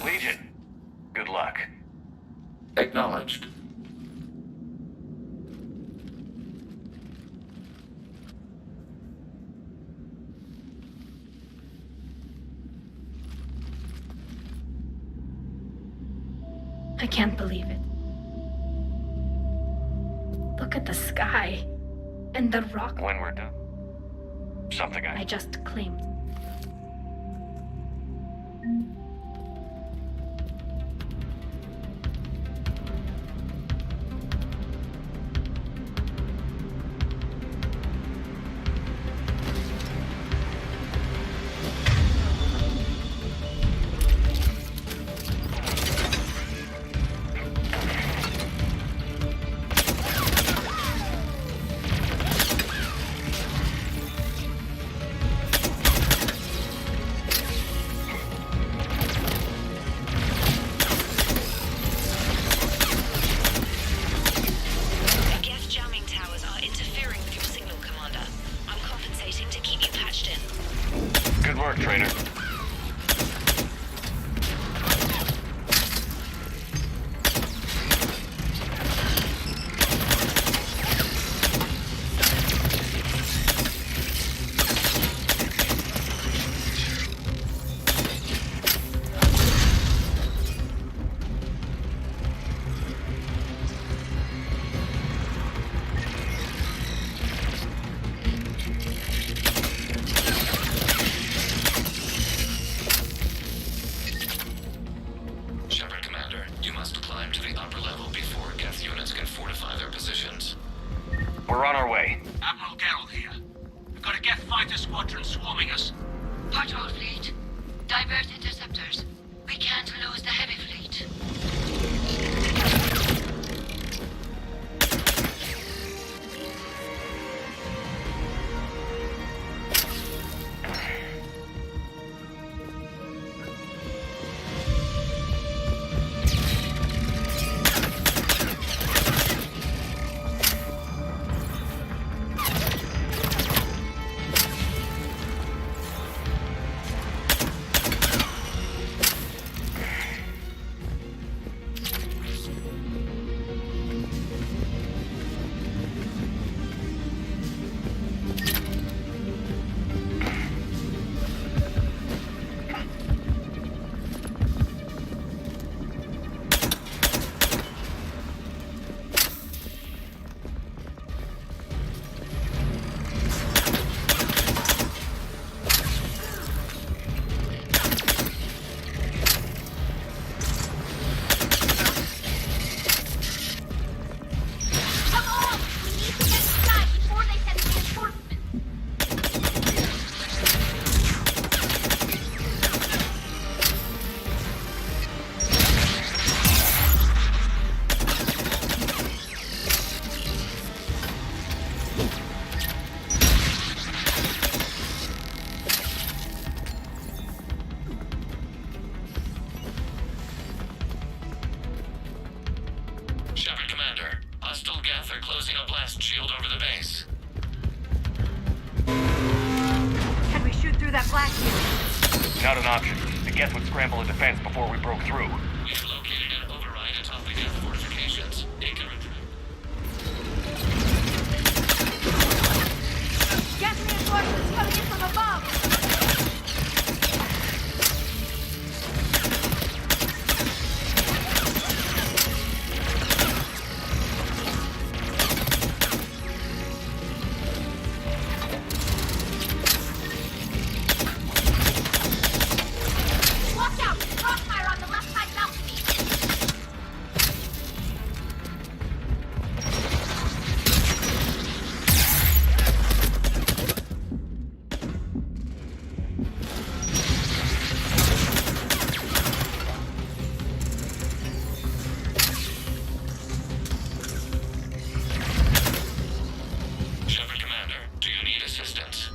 Legion, good luck. Acknowledged. I can't believe it. Look at the sky. And the rock When we're done. Something I just claimed. They're closing a blast shield over the base. Can we shoot through that blast shield? Not an option. The Geth would scramble a defense before we broke through. We've located an override atop the Geth fortifications. Ignorant. Gas reinforcements coming in from above! Watch out! Crossfire on the left side balcony! Shepard Commander, do you need assistance?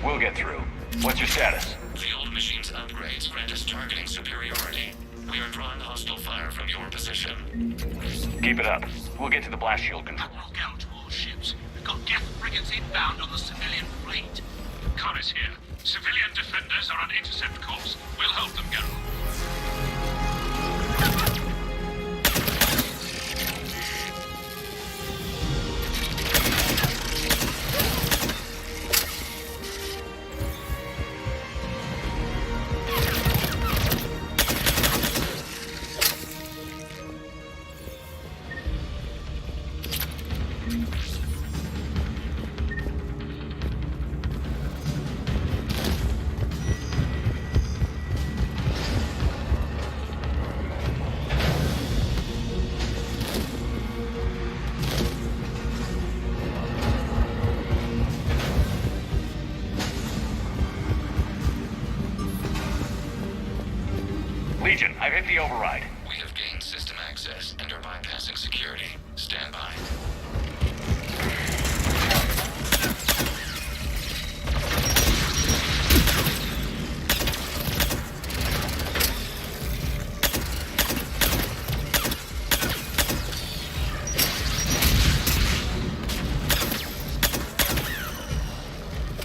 We'll get through. What's your status? The old machine's upgrades grant us targeting superiority. We are drawing hostile fire from your position. Keep it up. We'll get to the blast shield control. Look out to all ships. We've got Geth frigates inbound on the civilian fleet. Connors here. Civilian defenders are on intercept course. We'll help them get over. Legion, I've hit the override. We have gained system access and are bypassing security. Stand by.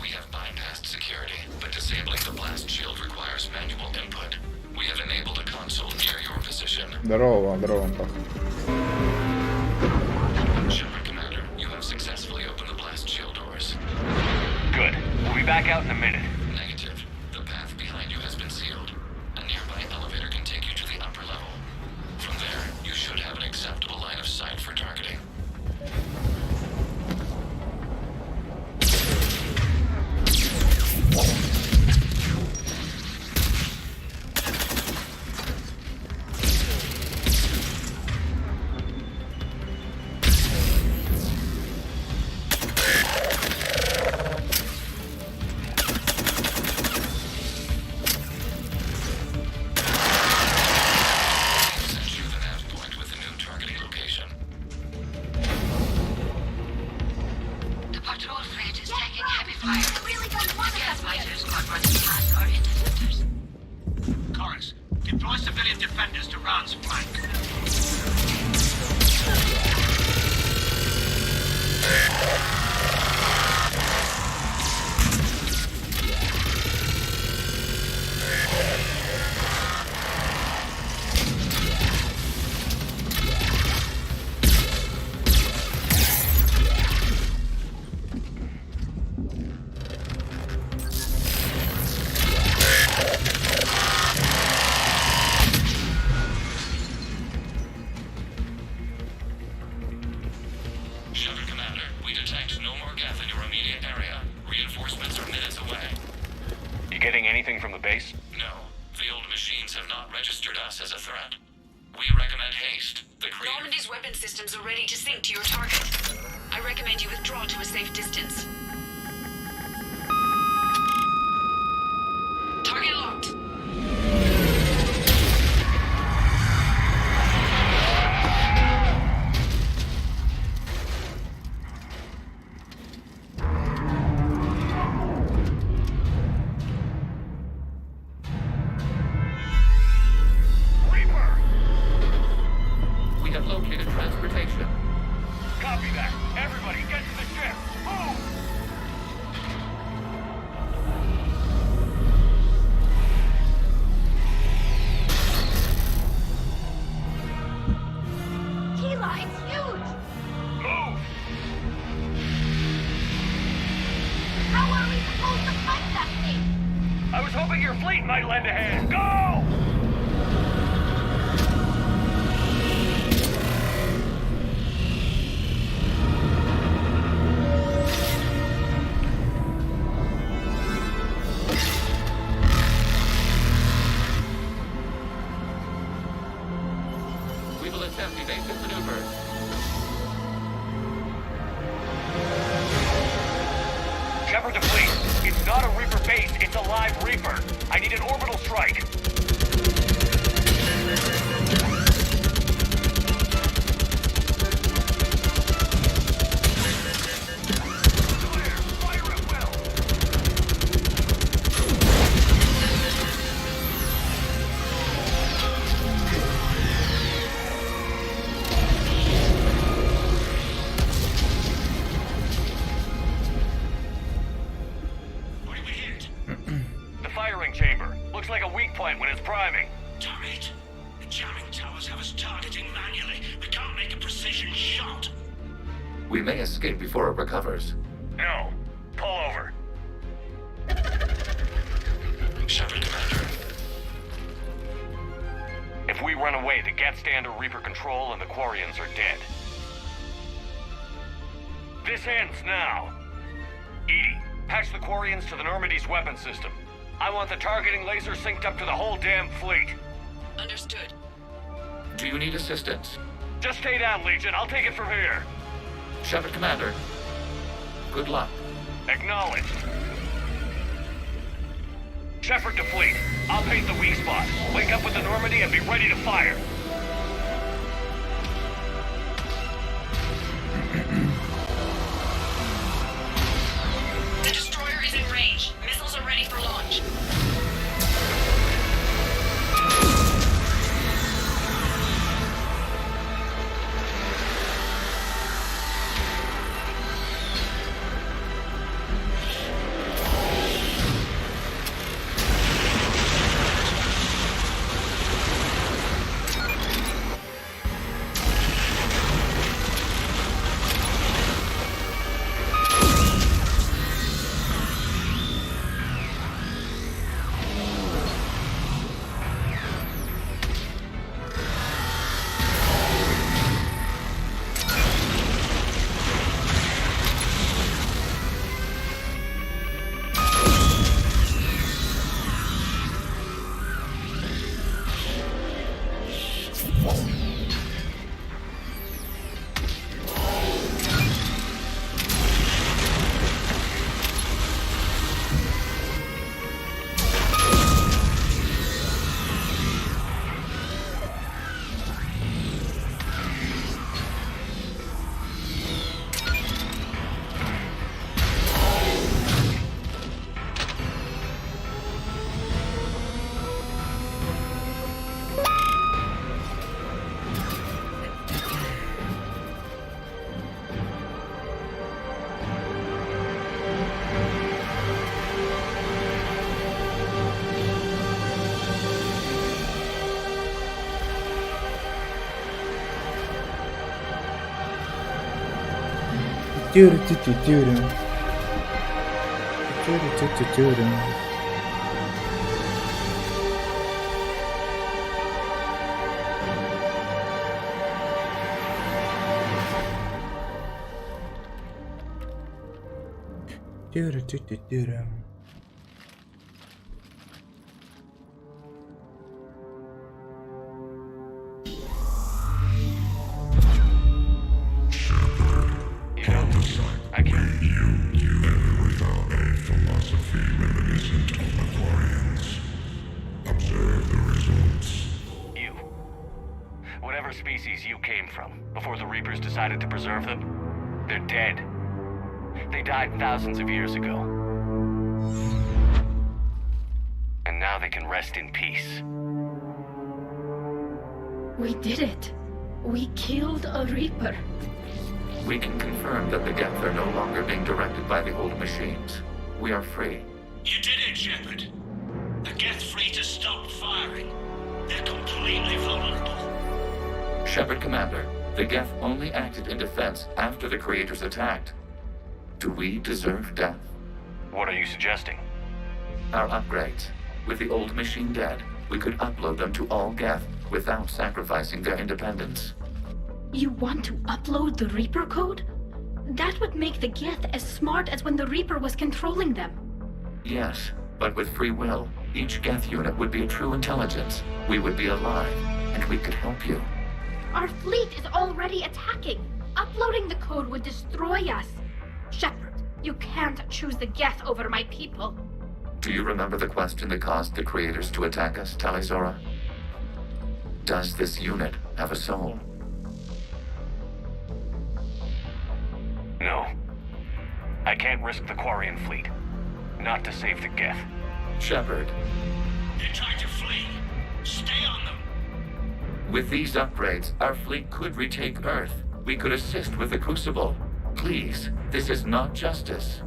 We have bypassed security, but disabling the blast shield requires manual input. We have enabled a console near your position. Здорово, здорово, Антох. Shepard Commander, you have successfully opened the blast shield doors. Good. We'll be back out in a minute. Negative. The path behind you has been sealed. A nearby elevator can take you to the upper level. From there, you should have an acceptable line of sight for targeting. Sent you the nav point with the new targeting location. The patrol fleet is taking heavy fire. I really don't want to Gas have fighters are running past our interceptors. Chorus, deploy civilian defenders to Ran's flank. Shepard Commander, we detect no more Geth in your immediate area. Reinforcements are minutes away. You getting anything from the base? No, the old machines have not registered us as a threat. We recommend haste. The creator... Normandy's weapon systems are ready to sync to your target. I recommend you withdraw to a safe distance. Target locked. We have located transportation. Copy that. Everybody, get to the ship. Move! Tila, it's huge! Move! How are we supposed to fight that thing? I was hoping your fleet might lend a hand. Go! We will attempt evasive maneuvers. Shepard to fleet. It's not a Reaper base, it's a live Reaper. I need an orbital strike. The firing chamber. Looks like a weak point when it's priming. Damn it. The jamming towers have us targeting manually. We can't make a precision shot. We may escape before it recovers. No. Pull over. Shepard, Commander. If we run away, the Geth stand under Reaper control and the Quarians are dead. This ends now. Edie, patch the Quarians to the Normandy's weapon system. I want the targeting laser synced up to the whole damn fleet. Understood. Do you need assistance? Just stay down, Legion. I'll take it from here. Shepard, Commander. Good luck. Acknowledged. Shepard to fleet. I'll paint the weak spot. Wake up with the Normandy and be ready to fire. The destroyer is in range. Missiles are ready for launch. Whatever species you came from, before the Reapers decided to preserve them, they're dead. They died thousands of years ago. And now they can rest in peace. We did it. We killed a Reaper. We can confirm that the Geth are no longer being directed by the old machines. We are free. You did it, Shepard. The Geth fleet has stopped firing. They're completely vulnerable. Shepard, Commander, the Geth only acted in defense after the creators attacked. Do we deserve death? What are you suggesting? Our upgrades. With the old machine dead, we could upload them to all Geth without sacrificing their independence. You want to upload the Reaper code? That would make the Geth as smart as when the Reaper was controlling them. Yes, but with free will, each Geth unit would be a true intelligence. We would be alive, and we could help you. Our fleet is already attacking. Uploading the code would destroy us. Shepard, you can't choose the Geth over my people. Do you remember the question that caused the creators to attack us, Talizora? Does this unit have a soul? No. I can't risk the Quarian fleet. Not to save the Geth. Shepard. They're trying to flee. Stay on them. With these upgrades, our fleet could retake Earth. We could assist with the Crucible. Please, this is not justice.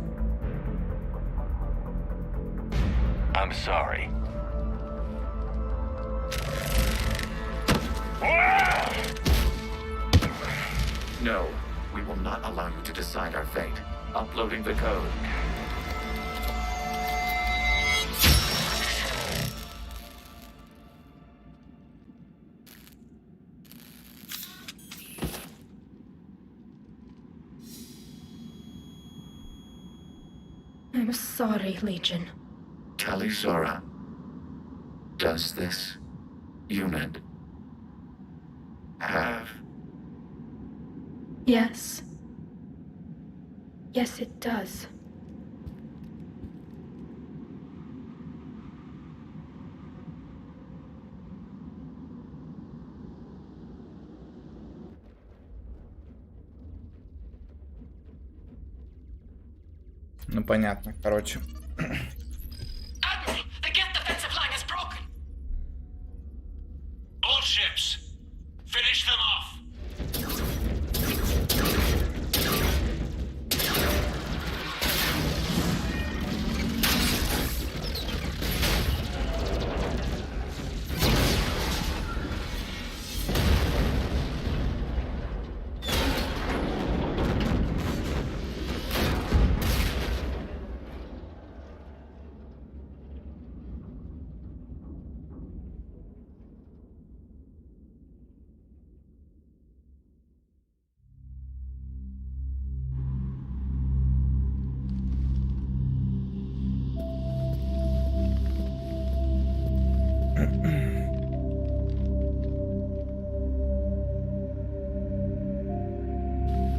I'm sorry. No, we will not allow you to decide our fate. Uploading the code. I'm sorry, Legion. Talizora, does this unit have... Yes. Yes, it does. Ну понятно, короче. Admiral, the Geth defensive line is broken. All ships, finish them off.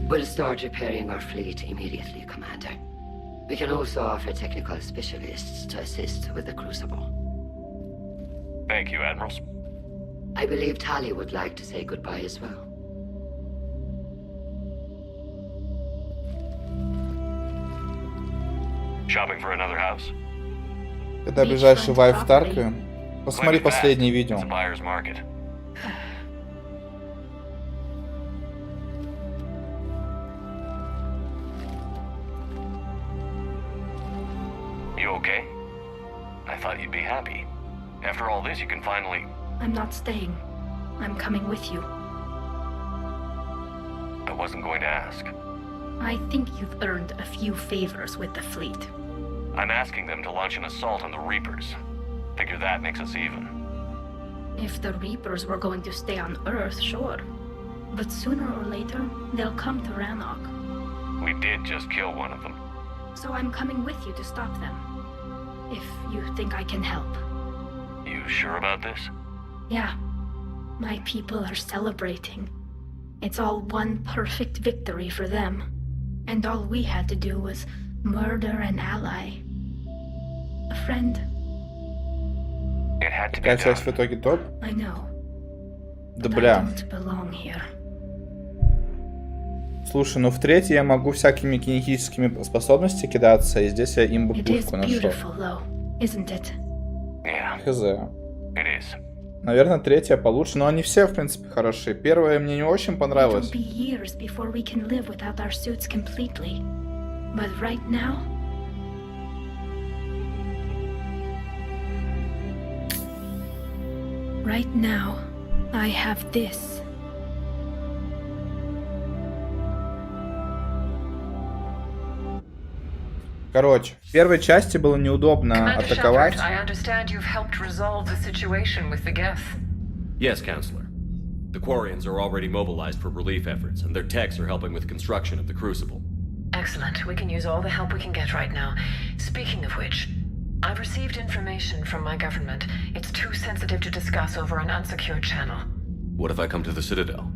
We'll start repairing our fleet immediately, Commander. We can also offer technical specialists to assist with the Crucible. Thank you, Admirals. I believe Tali would like to say goodbye as well. Shopping for another house? Когда ближайший вайп в Таркове? Посмотри последнее видео. It's a buyer's market. You okay? I thought you'd be happy. After all this, you can finally... I'm not staying. I'm coming with you. I wasn't going to ask. I think you've earned a few favors with the fleet. I'm asking them to launch an assault on the Reapers. Figure that makes us even. If the Reapers were going to stay on Earth, sure. But sooner or later, they'll come to Rannoch. We did just kill one of them. So I'm coming with you to stop them. If you think I can help. You sure about this? Yeah. My people are celebrating. It's all one perfect victory for them. And all we had to do was murder an ally. A friend. It had to be Какая часть в итоге топ? I know. Да But бля. I don't belong here. Слушай, ну в третьей я могу всякими кинетическими способностями кидаться, и здесь я имбу It is пушку нашел. beautiful, though, isn't it? Yeah. Хз. It is. Наверное, третья получше, но они все, в принципе, хорошие. Первая мне не очень понравилась. Right now, I have this. Короче, в первой части было неудобно атаковать. I understand you've helped resolve the situation with the Geth. Yes, Counselor. The Quarians are already mobilized for relief efforts, and their techs are helping with construction of the Crucible. Excellent. We can use all the help we can get right now. Speaking of which, I've received information from my government. It's too sensitive to discuss over an unsecured channel. What if I come to the Citadel?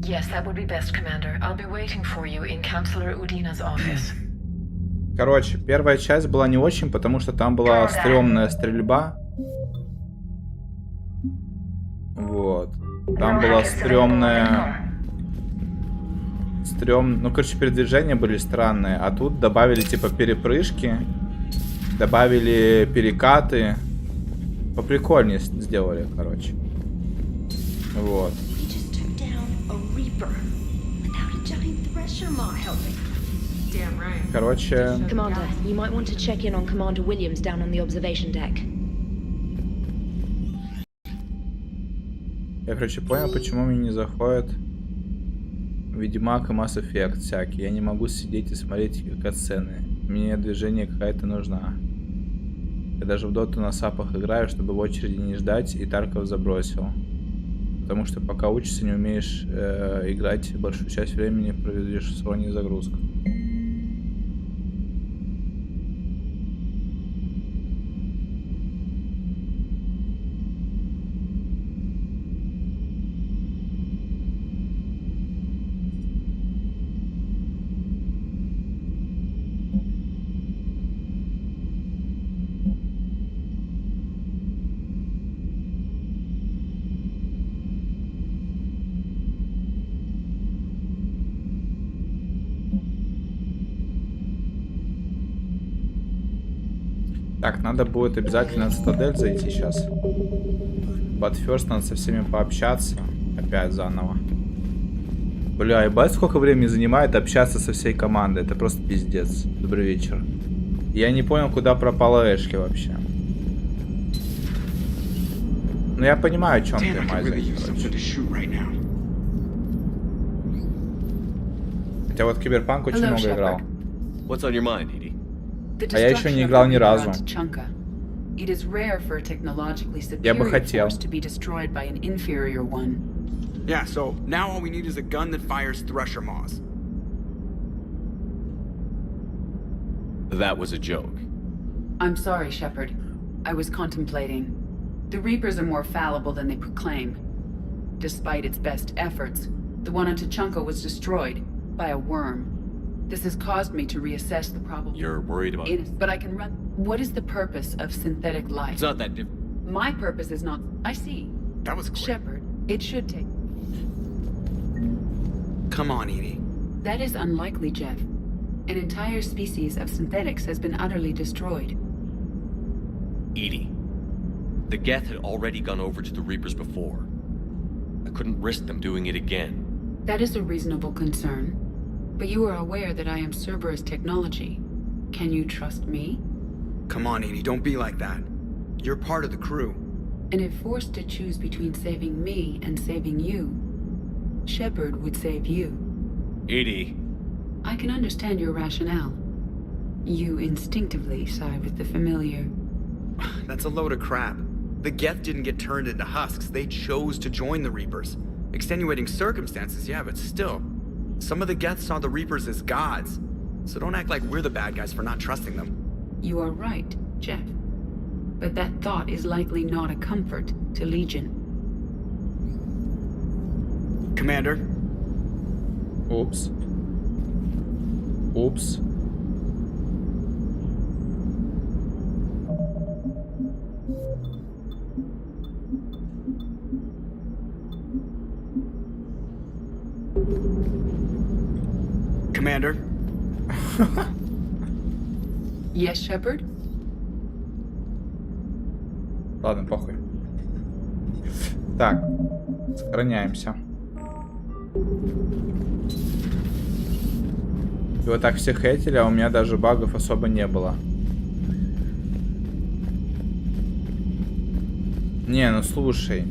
Yes, that would be best, Commander. I'll be waiting for you in Counselor Udina's office. Короче, первая часть была не очень, потому что там была стрёмная стрельба. Вот. Там была стрёмная... Ну, короче, передвижения были странные. А тут добавили, типа, перепрыжки. Добавили перекаты. Поприкольнее сделали, короче. Вот. Короче... Commander, you might want to check in on Commander Williams down on the observation deck. Я, короче, понял, почему мне не заходит Ведьмак и Mass Effect всякие. Я не могу сидеть и смотреть катсцены. Мне движение какая-то нужна. Я даже в доту на сапах играю, чтобы в очереди не ждать, и Тарков забросил. Потому что пока учишься, не умеешь играть, большую часть времени проведешь в салоне загрузку. Так, надо будет обязательно на Цитадель зайти сейчас. But first надо со всеми пообщаться. Опять заново. Бля, ебать, сколько времени занимает общаться со всей командой. Это просто пиздец. Добрый вечер. Я не понял, куда пропала Эшли вообще. Ну я понимаю, о чем ты, Майзен. Хотя вот Киберпанк очень много играл. What's on your mind, Edie? А я еще не играл ни разу. Я бы хотел. Yeah, so now all we need is a gun that fires thresher maws. That was a joke. I'm sorry, Shepard. I was contemplating. The Reapers are more fallible than they proclaim. Despite its best efforts, the one on Tuchanka was destroyed by a worm. This has caused me to reassess the problem. You're worried about it? But I can run. What is the purpose of synthetic life? It's not that different. My purpose is not. I see. That was quick. Shepard, it should take. Come on, Edie. That is unlikely, Jeff. An entire species of synthetics has been utterly destroyed. Edie, the Geth had already gone over to the Reapers before. I couldn't risk them doing it again. That is a reasonable concern. But you are aware that I am Cerberus technology. Can you trust me? Come on, Edie, don't be like that. You're part of the crew. And if forced to choose between saving me and saving you, Shepard would save you. Edie. I can understand your rationale. You instinctively side with the familiar. That's a load of crap. The Geth didn't get turned into husks. They chose to join the Reapers. Extenuating circumstances, yeah, but still. Some of the Geth saw the Reapers as gods, so don't act like we're the bad guys for not trusting them. You are right, Jeff. But that thought is likely not a comfort to Legion. Commander? Oops. Oops. Commander? Yes, Shepard? Ладно, похуй. Так, сохраняемся. И вот так все хейтили, а у меня даже багов особо не было. Не, ну слушай.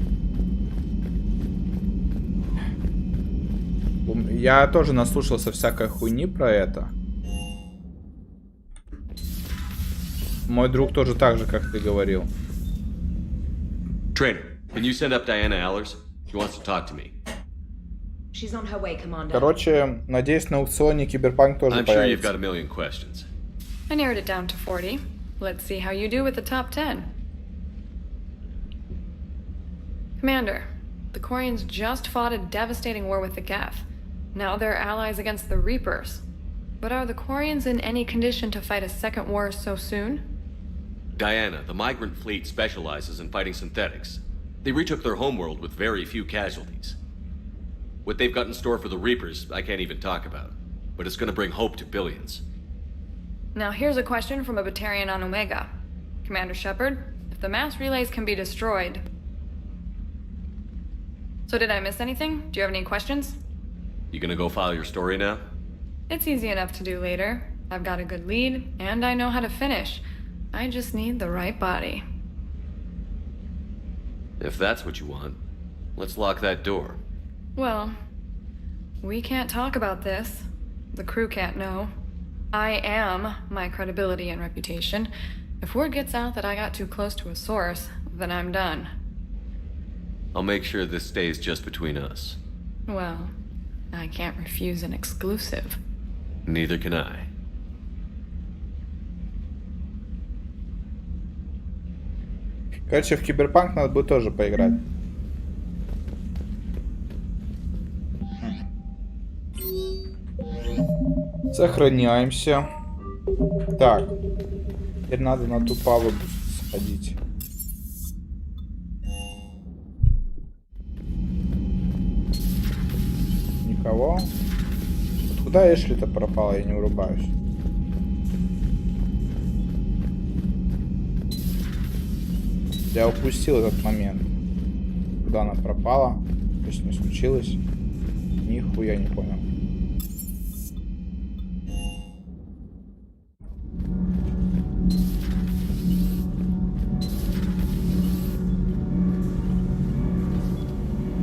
Я тоже наслушался всякой хуйни про это. Мой друг тоже так же, как ты говорил. Trainer, can you send up Diana Allers? She wants to talk to me. She's on her way, Commander. Короче, надеюсь, на аукционе Киберпанк тоже I'm sure you've появится. got a million questions. I narrowed it down to 40. Let's see how you do with the top 10. Commander, the Quarians just fought a devastating war with the Geth. Now they're allies against the Reapers. But are the Quarians in any condition to fight a second war so soon? Diana, the migrant fleet specializes in fighting synthetics. They retook their homeworld with very few casualties. What they've got in store for the Reapers, I can't even talk about. But it's gonna bring hope to billions. Now here's a question from a Batarian on Omega. Commander Shepard, if the mass relays can be destroyed... So did I miss anything? Do you have any questions? You gonna go file your story now? It's easy enough to do later. I've got a good lead, and I know how to finish. I just need the right body. If that's what you want, let's lock that door. Well, we can't talk about this. The crew can't know. I am my credibility and reputation. If word gets out that I got too close to a source, then I'm done. I'll make sure this stays just between us. Well, I can't refuse an exclusive. Neither can I. Короче, в Киберпанк надо будет тоже поиграть. Сохраняемся. Так. Теперь надо на ту палубу сходить. Никого. Вот куда Эшли-то пропала, я не врубаюсь. Я упустил этот момент. Куда она пропала? То есть не случилось. Нихуя не понял.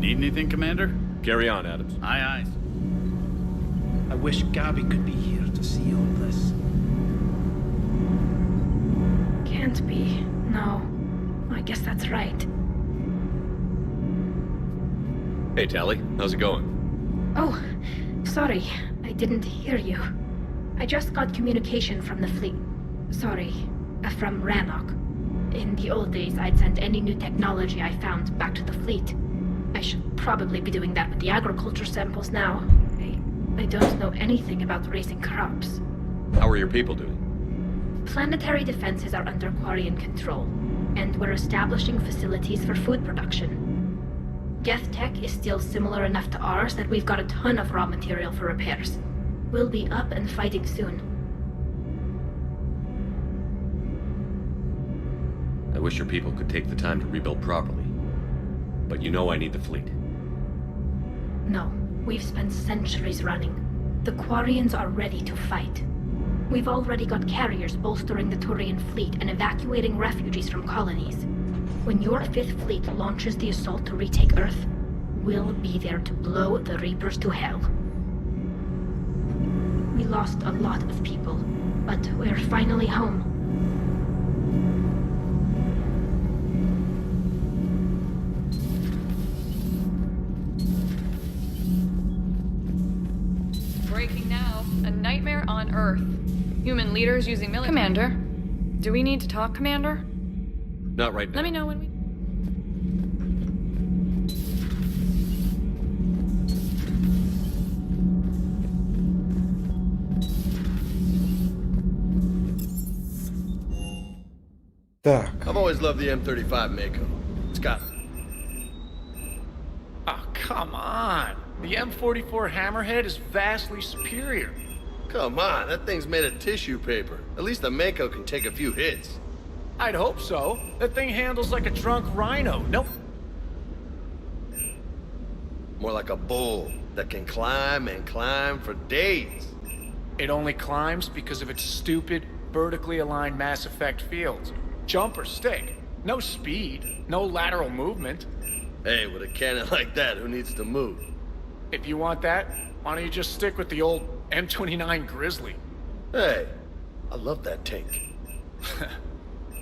Need anything, Commander? Carry on, Adams. Aye, aye. I wish Gabby could be here to see all this. Can't be. No. I guess that's right. Hey, Tally. How's it going? Oh, sorry. I didn't hear you. I just got communication from the fleet. Sorry. From Rannoch. In the old days, I'd send any new technology I found back to the fleet. I should probably be doing that with the agriculture samples now. I don't know anything about raising crops. How are your people doing? Planetary defenses are under Quarian control, and we're establishing facilities for food production. Geth tech is still similar enough to ours that we've got a ton of raw material for repairs. We'll be up and fighting soon. I wish your people could take the time to rebuild properly. But you know I need the fleet. No, we've spent centuries running. The Quarians are ready to fight. We've already got carriers bolstering the Turian fleet and evacuating refugees from colonies. When your 5th Fleet launches the assault to retake Earth, we'll be there to blow the Reapers to hell. We lost a lot of people, but we're finally home. Breaking now. A nightmare on Earth. Human leaders using military... Commander. Do we need to talk, Commander? Not right now. Let me know when we... Так. I've always loved the M35 Mako. It's got... Oh, come on. The M44 Hammerhead is vastly superior. Come on, that thing's made of tissue paper. At least the Mako can take a few hits. 'd. I'd hope so. That thing handles like a drunk rhino. Nope. 'Cause the M44 Hammerhead is vastly superior. Come on, that thing's made of tissue paper. At least the Mako can take a few hits. 'd. I'd hope so. That thing handles like a drunk rhino. Nope. 'Cause the M44 Hammerhead is vastly superior. More like a bull that can climb and climb for days. It only climbs because of its stupid, vertically aligned Mass Effect fields. Jump or stick. No speed, no lateral movement. Hey, with a cannon like that, who needs to move? If you want that, why don't you just stick with the old M29 Grizzly? Hey, I love that tank.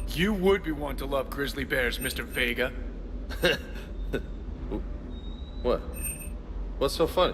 You would be one to love grizzly bears, Mr. Vega. What? What's so funny?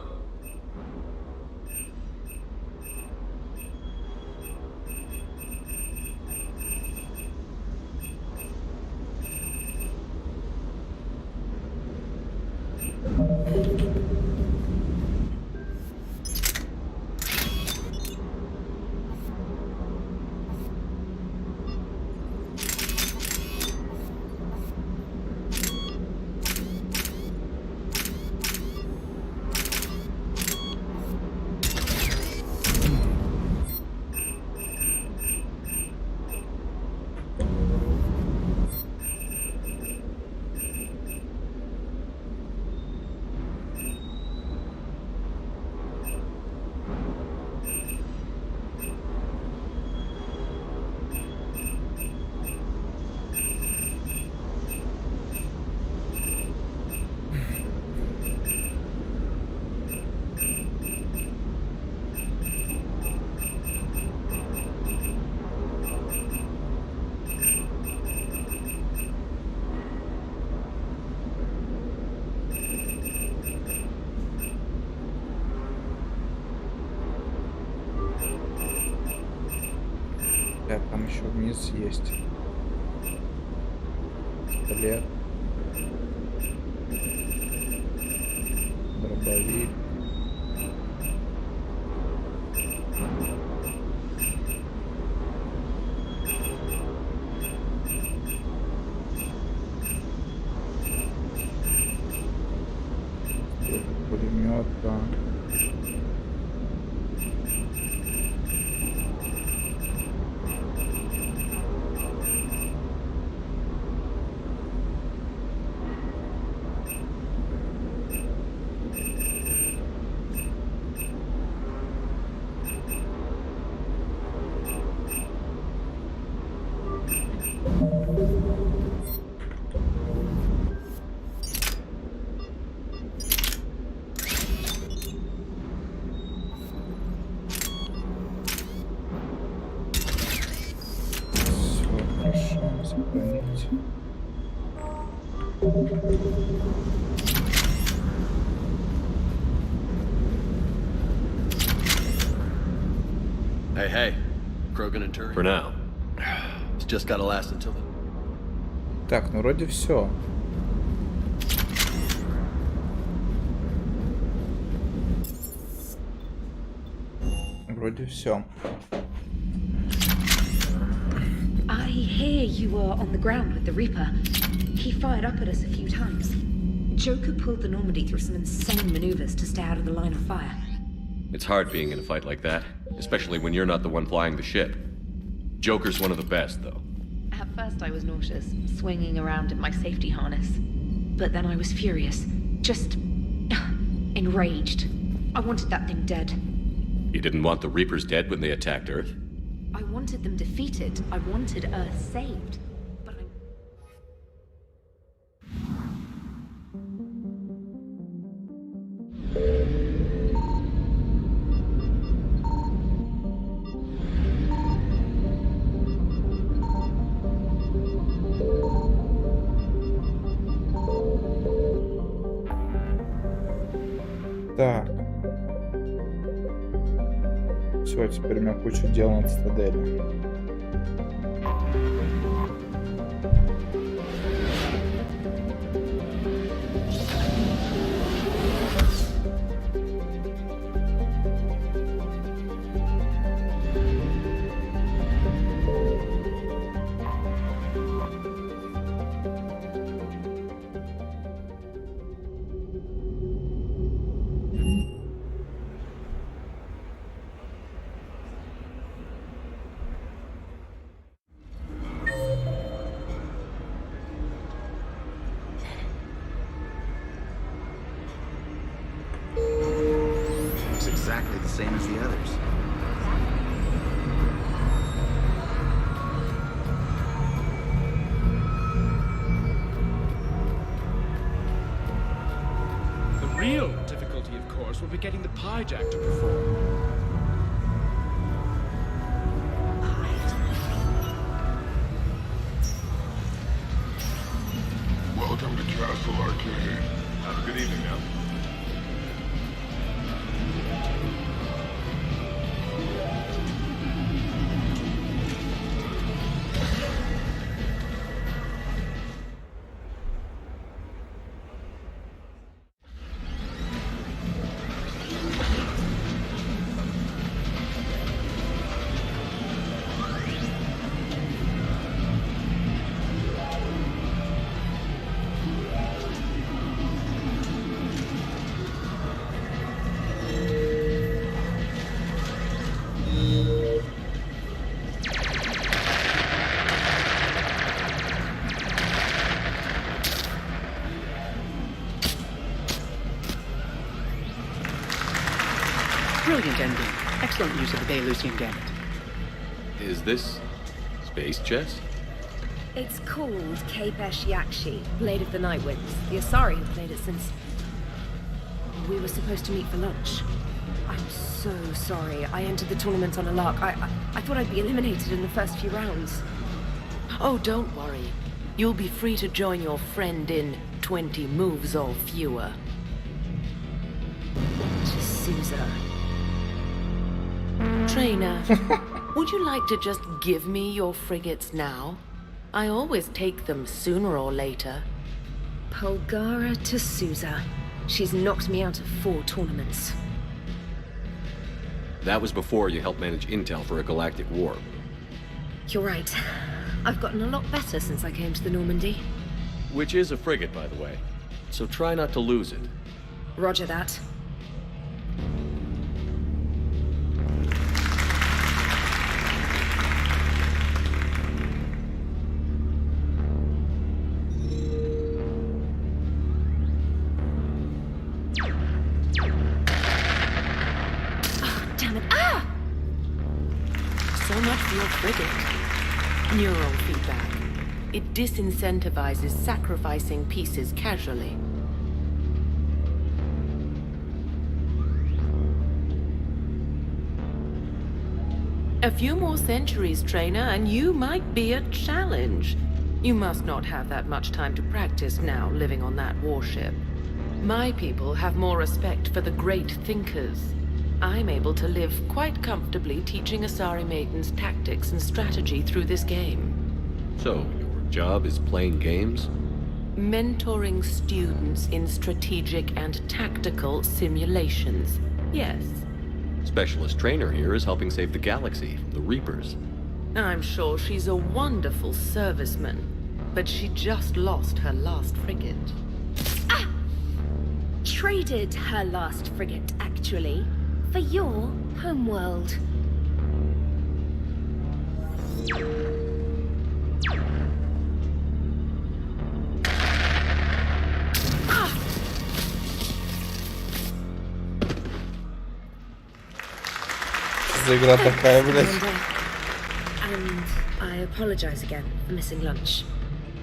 Там еще вниз есть пистолет, дробовик. Пулемет, да. Hey, Krogan and Turi. For now. It's just gotta last until then. Так, ну вроде все. Вроде все. I hear you were on the ground with the Reaper. He fired up at us a few times. Joker pulled the Normandy through some insane maneuvers to stay out of the line of fire. It's hard being in a fight like that, especially when you're not the one flying the ship. Joker's one of the best, though. At first I was nauseous, swinging around in my safety harness. But then I was furious. Just enraged. I wanted that thing dead. You didn't want the Reapers dead when they attacked Earth? I wanted them defeated. I wanted Earth saved. But I... Так. Все, теперь у меня куча дел на цитадели. exactly the same as the others. The real difficulty, of course, will be getting the pie jack to perform. Welcome to Castle Arcade. Have a good evening now. Brilliant ending. Excellent use of the Baylusian gamut. Is this space chess? It's called Kapesh Yakshi, Blade of the Night Winds. The Asari have played it since we were supposed to meet for lunch. I'm so sorry. I entered the tournament on a lark. I thought I'd be eliminated in the first few rounds. Oh, don't worry. You'll be free to join your friend in 20 moves or fewer. Sousa. Trainer, would you like to just give me your frigates now? I always take them sooner or later. Polgara to Sousa. She's knocked me out of 4 tournaments. That was before you helped manage intel for a galactic war. You're right. I've gotten a lot better since I came to the Normandy. Which is a frigate, by the way. So try not to lose it. Roger that. So much for your frigate. Neural feedback. It disincentivizes sacrificing pieces casually. A few more centuries, trainer, and you might be a challenge. You must not have that much time to practice now, living on that warship. My people have more respect for the great thinkers. I'm able to live quite comfortably teaching Asari maidens tactics and strategy through this game. So, your job is playing games? Mentoring students in strategic and tactical simulations. Yes. Specialist trainer here is helping save the galaxy from the Reapers. I'm sure she's a wonderful serviceman, but she just lost her last frigate. Traded her last frigate, actually, for your homeworld. За игра такая, блядь. And I apologize again for missing lunch.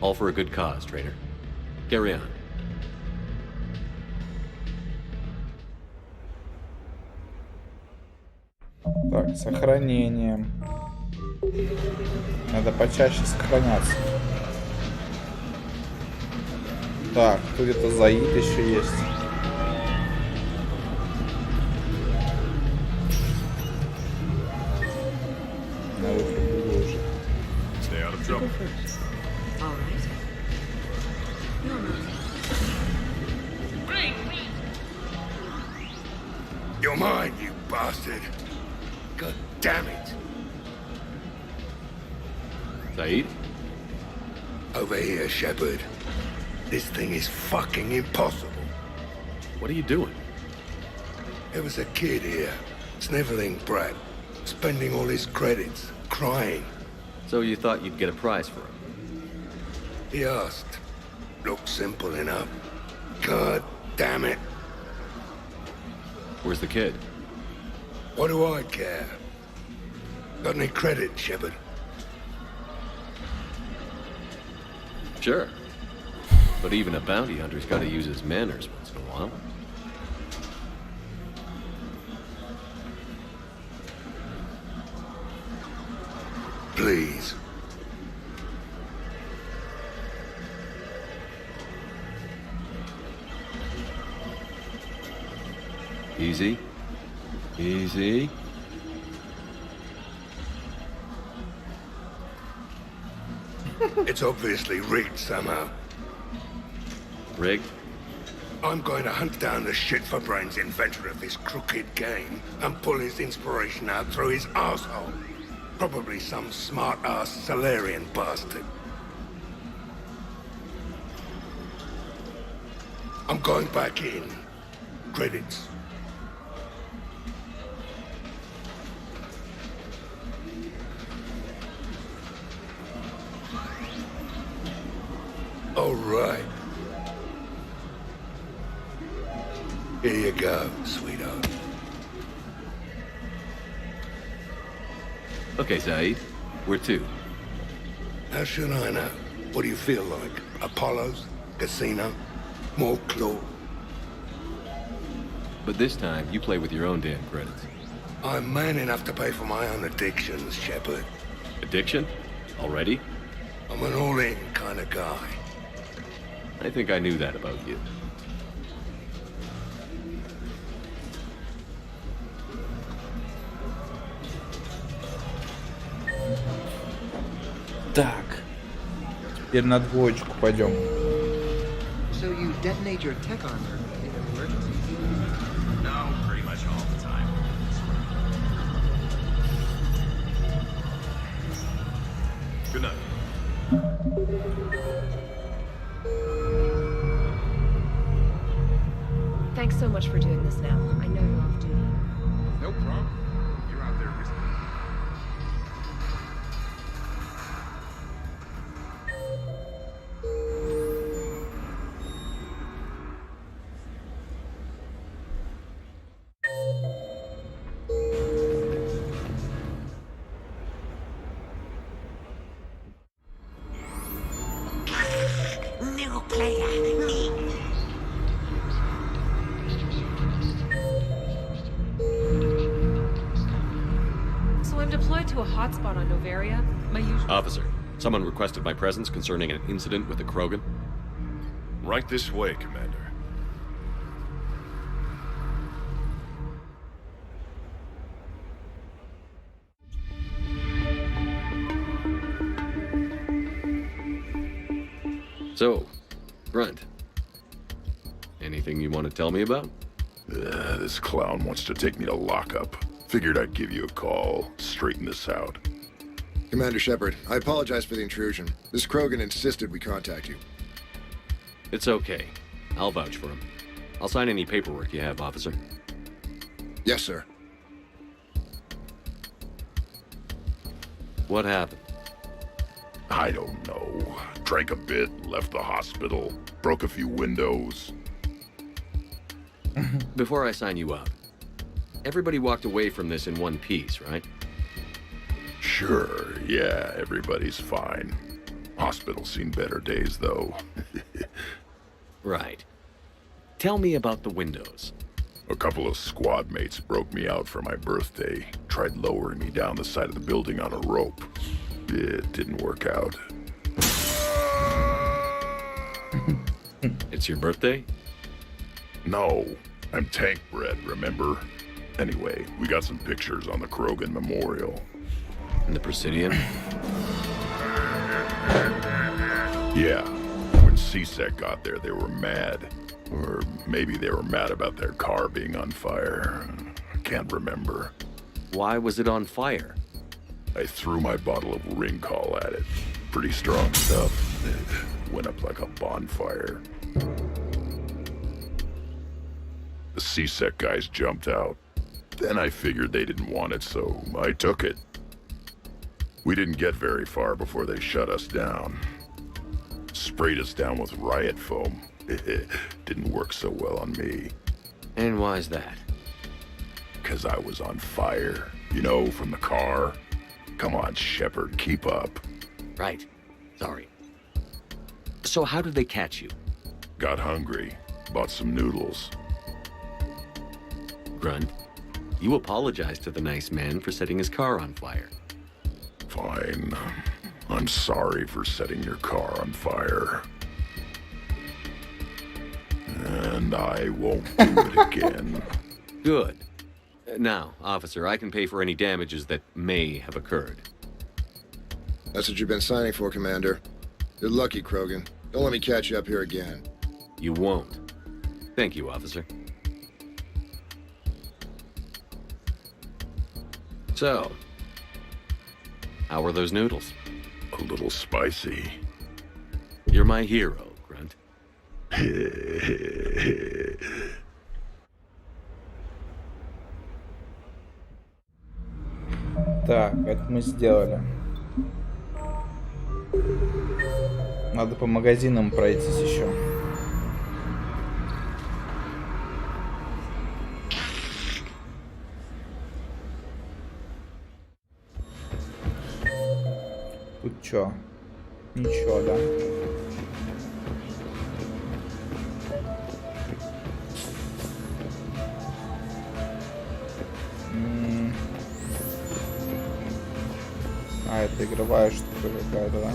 All for a good cause, trainer. Carry on. Так, сохранение. Надо почаще сохраняться. Так, тут где-то Заид еще есть. На выход буду уже. Stay out of trouble. All right. You're mine, you bastard. God damn it. Saeed? Over here, Shepard. This thing is fucking impossible. What are you doing? There was a kid here, sniveling brat, spending all his credits, crying. So you thought you'd get a prize for him? He asked. Looked simple enough. God damn it. Where's the kid? What do I care? Got any credit, Shepard? Sure. But even a bounty hunter's got to use his manners once in a while. Please. Easy. Easy. It's obviously rigged somehow. Rigged? I'm going to hunt down the shit-for-brains inventor of this crooked game and pull his inspiration out through his arsehole. Probably some smart-ass Solarian bastard. I'm going back in. Credits. All right. Here you go, sweetheart. Okay, Saeed. Where to? How should I know? What do you feel like? Apollo's? Casino? More claw? But this time, you play with your own damn credits. I'm man enough to pay for my own addictions, Shepard. Addiction? Already? I'm an all-in kind of guy. I think I knew that about you. Так. Теперь на двоечку пойдем. So you detonate your tech armor in an emergency? No, pretty much all the time. Good night. Thanks so much for doing this now. I know you're off duty. No problem. You're out there risking. New player, me. So I'm deployed to a hotspot on Novaria. My usual... Officer, someone requested my presence concerning an incident with the Krogan. Right this way, Commander. So, Grunt. Anything you want to tell me about? This clown wants to take me to lockup. Figured I'd give you a call, straighten this out. Commander Shepard, I apologize for the intrusion. This Krogan insisted we contact you. It's okay. I'll vouch for him. I'll sign any paperwork you have, officer. Yes, sir. What happened? I don't know. Drank a bit, left the hospital, broke a few windows. Before I sign you up, everybody walked away from this in one piece, right? Sure, yeah, everybody's fine. Hospital's seen better days, though. Right. Tell me about the windows. A couple of squad mates broke me out for my birthday. Tried lowering me down the side of the building on a rope. It didn't work out. It's your birthday? No, I'm tank bred, remember? Anyway, we got some pictures on the Krogan Memorial. And the Presidium? Yeah, when CSEC got there, they were mad. Or maybe they were mad about their car being on fire. I can't remember. Why was it on fire? I threw my bottle of Ringcall at it. Pretty strong stuff. It went up like a bonfire. The CSEC guys jumped out. Then I figured they didn't want it, so I took it. We didn't get very far before they shut us down. Sprayed us down with riot foam. Didn't work so well on me. And why's that? because I was on fire. You know, from the car. Come on, Shepard, keep up. Right. Sorry. So how did they catch you? Got hungry. Bought some noodles. Grunt, you apologized to the nice man for setting his car on fire. Fine. I'm sorry for setting your car on fire. And I won't do it again. Good. Now, officer, I can pay for any damages that may have occurred. That's what you've been signing for, Commander. You're lucky, Krogan. Don't let me catch you up here again. You won't. Thank you, officer. So, how were those noodles? A little spicy. You're my hero, Grunt. Так, это мы сделали. Надо по магазинам пройтись еще. Тут чё? Ничего, да? А, это игровая штука какая-то, да?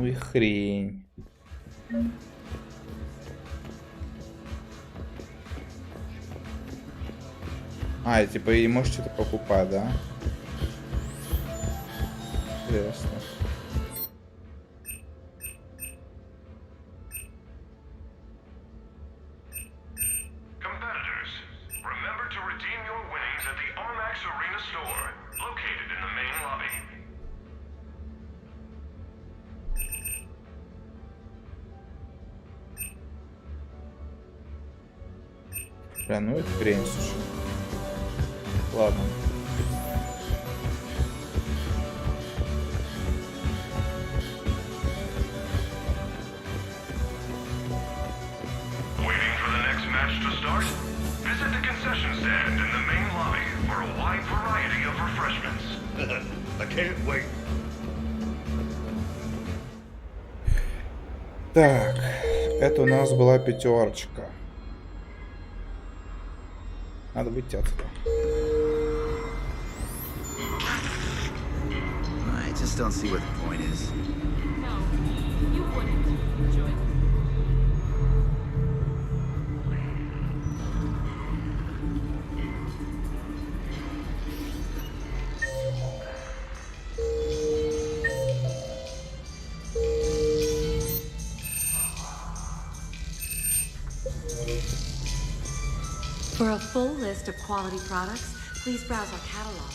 Ой, хрень. А, типа, и можешь что-то покупать, да? Интересно. Competitors, remember to redeem your winnings at the Armax Arena store, located in the main lobby. Бля, ну это хрень, слушай. Ладно. Waiting for the next match to start? Visit the concession stand in the main lobby for a wide variety of refreshments. I can't wait. Так, это у нас была пятерочка. Надо выйти отсюда. I just don't see what the point is. No, you wouldn't enjoy this. For a full list of quality products, please browse our catalog.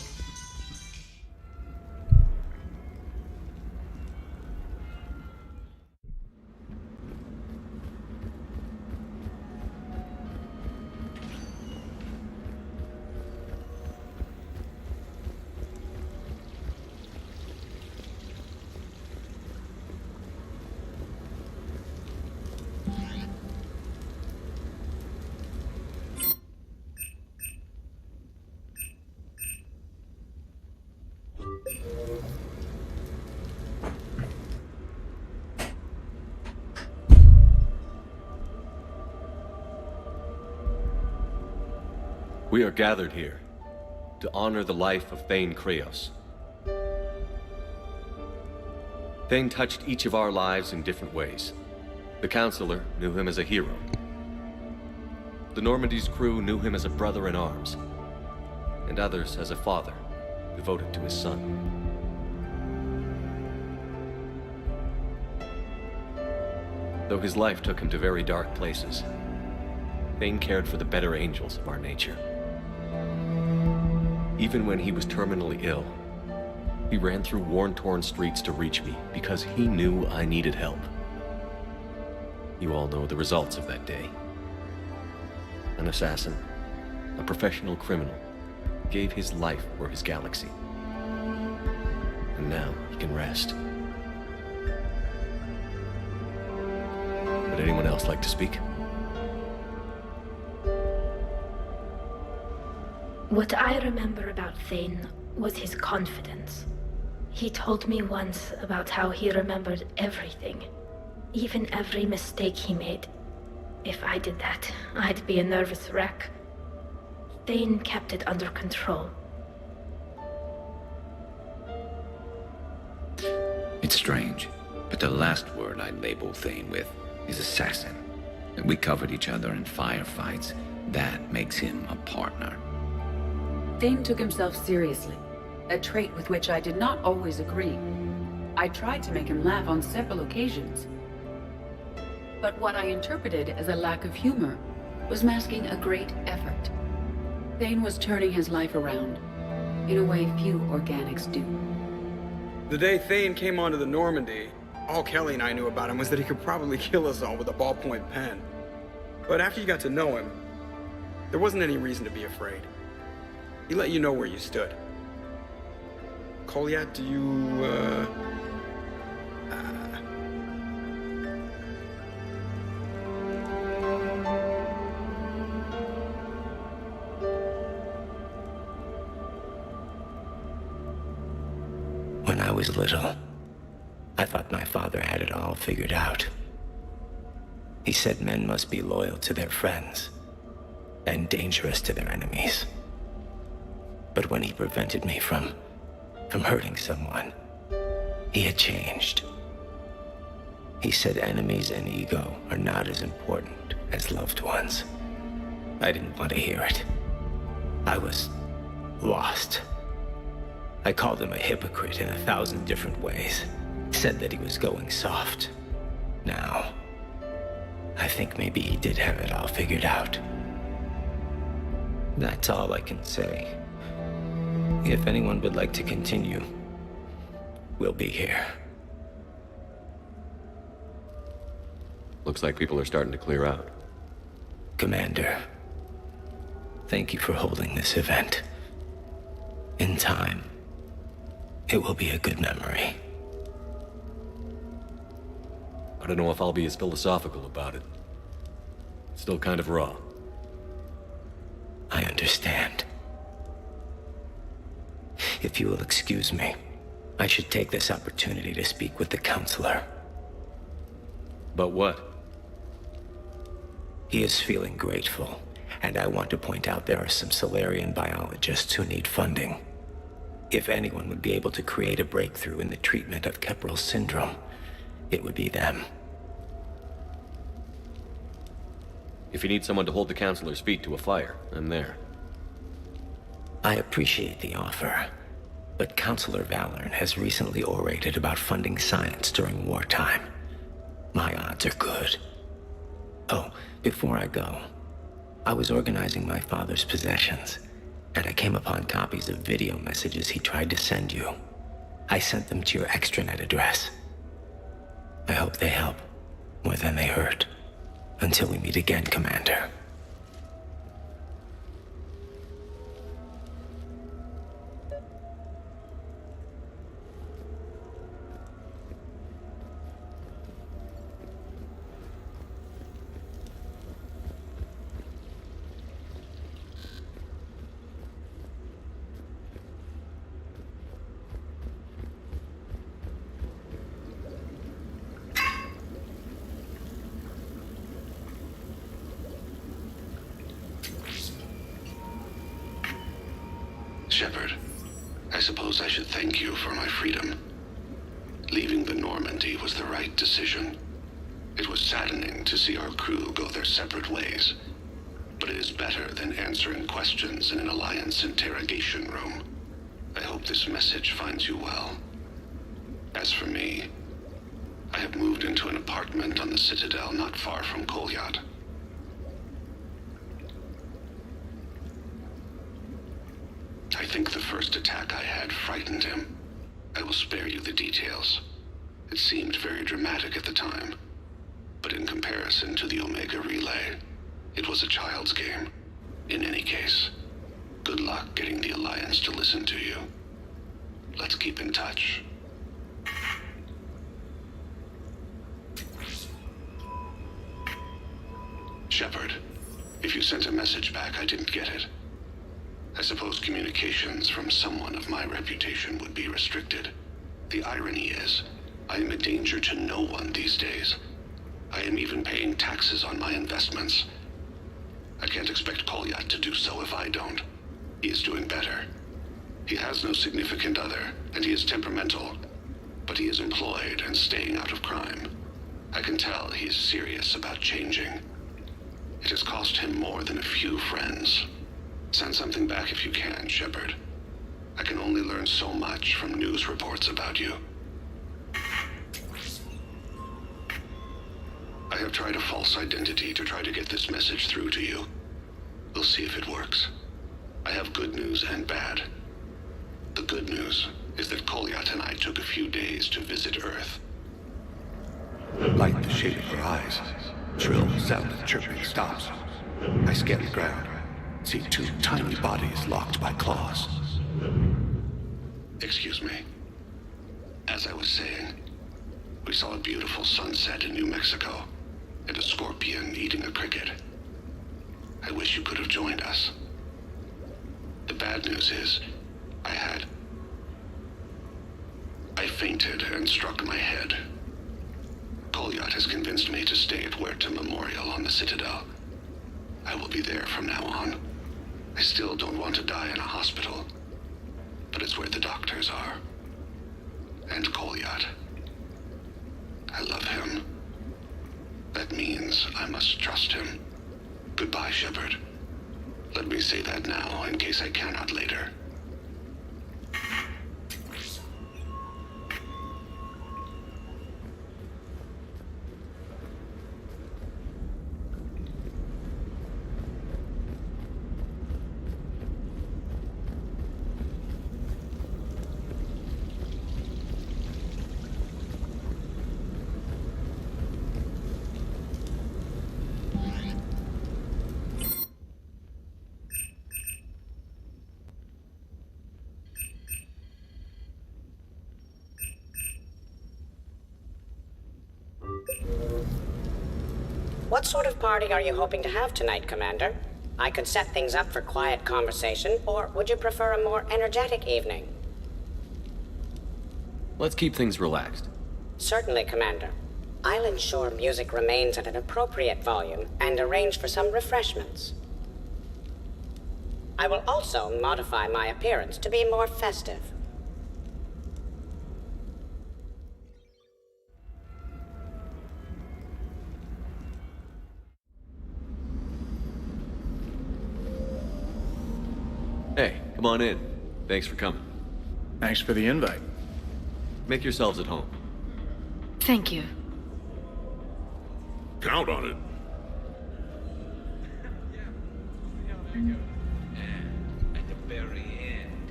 We are gathered here to honor the life of Thane Kreos. Thane touched each of our lives in different ways. The Counselor knew him as a hero. The Normandy's crew knew him as a brother in arms, and others as a father devoted to his son. Though his life took him to very dark places, Thane cared for the better angels of our nature. Even when he was terminally ill, he ran through worn-torn streets to reach me because he knew I needed help. You all know the results of that day. An assassin, a professional criminal, gave his life for his galaxy. And now he can rest. Would anyone else like to speak? What I remember about Thane was his confidence. He told me once about how he remembered everything, even every mistake he made. If I did that, I'd be a nervous wreck. Thane kept it under control. It's strange, but the last word I'd label Thane with is assassin. We covered each other in firefights. That makes him a partner. Thane took himself seriously, a trait with which I did not always agree. I tried to make him laugh on several occasions. But what I interpreted as a lack of humor was masking a great effort. Thane was turning his life around, in a way few organics do. The day Thane came onto the Normandy, all Kelly and I knew about him was that he could probably kill us all with a ballpoint pen. But after you got to know him, there wasn't any reason to be afraid. He let you know where you stood. Kolyat, do you, When I was little, I thought my father had it all figured out. He said men must be loyal to their friends and dangerous to their enemies. But when he prevented me from hurting someone, he had changed. He said enemies and ego are not as important as loved ones. I didn't want to hear it. I was lost. I called him a hypocrite in 1,000 different ways. Said that he was going soft. Now, I think maybe he did have it all figured out. That's all I can say. If anyone would like to continue, we'll be here. Looks like people are starting to clear out. Commander, thank you for holding this event. In time, it will be a good memory. I don't know if I'll be as philosophical about it. It's still kind of raw. I understand. If you will excuse me, I should take this opportunity to speak with the counselor. But what? He is feeling grateful, and I want to point out there are some Solarian biologists who need funding. If anyone would be able to create a breakthrough in the treatment of Keppel syndrome, it would be them. If you need someone to hold the counselor's feet to a fire, I'm there. I appreciate the offer, but Counselor Valorn has recently orated about funding science during wartime. My odds are good. Oh, before I go, I was organizing my father's possessions, and I came upon copies of video messages he tried to send you. I sent them to your extranet address. I hope they help more than they hurt. Until we meet again, Commander. Shepard, I suppose I should thank you for my freedom. Leaving the Normandy was the right decision. It was saddening to see our crew go their separate ways, but it is better than answering questions in an Alliance interrogation room. I hope this message finds you well. As for me, I have moved into an apartment on the Citadel not far from Kolyat. I think the first attack I had frightened him. I will spare you the details. It seemed very dramatic at the time, but in comparison to the Omega Relay, it was a child's game. In any case, good luck getting the Alliance to listen to you. Let's keep in touch. Shepard, if you sent a message back, I didn't get it. I suppose communications from someone of my reputation would be restricted. The irony is, I am a danger to no one these days. I am even paying taxes on my investments. I can't expect Kolyat to do so if I don't. He is doing better. He has no significant other, and he is temperamental, but he is employed and staying out of crime. I can tell he is serious about changing. It has cost him more than a few friends. Send something back if you can, Shepard. I can only learn so much from news reports about you. I have tried a false identity to try to get this message through to you. We'll see if it works. I have good news and bad. The good news is that Kolyat and I took a few days to visit Earth. Light the shade of her eyes. Shrill sound of chirping stops. I scan the ground. See two tiny bodies locked by claws. Excuse me. As I was saying, we saw a beautiful sunset in New Mexico, and a scorpion eating a cricket. I wish you could have joined us. The bad news is, I fainted and struck my head. Kolyat has convinced me to stay at Huerta Memorial on the Citadel. I will be there from now on. I still don't want to die in a hospital, but it's where the doctors are. And Kolyat. I love him. means I must trust him. Goodbye, Shepard. Let me say that now, in case I cannot later. What sort of party are you hoping to have tonight, Commander? I could set things up for quiet conversation, or would you prefer a more energetic evening? Let's keep things relaxed. Certainly, Commander. I'll ensure music remains at an appropriate volume and arrange for some refreshments. I will also modify my appearance to be more festive. Hey, come on in. Thanks for coming. Thanks for the invite. Make yourselves at home. Thank you. Count on it.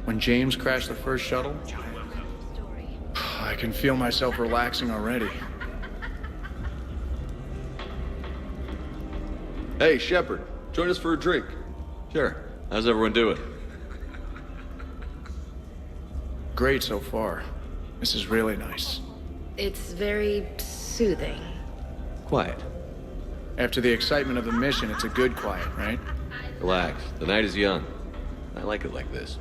When James crashed the first shuttle, I can feel myself relaxing already. Hey, Shepard, join us for a drink. Sure. How's everyone doing? Great so far. This is really nice. It's very soothing. Quiet. After the excitement of the mission, it's a good quiet, right? Relax. The night is young. I like it like this.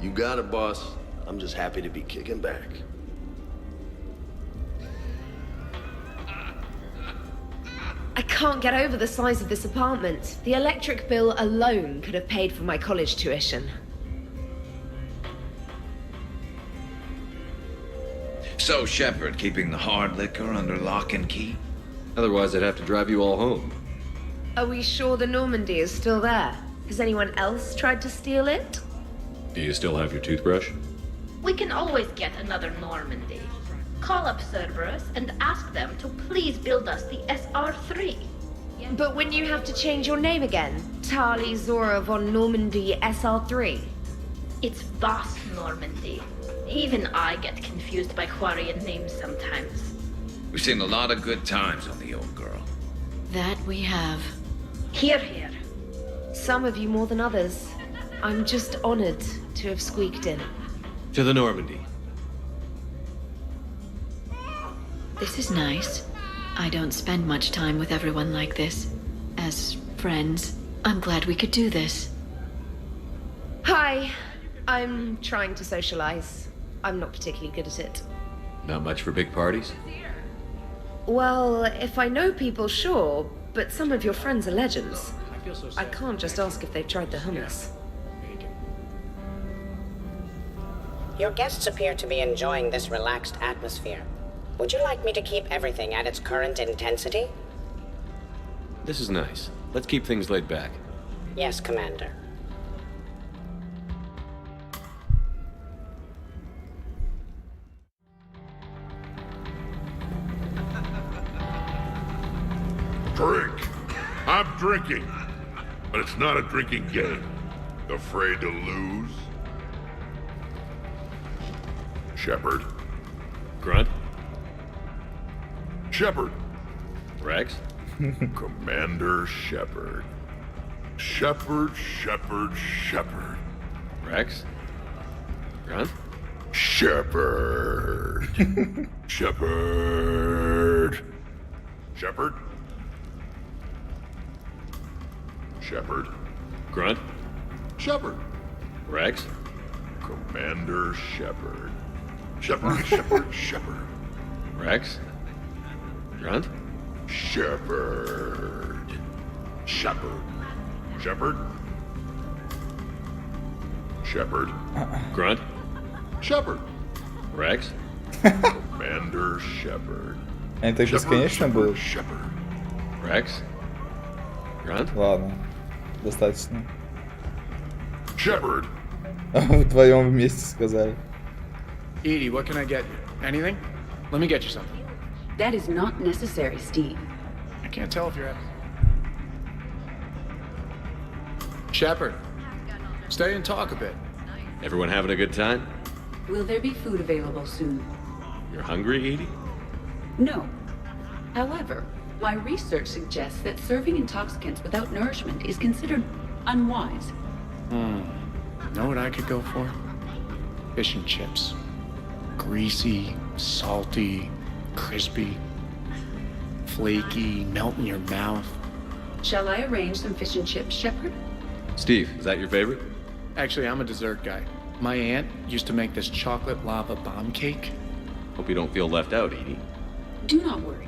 You got it, boss. I'm just happy to be kicking back. I can't get over the size of this apartment. The electric bill alone could have paid for my college tuition. So, Shepard, keeping the hard liquor under lock and key? Otherwise, I'd have to drive you all home. Are we sure the Normandy is still there? Has anyone else tried to steal it? Do you still have your toothbrush? We can always get another Normandy. Call up Cerberus and ask them to please build us the SR3. But wouldn't you have to change your name again? Tali Zora von Normandy SR3? It's Voss Normandy. Even I get confused by Quarian names sometimes. We've seen a lot of good times on the old girl. That we have. Hear, hear. Some of you more than others. I'm just honored to have squeaked in. To the Normandy. This is nice. I don't spend much time with everyone like this. As friends, I'm glad we could do this. Hi. I'm trying to socialize. I'm not particularly good at it. Not much for big parties? Well, if I know people, sure, but some of your friends are legends. I can't just ask if they've tried the hummus. Your guests appear to be enjoying this relaxed atmosphere. Would you like me to keep everything at its current intensity? This is nice. Let's keep things laid back. Yes, Commander. Drink. I'm drinking. But it's not a drinking game. Afraid to lose? Shepard. Grunt. Shepard. Rex. Commander Shepard. Shepard. Rex. Grunt. Shepard. Shepard. Shepard. Shepard. Grunt. Shepard. Rex. Commander Shepard. Shepard. Rex. Grunt. Shepard. Grunt. Shepard. Rex. Commander Shepard. Это бесконечно было. Shepard. Rex? Grunt? Ладно, достаточно. Shepard. Вдвоем вместе сказали. Edie, what can I get you? Anything? Let me get you something. That is not necessary, Steve. I can't tell if you're at... Shepard, stay and talk a bit. Everyone having a good time? Will there be food available soon? You're hungry, Edie? No. However, my research suggests that serving intoxicants without nourishment is considered unwise. Know what I could go for? Fish and chips. Greasy, salty, crispy, flaky, melt in your mouth. Shall I arrange some fish and chips, Shepard? Steve, is that your favorite? Actually, I'm a dessert guy. My aunt used to make this chocolate lava bomb cake. Hope you don't feel left out, Edie. Do not worry.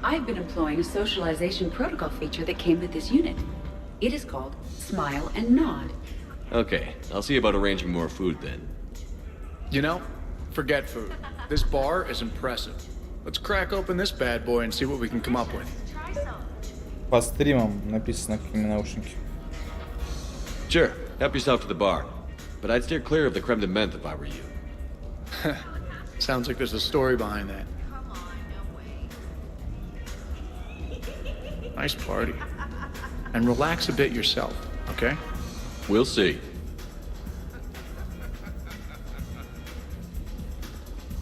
I've been employing a socialization protocol feature that came with this unit. It is called Smile and Nod. Okay, I'll see about arranging more food then. You know, forget food. This bar is impressive. Let's crack open this bad boy and see what we can come up with. По стримам написано, какими наушники. Sure, help yourself to the bar. But I'd steer clear of the creme de menthe if I were you. Sounds like there's a story behind that. Nice party. And relax a bit yourself, okay? We'll see.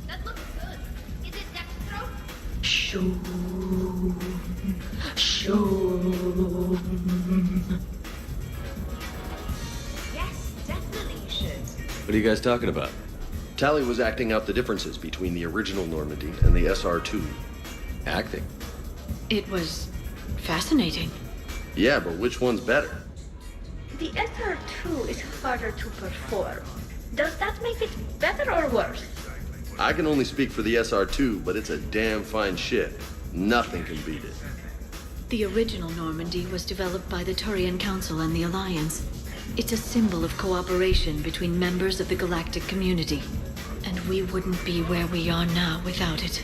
That looks good. Is it dextro? Shoo. Yes, definitely you should. What are you guys talking about? Tally was acting out the differences between the original Normandy and the SR2. Acting? It was fascinating. Yeah, but which one's better? The SR2 is harder to perform. Does that make it better or worse? I can only speak for the SR2, but it's a damn fine ship. Nothing can beat it. The original Normandy was developed by the Turian Council and the Alliance. It's a symbol of cooperation between members of the galactic community. And we wouldn't be where we are now without it.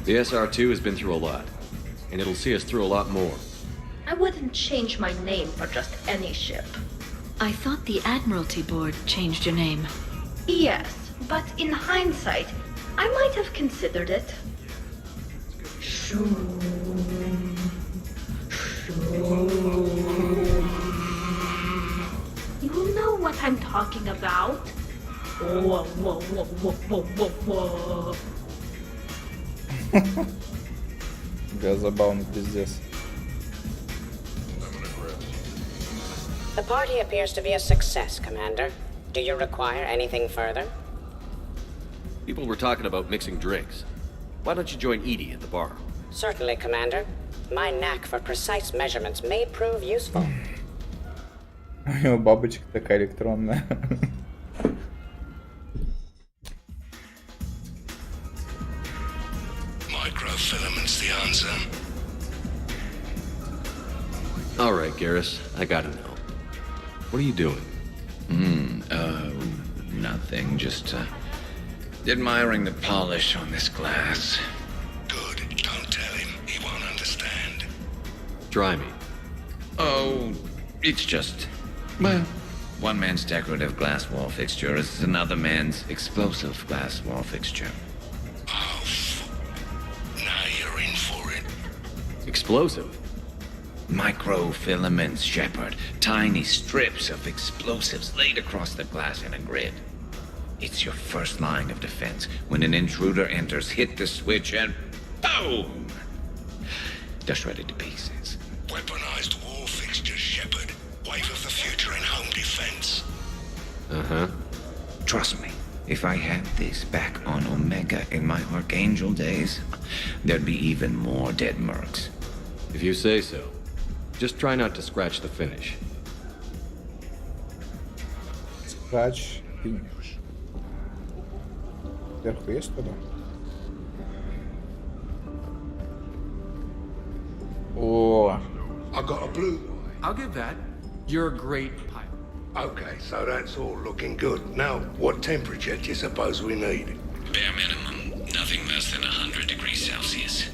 The SR2 has been through a lot, and it'll see us through a lot more. I wouldn't change my name for just any ship. I thought the Admiralty Board changed your name. Yes, but in hindsight, I might have considered it. You know what I'm talking about? Whoa, whoa, whoa, whoa, whoa, whoa, whoa. Да, забавно, пиздец. The party appears to be a success, Commander. Do you require anything further? People were talking about mixing drinks. Why don't you join Edie at the bar? Certainly, Commander. My knack for precise measurements may prove useful. У него бабочка такая электронная. Microfilaments's the answer. All right, Garrus, I gotta know. What are you doing? Nothing. Just, admiring the polish on this glass. Good. Don't tell him. He won't understand. Try me. Oh, it's just, well, one man's decorative glass wall fixture is another man's explosive glass wall fixture. Now you're in for it. Explosive? Microfilaments, Shepard. Tiny strips of explosives laid across the glass in a grid. It's your first line of defense. When an intruder enters, hit the switch and boom! They're shredded to pieces. Weaponized wall fixtures, Shepard. Wave of the future in home defense. Uh-huh. Trust me, if I had this back on Omega in my Archangel days, there'd be even more dead mercs. If you say so. Just try not to scratch the finish. Scratch finish. Вверху есть что-то? О. I got a blue. I'll give that. You're a great pilot. Okay, so that's all looking good. Now, what temperature do you suppose we need? Bare minimum, nothing less than 100 degrees Celsius.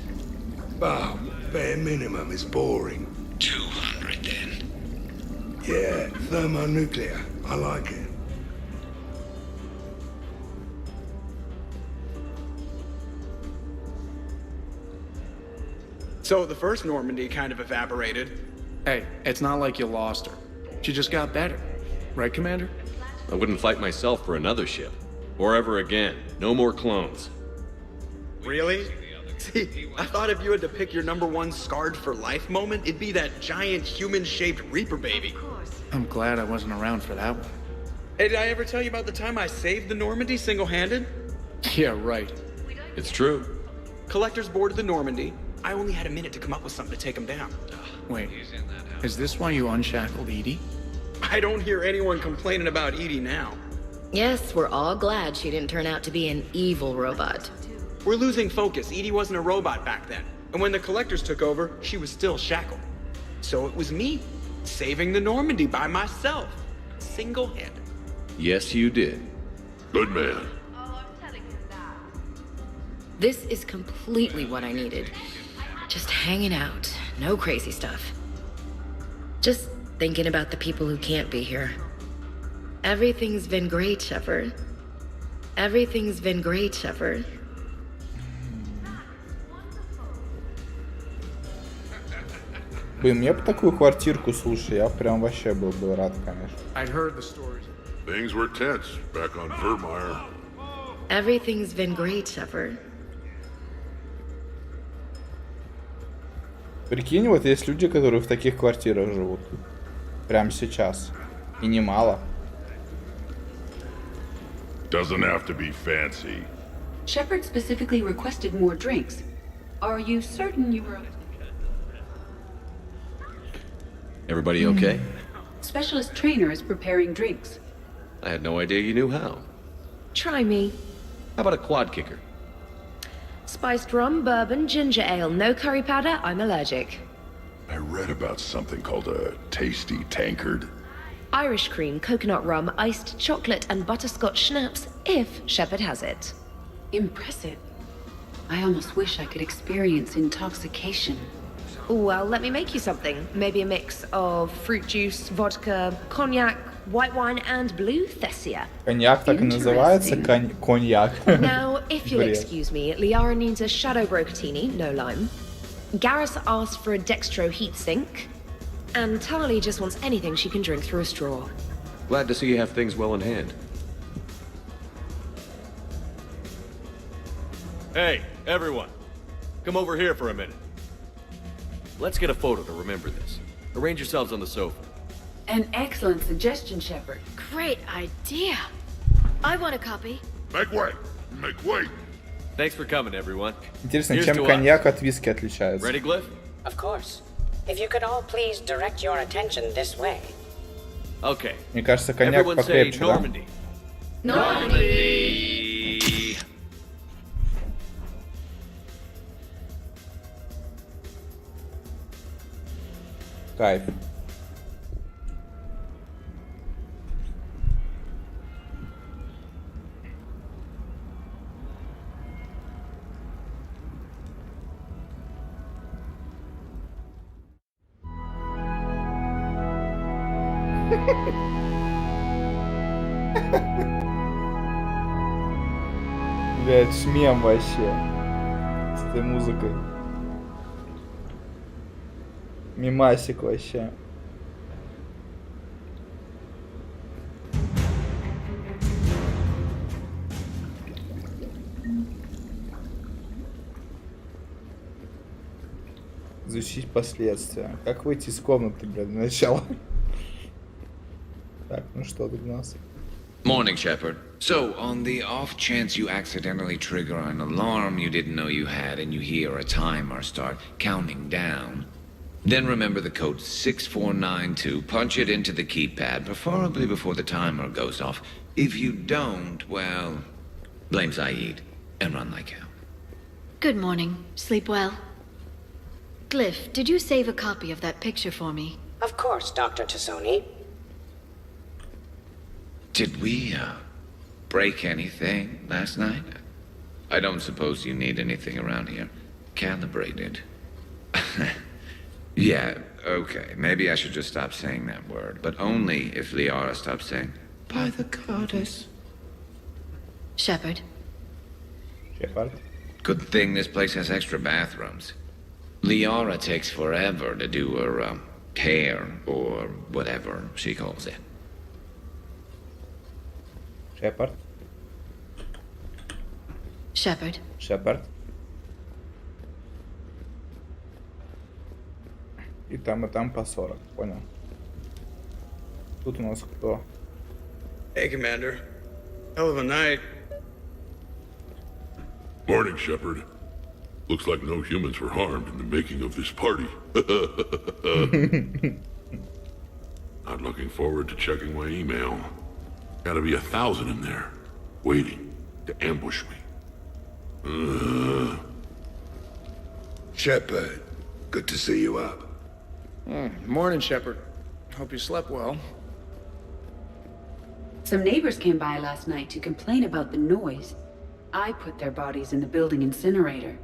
Oh, bare minimum is boring. 200 then. Yeah, thermonuclear. I like it. So the first Normandy kind of evaporated. Hey, it's not like you lost her. She just got better. Right, Commander? I wouldn't fight myself for another ship. Or ever again. No more clones. Really? See, I thought if you had to pick your #1 scarred for life moment, it'd be that giant human-shaped Reaper baby. I'm glad I wasn't around for that one. Hey, did I ever tell you about the time I saved the Normandy single-handed? Yeah, right. It's true. Collectors boarded the Normandy. I only had a minute to come up with something to take them down. Wait, is this why you unshackled Edie? I don't hear anyone complaining about Edie now. Yes, we're all glad she didn't turn out to be an evil robot. We're losing focus. Edie wasn't a robot back then. And when the Collectors took over, she was still shackled. So it was me, saving the Normandy by myself. Single-handed. Yes, you did. Good man. This is completely what I needed. Just hanging out. No crazy stuff. Just thinking about the people who can't be here. Everything's been great, Shepard. Everything's been great, Shepard. Блин, мне бы такую квартирку, слушай, я прям вообще был бы рад, конечно. I'd heard the stories. Things were tense back on Vermeer. Everything's been great, Shepard. Прикинь, вот есть люди, которые в таких квартирах живут. Прямо сейчас. И немало. Doesn't have to be fancy. Shepard specifically requested more drinks. Are you certain you were... Everybody okay? Specialist trainer is preparing drinks. I had no idea you knew how. Try me. How about a quad kicker? Spiced rum, bourbon, ginger ale, no curry powder, I'm allergic. I read about something called a tasty tankard. Irish cream, coconut rum, iced chocolate, and butterscotch schnapps, if Shepard has it. Impressive. I almost wish I could experience intoxication. Well, let me make you something. Maybe a mix of fruit juice, vodka, cognac, white wine, and blue thessia. Коньяк так и называется, коньяк. Now, if you'll excuse me, Liara needs a shadow brocatini, no lime. Garrus asked for a dextro heat sink. And Tali just wants anything she can drink through a straw. Glad to see you have things well in hand. Hey, everyone. Come over here for a minute. Let's get a photo to remember this. Arrange yourselves on the sofa. An excellent suggestion, Shepard. Great idea. I want a copy. Make way. Make way. Thanks for coming, everyone. Интересно, чем коньяк от виски отличается? Ready, Glyph? Of course. If you could all please direct your attention this way. Okay. Мне кажется, коньяк покрепче, да? Normandy. Normandy. Кайф. Блять, шмем вообще. С этой музыкой. Мимасик вообще. Изучить последствия. Как выйти из комнаты, блядь, для начала? Так, ну что тут у нас? Morning, Shepard. So, on the off chance you accidentally trigger an alarm you didn't know you had and you hear a timer start counting down, then remember the code 6492, punch it into the keypad, preferably before the timer goes off. If you don't, well, blame Zaid and run like hell. Good morning. Sleep well? Glyph, did you save a copy of that picture for me? Of course, Dr. Tassoni. Did we, break anything last night? I don't suppose you need anything around here. Calibrated. Yeah, okay. Maybe I should just stop saying that word. But only if Liara stops saying, by the goddess. Shepard. Shepard? Good thing this place has extra bathrooms. Liara takes forever to do her, hair, or whatever she calls it. Shepard? Shepard. Shepard. И там по 40, понял. Тут у нас кто? Hey, Commander. Hell of a night. Morning, Shepard. Looks like no humans were harmed in the making of this party. Not looking forward to checking my email. Gotta be 1,000 in there, waiting to ambush me. Shepard, good to see you up. Morning, Shepard. Hope you slept well. Some neighbors came by last night to complain about the noise. I put their bodies in the building incinerator.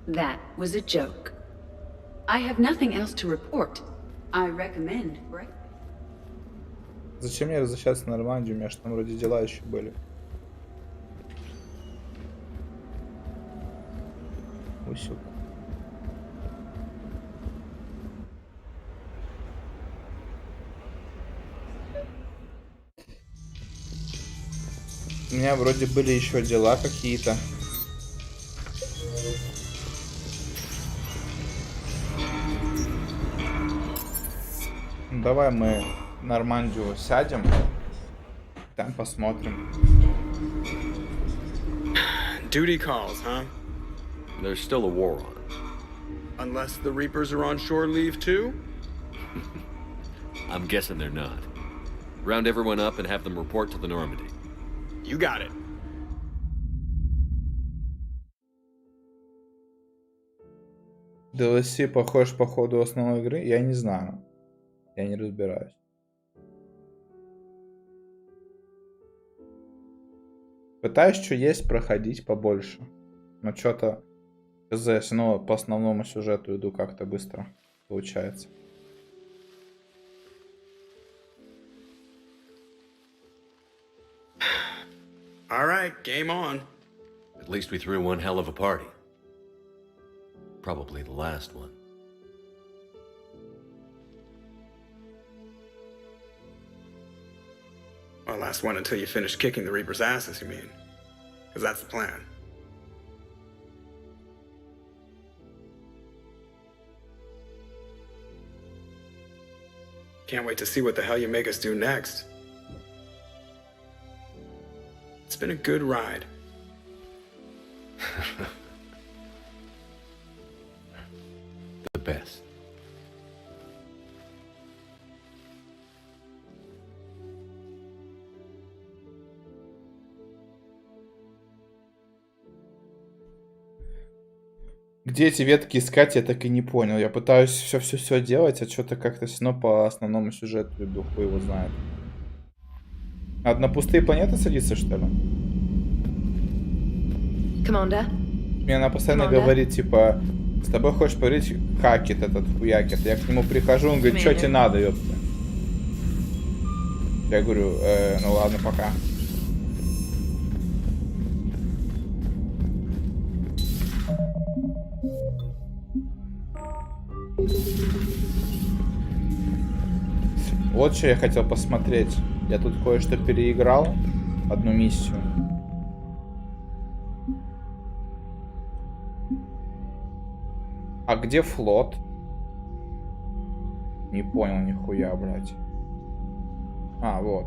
That was a joke. I have nothing else to report. I recommend breakfast. Зачем мне возвращаться на Нормандию? У меня же там вроде дела еще были. Усюк. У меня вроде были еще дела какие-то. Давай мы в Нормандию сядем, там посмотрим. Duty calls, huh? There's still a war on. Unless the Reapers are on shore leave too? I'm guessing they're not. Round everyone up and have them report to the Normandy. You got it. DLC похож по ходу основной игры? Я не знаю. Я не разбираюсь. Пытаюсь, что есть, проходить побольше. Но что-то КЗ, но по основному сюжету иду как-то быстро. Получается. All right, game on. At least we threw one hell of a party. Probably the last one. Well, last one until you finish kicking the Reapers' asses, you mean? Because that's the plan. Can't wait to see what the hell you make us do next. It's been a good ride. The best. Где эти ветки искать, я так и не понял. Я пытаюсь все делать, а что-то как-то все равно по основному сюжету иду, хуй его знает. Надо на пустые планеты садиться, что ли? Commander? Мне она постоянно говорит, типа, с тобой хочешь поговорить, хакет этот, хуякет. Я к нему прихожу, он говорит, что тебе надо, ёпта? Я говорю, ну ладно, пока. Вот что я хотел посмотреть. Я тут кое-что переиграл. Одну миссию. А где флот? Не понял нихуя, блядь. А, вот.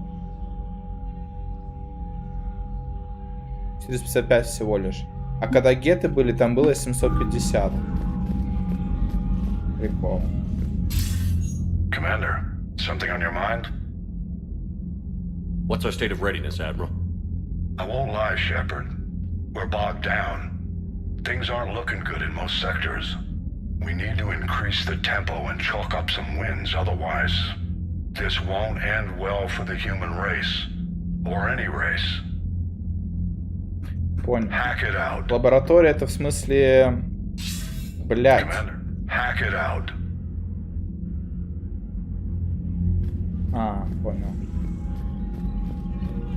455 всего лишь. А когда геты были, там было 750. Прикол. Commander, something on your mind? What's our state of readiness, Admiral? I won't lie, Shepard. We're bogged down. Things aren't looking good in most sectors. We need to increase the tempo and chalk up some wins, otherwise this won't end well for the human race. Or any race. Понял. Лаборатория это в смысле... Блядь. А, понял.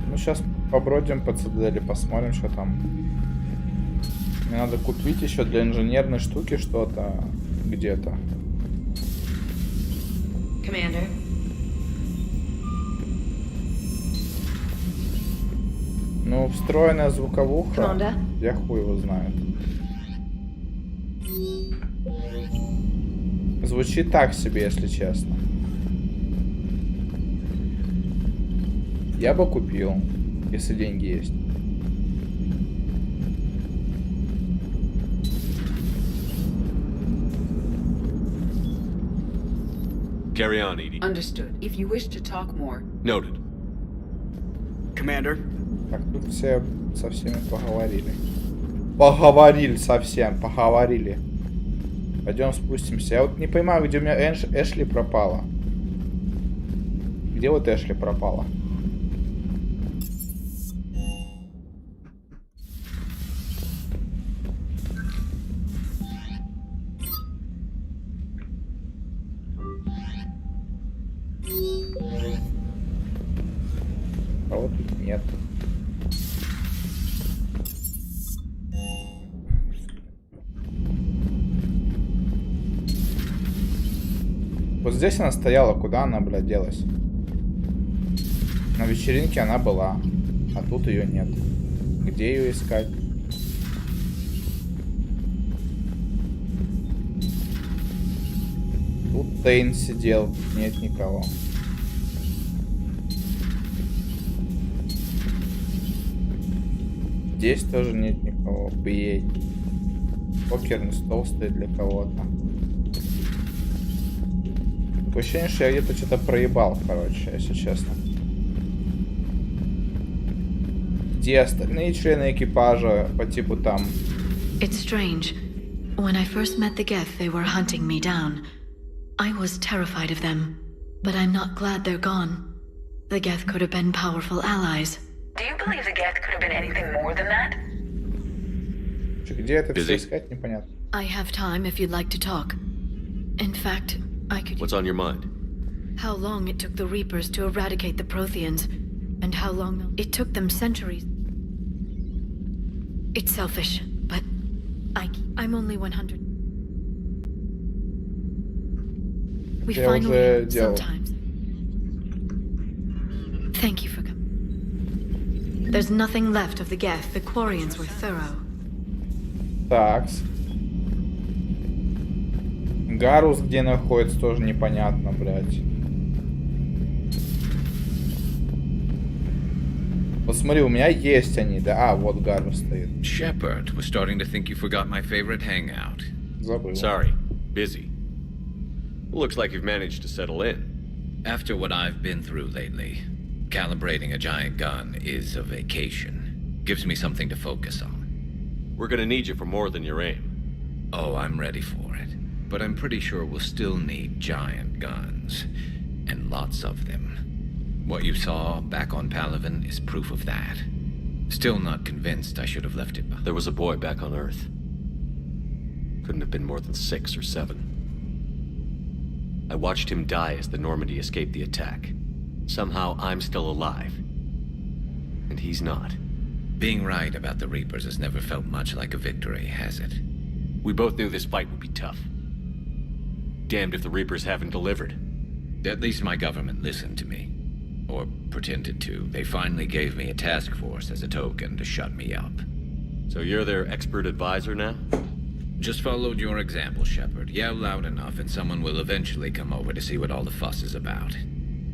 Ну, сейчас побродим по цитадели, посмотрим, что там. Мне надо купить еще для инженерной штуки что-то где-то. Commander. Ну, встроенная звуковуха. Commander. Я хуй его знает. Звучит так себе, если честно. Я бы купил, если деньги есть. Carry on, Edie. Understood. If you wish to talk more. Noted. Commander. Так, тут все со всеми поговорили. Поговорили совсем, поговорили. Пойдем спустимся. Я вот не понимаю, где у меня Эшли пропала. Где вот Эшли пропала? А вот тут нет. Вот здесь она стояла, куда она, блядь, делась? На вечеринке она была, а тут ее нет. Где ее искать? Тут Тейн сидел, нет никого. Здесь тоже нет никого. Блять. Покерный стол стоит для кого-то. Такое ощущение, что я где-то что-то проебал, короче, если честно. Где остальные члены экипажа по типу там? It's strange. When I first met the Geth, they were hunting me down. I was terrified of them, but I'm not glad they're gone. The Geth could have been powerful allies. Do you believe the Geth could have been anything more than that? Где это все искать, непонятно. I have time if you'd like to talk. In fact, I could... What's on your mind? How long it took the Reapers to eradicate the Protheans, and how long it took them centuries. It's selfish, but I'm only 100. We finally sometimes. Thank you for coming. There's nothing left of the Geth. The Quarians were thorough. Такс. Гарус где находится, тоже непонятно, блядь. Вот смотри, у меня есть они, да? А, вот Гарус стоит. Shepard was starting to think you forgot my favorite hangout. Забыл. Sorry, busy. Looks like you've managed to settle in. After what I've been through lately, calibrating a giant gun is a vacation. Gives me something to focus on. We're gonna need you for more than your aim. Oh, I'm ready for it. But I'm pretty sure we'll still need giant guns. And lots of them. What you saw back on Palaven is proof of that. Still not convinced I should have left it behind. There was a boy back on Earth. Couldn't have been more than 6 or 7. I watched him die as the Normandy escaped the attack. Somehow I'm still alive. And he's not. Being right about the Reapers has never felt much like a victory, has it? We both knew this fight would be tough. Damned if the Reapers haven't delivered. At least my government listened to me. Or pretended to. They finally gave me a task force as a token to shut me up. So you're their expert advisor now? Just followed your example, Shepard. Yell loud enough and someone will eventually come over to see what all the fuss is about.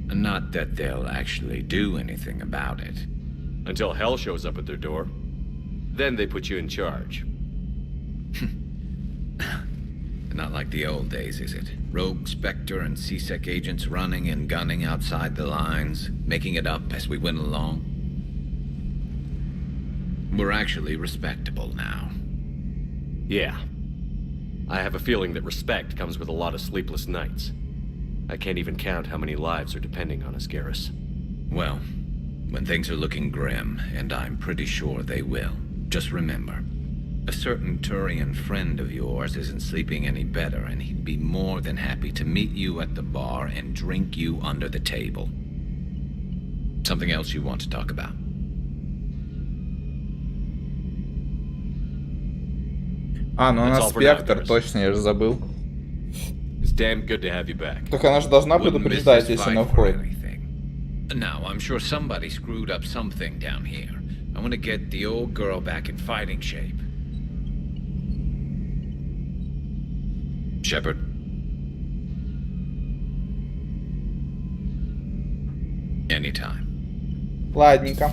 Not that they'll actually do anything about it. Until hell shows up at their door. Then they put you in charge. Not like the old days, is it? Rogue Spectre and C-Sec agents running and gunning outside the lines, making it up as we went along. We're actually respectable now. Yeah. I have a feeling that respect comes with a lot of sleepless nights. I can't even count how many lives are depending on us, Garrus. Well, when things are looking grim, and I'm pretty sure they will, Just remember, a certain Turian friend of yours isn't sleeping any better, and he'd be more than happy to meet you at the bar and drink you under the table. Something else you want to talk about? А, ну она спектр, точно, я же забыл. It's damn good to have you back. Так она же должна предупреждать, если она входит. Now, I'm sure somebody screwed up something down here. I want to get the old girl back in fighting shape. Shepard. Anytime. Ладненько.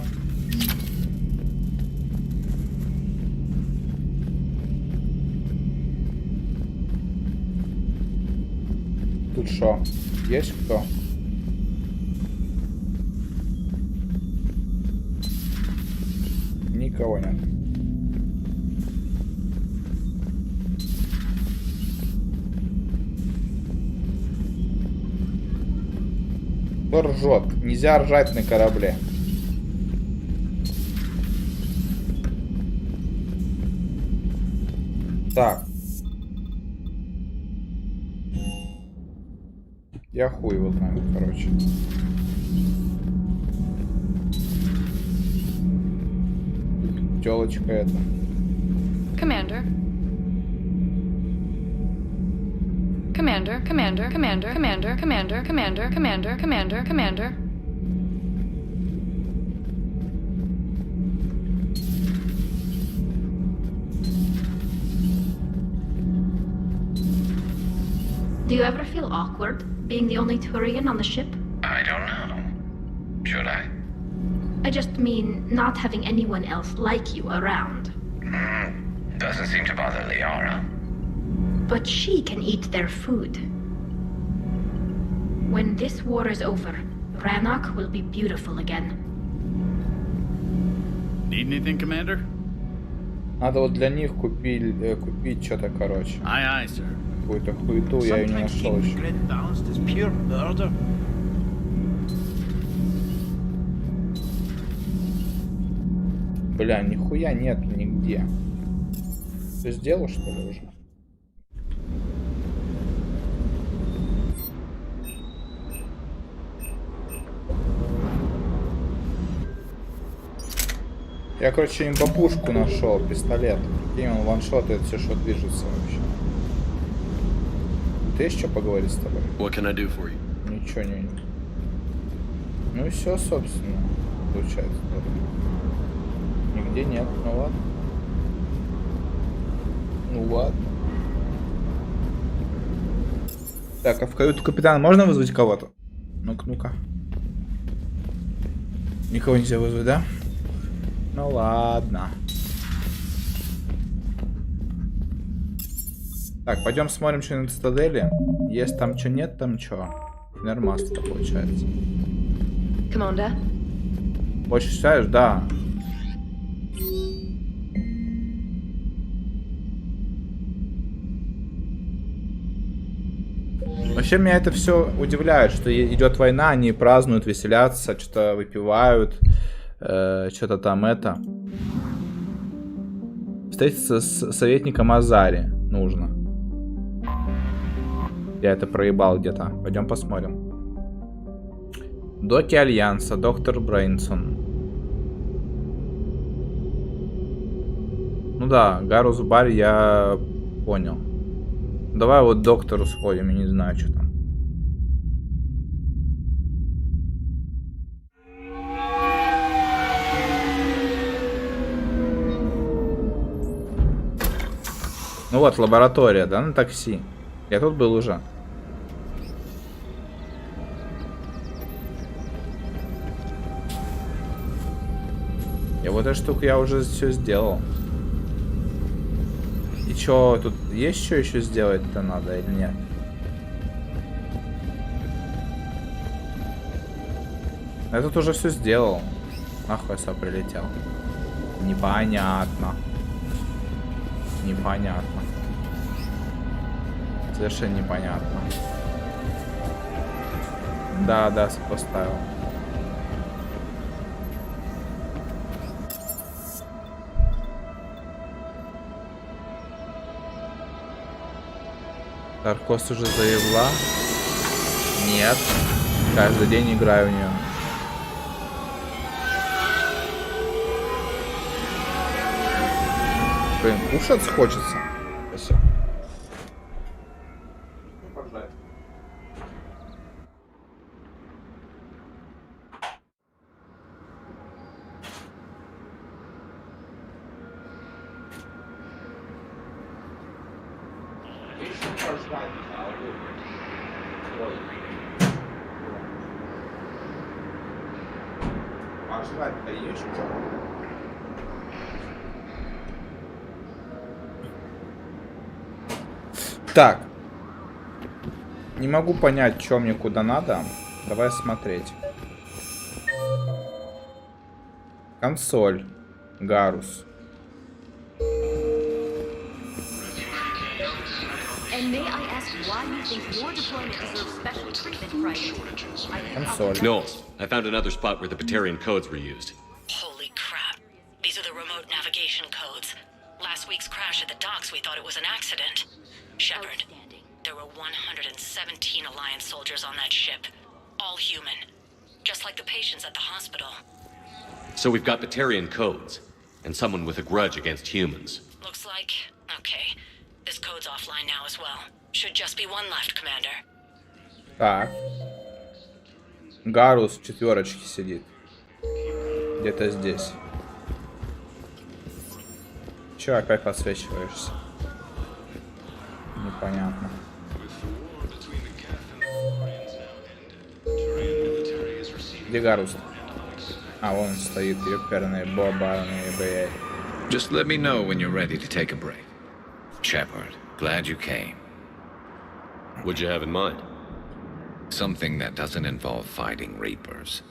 Тут шо? Есть кто? Никого нет. Кто ржет? Нельзя ржать на корабле. Так. Я хуй его знаю, короче. Тёлочка это. Commander. Commander, commander, commander, commander, commander, commander, commander, commander, commander. Do you ever feel awkward, being the only Turian on the ship? I don't know. Should I? I just mean not having anyone else like you around. Doesn't seem to bother Liara. But she can eat their food. When this war is over, Rannoch will be beautiful again. Need anything, Commander? Надо вот для них купить что-то, короче. Aye, aye, sir. Какую-то хуету, я ее не нашел еще. Бля, нихуя нет нигде. Ты сделал, что ли, уже? Я, короче, имбапушку нашел, пистолет. И он ваншотает все, что движется вообще. Ты есть что поговорить с тобой? What can I do for you? Ничего не. Ну и все, собственно, получается. Нигде нет, ну ладно. Ну ладно. Так, а в каюту капитана можно вызвать кого-то? Ну-ка, ну-ка. Никого нельзя вызвать, да? Ну ладно. Так, пойдем смотрим, что на цитадели. Есть там что, нет там что. Нормально получается. Commander? Больше считаешь? Да. Вообще меня это все удивляет, что идет война, они празднуют, веселятся, что-то выпивают, что-то там это. Встретиться с советником Азари нужно. Я это проебал где-то. Пойдем посмотрим. Доки Альянса, доктор Брейнсон. Ну да, Гарус Барь я понял. Давай вот к доктору сходим, я не знаю, что там. Ну вот, лаборатория, да, на такси. Я тут был уже. И вот эту штуку я уже все сделал. И чё, тут есть что еще сделать-то надо или нет? Я тут уже все сделал. Нахуй я сюда прилетел. Непонятно. Непонятно. Совершенно непонятно. Да, да, поставил. Таркос уже заявила? Нет. Каждый день играю в нее. Блин, кушать хочется. Спасибо. Так. Не могу понять, что мне куда надо. Давай смотреть. Консоль. Гарус. Консоль. No, I found another spot where the Batarian codes were used. Holy crap. These are the remote navigation codes. Last week's crash at the docks, we thought it was an accident. Shepard, there were 117 Alliance soldiers on that ship. All human. Just like the patients at the hospital. So we've got Batarian codes, and someone with a grudge against humans. Looks like... Okay. This code's offline now as well. Should just be one left, Commander. Так. Гарус в четверочке сидит. Где-то здесь. Че опять подсвечиваешься? Непонятно. Где Гарус? А, вон стоит, ёперный бобарный, блядь. Just let me know when you're ready to take a break. Shepard, glad you came. What'd you have in mind? Something that doesn't involve fighting Reapers.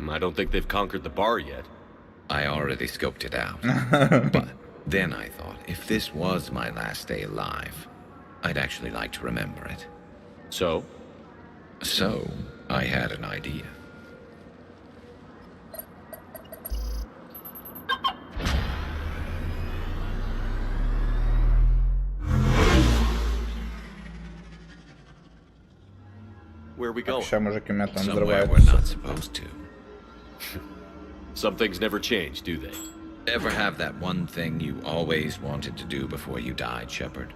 I don't think they've conquered the bar yet. I already scoped it out. But then I thought, if this was my last day alive, I'd actually like to remember it. So? So, I had an idea. Where are we going? Somewhere we're not supposed to. Some things never change, do they? Ever have that one thing you always wanted to do before you died, Shepard?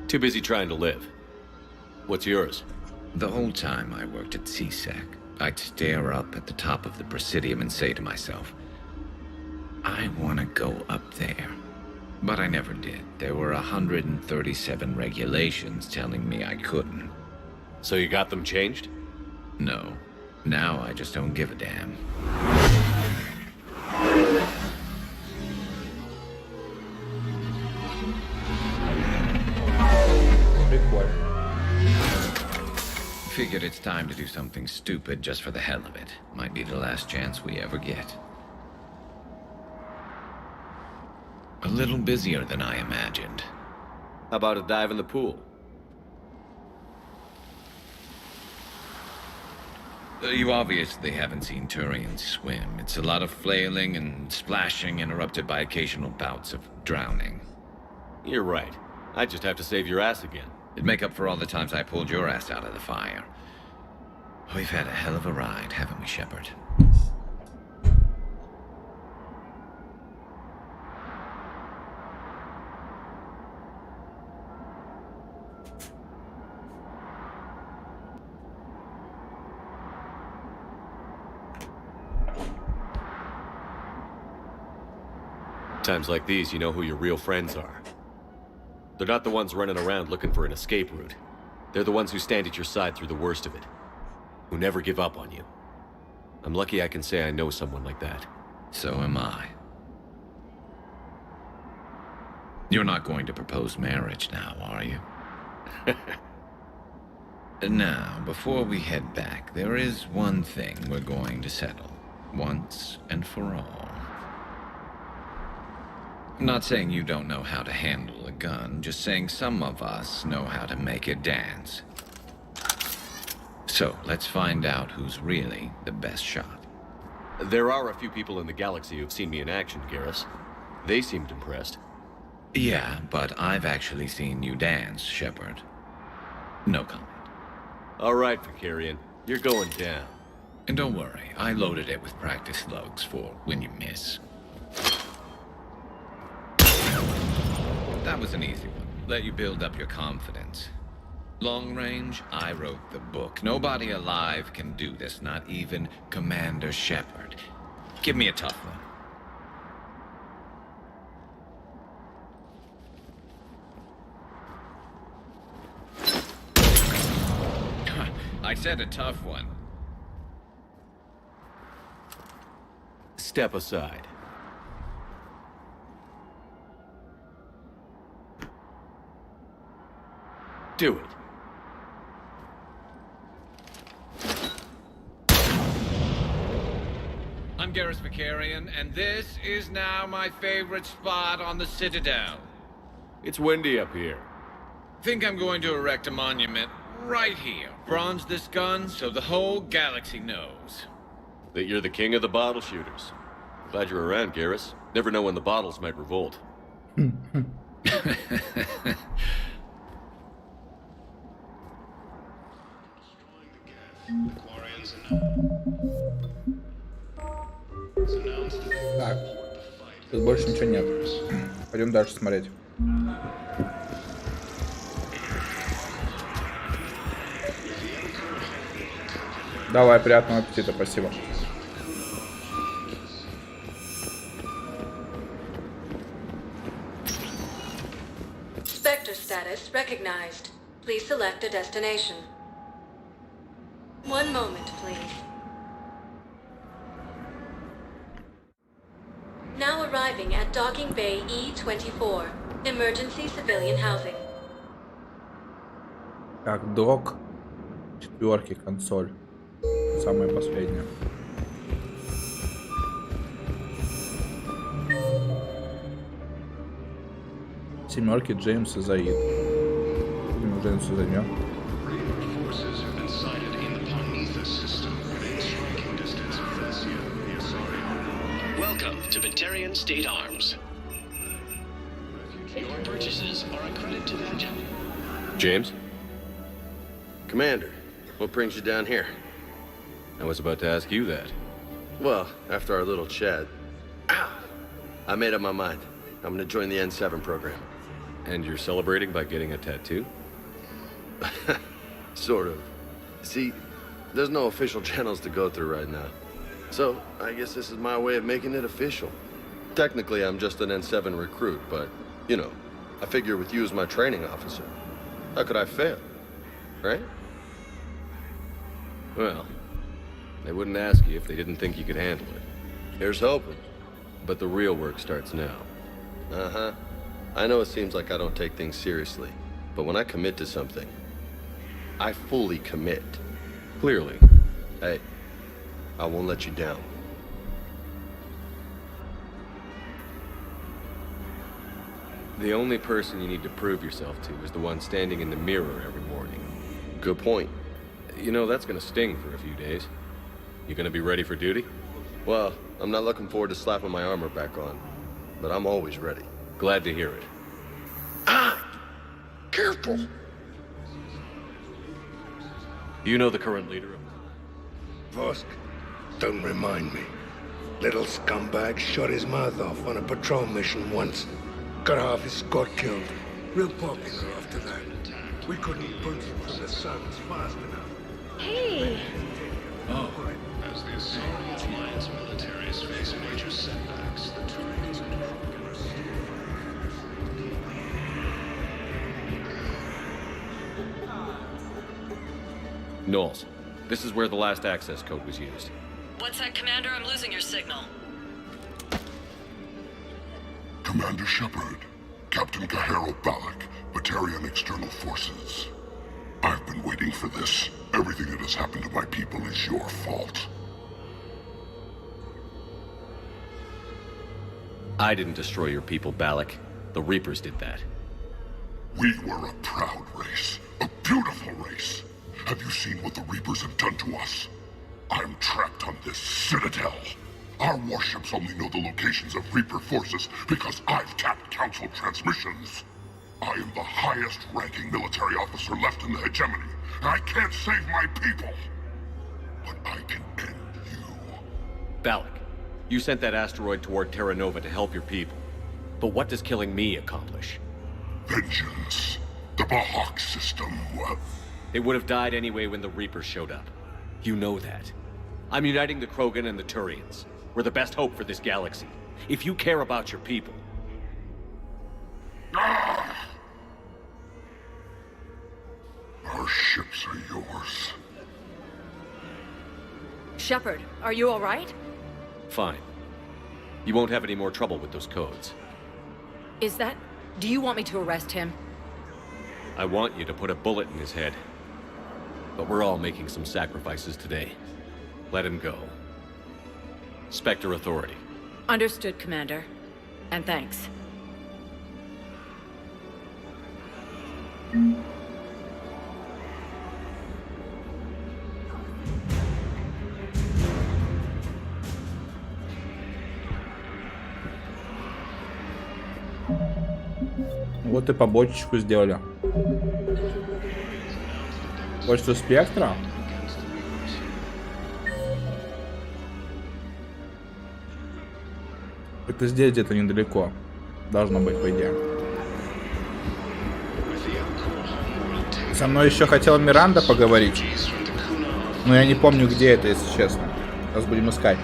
Too busy trying to live. What's yours? The whole time I worked at CSEC, I'd stare up at the top of the Presidium and say to myself, I want to go up there. But I never did. There were 137 regulations telling me I couldn't. So you got them changed? No. Now I just don't give a damn. Figured it's time to do something stupid just for the hell of it. Might be the last chance we ever get. A little busier than I imagined. How about a dive in the pool? You obviously haven't seen Turians swim. It's a lot of flailing and splashing interrupted by occasional bouts of drowning. You're right. I just have to save your ass again. It'd make up for all the times I pulled your ass out of the fire. We've had a hell of a ride, haven't we, Shepard? Times like these, you know who your real friends are. They're not the ones running around looking for an escape route. They're the ones who stand at your side through the worst of it. Who never give up on you. I'm lucky I can say I know someone like that. So am I. You're not going to propose marriage now, are you? Now, before we head back, there is one thing we're going to settle. Once and for all. I'm not saying you don't know how to handle a gun, just saying some of us know how to make it dance. So, let's find out who's really the best shot. There are a few people in the galaxy who've seen me in action, Garrus. They seemed impressed. Yeah, but I've actually seen you dance, Shepard. No comment. All right, Vicarian. You're going down. And don't worry, I loaded it with practice slugs for when you miss. That was an easy one. Let you build up your confidence. Long range, I wrote the book. Nobody alive can do this, not even Commander Shepard. Give me a tough one. I said a tough one. Step aside. Do it. I'm Garrus Vicarian, and this is now my favorite spot on the Citadel. It's windy up here. Think I'm going to erect a monument right here. Bronze this gun so the whole galaxy knows. That you're the king of the bottle shooters. Glad you're around, Garrus. Never know when the bottles might revolt. Так, тут больше ничего нет. Пойдем дальше смотреть. Давай, приятного аппетита, спасибо. Spectre status recognized. Please select a destination. One moment, please. Now arriving at Docking Bay E-24. Emergency civilian housing. Так, док. 4, консоль. Самая последняя. Семерки, Джеймс и Заид. Видимо, Джеймса займем. Welcome to Batarian State Arms. Your purchases are a credit to the gem. James? Commander, what brings you down here? I was about to ask you that. Well, after our little chat, I made up my mind. I'm gonna join the N7 program. And you're celebrating by getting a tattoo? Sort of. See, there's no official channels to go through right now. So, I guess this is my way of making it official. Technically, I'm just an N7 recruit, but, you know, I figure with you as my training officer, how could I fail? Right? Well, they wouldn't ask you if they didn't think you could handle it. Here's hoping. But the real work starts now. Uh-huh. I know it seems like I don't take things seriously, but when I commit to something, I fully commit. Clearly. Hey, I won't let you down. The only person you need to prove yourself to is the one standing in the mirror every morning. Good point. You know, that's gonna sting for a few days. You gonna be ready for duty? Well, I'm not looking forward to slapping my armor back on, but I'm always ready. Glad to hear it. Careful! You know the current leader of... Vosk, don't remind me. Little scumbag shot his mouth off on a patrol mission once. Got half his squad killed. Real popular after that. We couldn't punch him from the suns fast enough. Hey! Oh. As the Assyrian Alliance militaries face major setbacks, the Turians and Krogan are still... Knowles, this is where the last access code was used. What's that, Commander? I'm losing your signal. Commander Shepard, Captain Kahero Balak, Batarian External Forces. I've been waiting for this. Everything that has happened to my people is your fault. I didn't destroy your people, Balak. The Reapers did that. We were a proud race, a beautiful race. Have you seen what the Reapers have done to us? I'm trapped on this citadel. Our warships only know the locations of Reaper forces because I've tapped Council transmissions. I am the highest-ranking military officer left in the hegemony. I can't save my people, but I can end you. Balak, you sent that asteroid toward Terra Nova to help your people. But what does killing me accomplish? Vengeance. The Bahawk system. They would have died anyway when the Reapers showed up. You know that. I'm uniting the Krogan and the Turians. We're the best hope for this galaxy. If you care about your people... Our ships are yours. Shepard, are you all right? Fine. You won't have any more trouble with those codes. Is that... Do you want me to arrest him? I want you to put a bullet in his head. But we're all making some sacrifices today. Let him go. Spectre Authority. Understood, Commander. And thanks. Вот и побочечку сделали. Почту спектра. Это здесь где-то недалеко. Должно быть, по идее. Со мной еще хотел Миранда поговорить. Но я не помню, где это, если честно. Сейчас будем искать.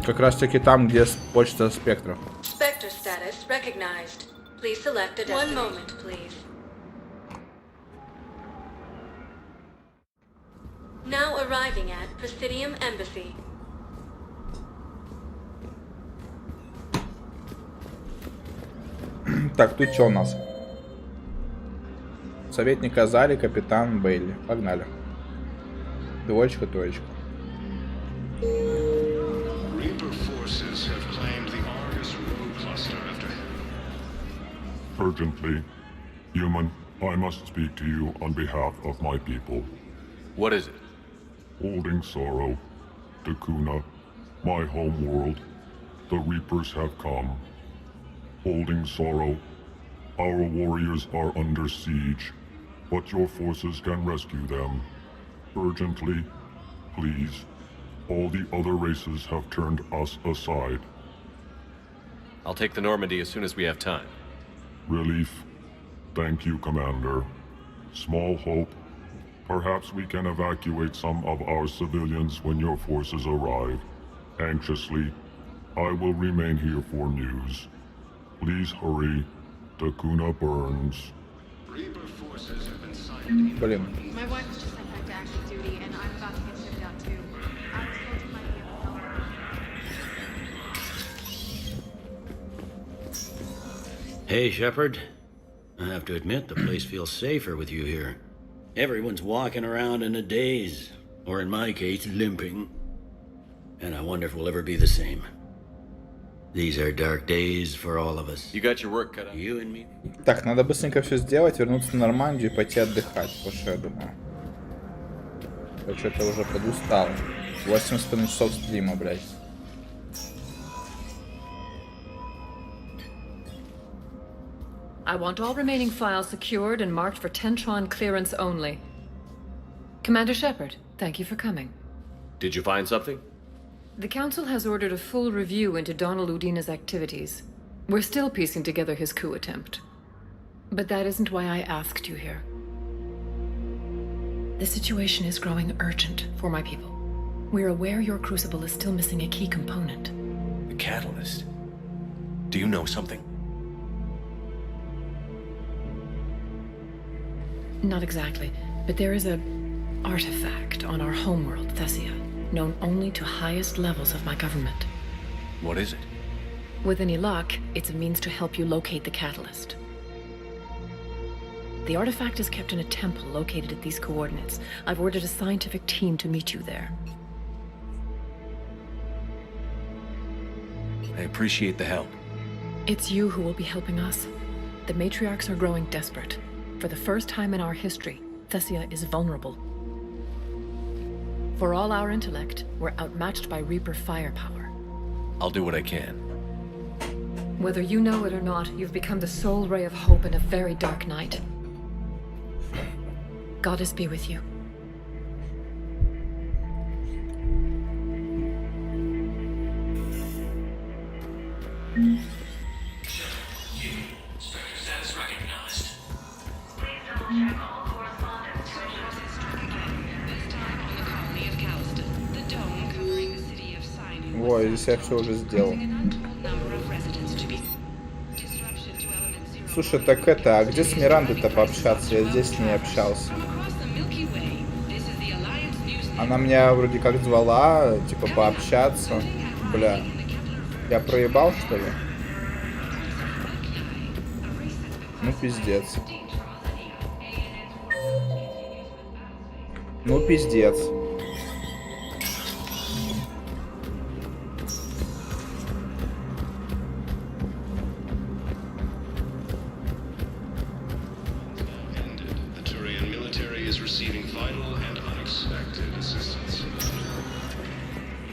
Как раз таки там, где почта спектра. Spectre status recognized. Please select a destination. One moment, please. Now arriving at Presidium Embassy. Так, тут что у нас? Советник Азари, капитан Бейли. Погнали. Двоечка, троечка. Urgently, human, I must speak to you on behalf of my people. What is it? Holding sorrow, Takuna, my home world, the Reapers have come. Holding sorrow, our warriors are under siege, but your forces can rescue them. Urgently, please. All the other races have turned us aside. I'll take the Normandy as soon as we have time. Relief. Thank you, Commander. Small hope. Perhaps we can evacuate some of our civilians when your forces arrive. Anxiously, I will remain here for news. Please hurry. Takuna burns. Reaper forces have been sighted. Блин. My wife was just sent back to active duty, and I'm about to get shipped out too. I was told you might be able to help. Hey, Shepard. I have to admit, the place feels safer with you here. Everyone's walking around in a daze, or in my case, limping. And I wonder if we'll ever be the same. These are dark days for all of us. You got your work cut out. You and me. Так, надо быстренько все сделать, вернуться на Нормандию и пойти отдыхать. Вот что я думаю. Я что-то уже подустал. 8,5 часов стрима, блядь. I want all remaining files secured and marked for Tentron clearance only. Commander Shepard, thank you for coming. Did you find something? The Council has ordered a full review into Donald Udina's activities. We're still piecing together his coup attempt. But that isn't why I asked you here. The situation is growing urgent for my people. We're aware your crucible is still missing a key component. The catalyst. Do you know something? Not exactly, but there is a artifact on our homeworld, Thessia, known only to highest levels of my government. What is it? With any luck, it's a means to help you locate the catalyst. The artifact is kept in a temple located at these coordinates. I've ordered a scientific team to meet you there. I appreciate the help. It's you who will be helping us. The matriarchs are growing desperate. For the first time in our history, Thessia is vulnerable. For all our intellect, we're outmatched by Reaper firepower. I'll do what I can. Whether you know it or not, you've become the sole ray of hope in a very dark night. Goddess be with you. Status recognized. Please double-check all correspondence to ensure this struck again. This time on the colony of Calston, the dome covering the city of Sinai. Ой, здесь я все уже сделал. Слушай, так это, а где с Мирандой-то пообщаться? Я здесь с ней общался. Она меня вроде как звала, типа, пообщаться. Бля, я проебал, что ли? Ну, пиздец. Ну, пиздец.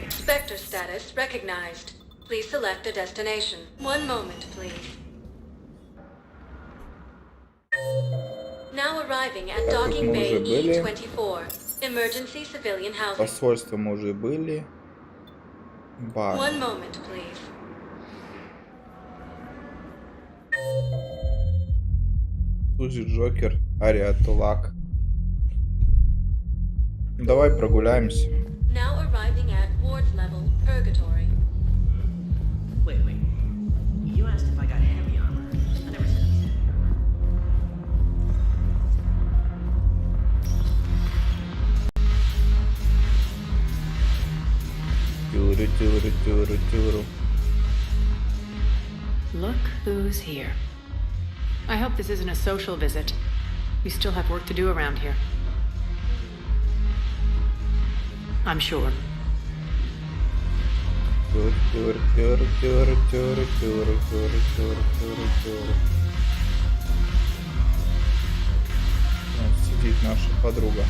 Spectre status recognized. Please select a destination. One moment, please. Now arriving at docking bay E24. Emergency civilian housing. Посольство мы уже были. Бар. One moment, please. Слушай, Джокер, Ария Тулак. Давай прогуляемся. Now arriving at wards level, purgatory. Wait. You asked if I got heavy armor. I never said I Look who's here. I hope this isn't a social visit. We still have work to do around here. I'm sure. Сидит наша подруга.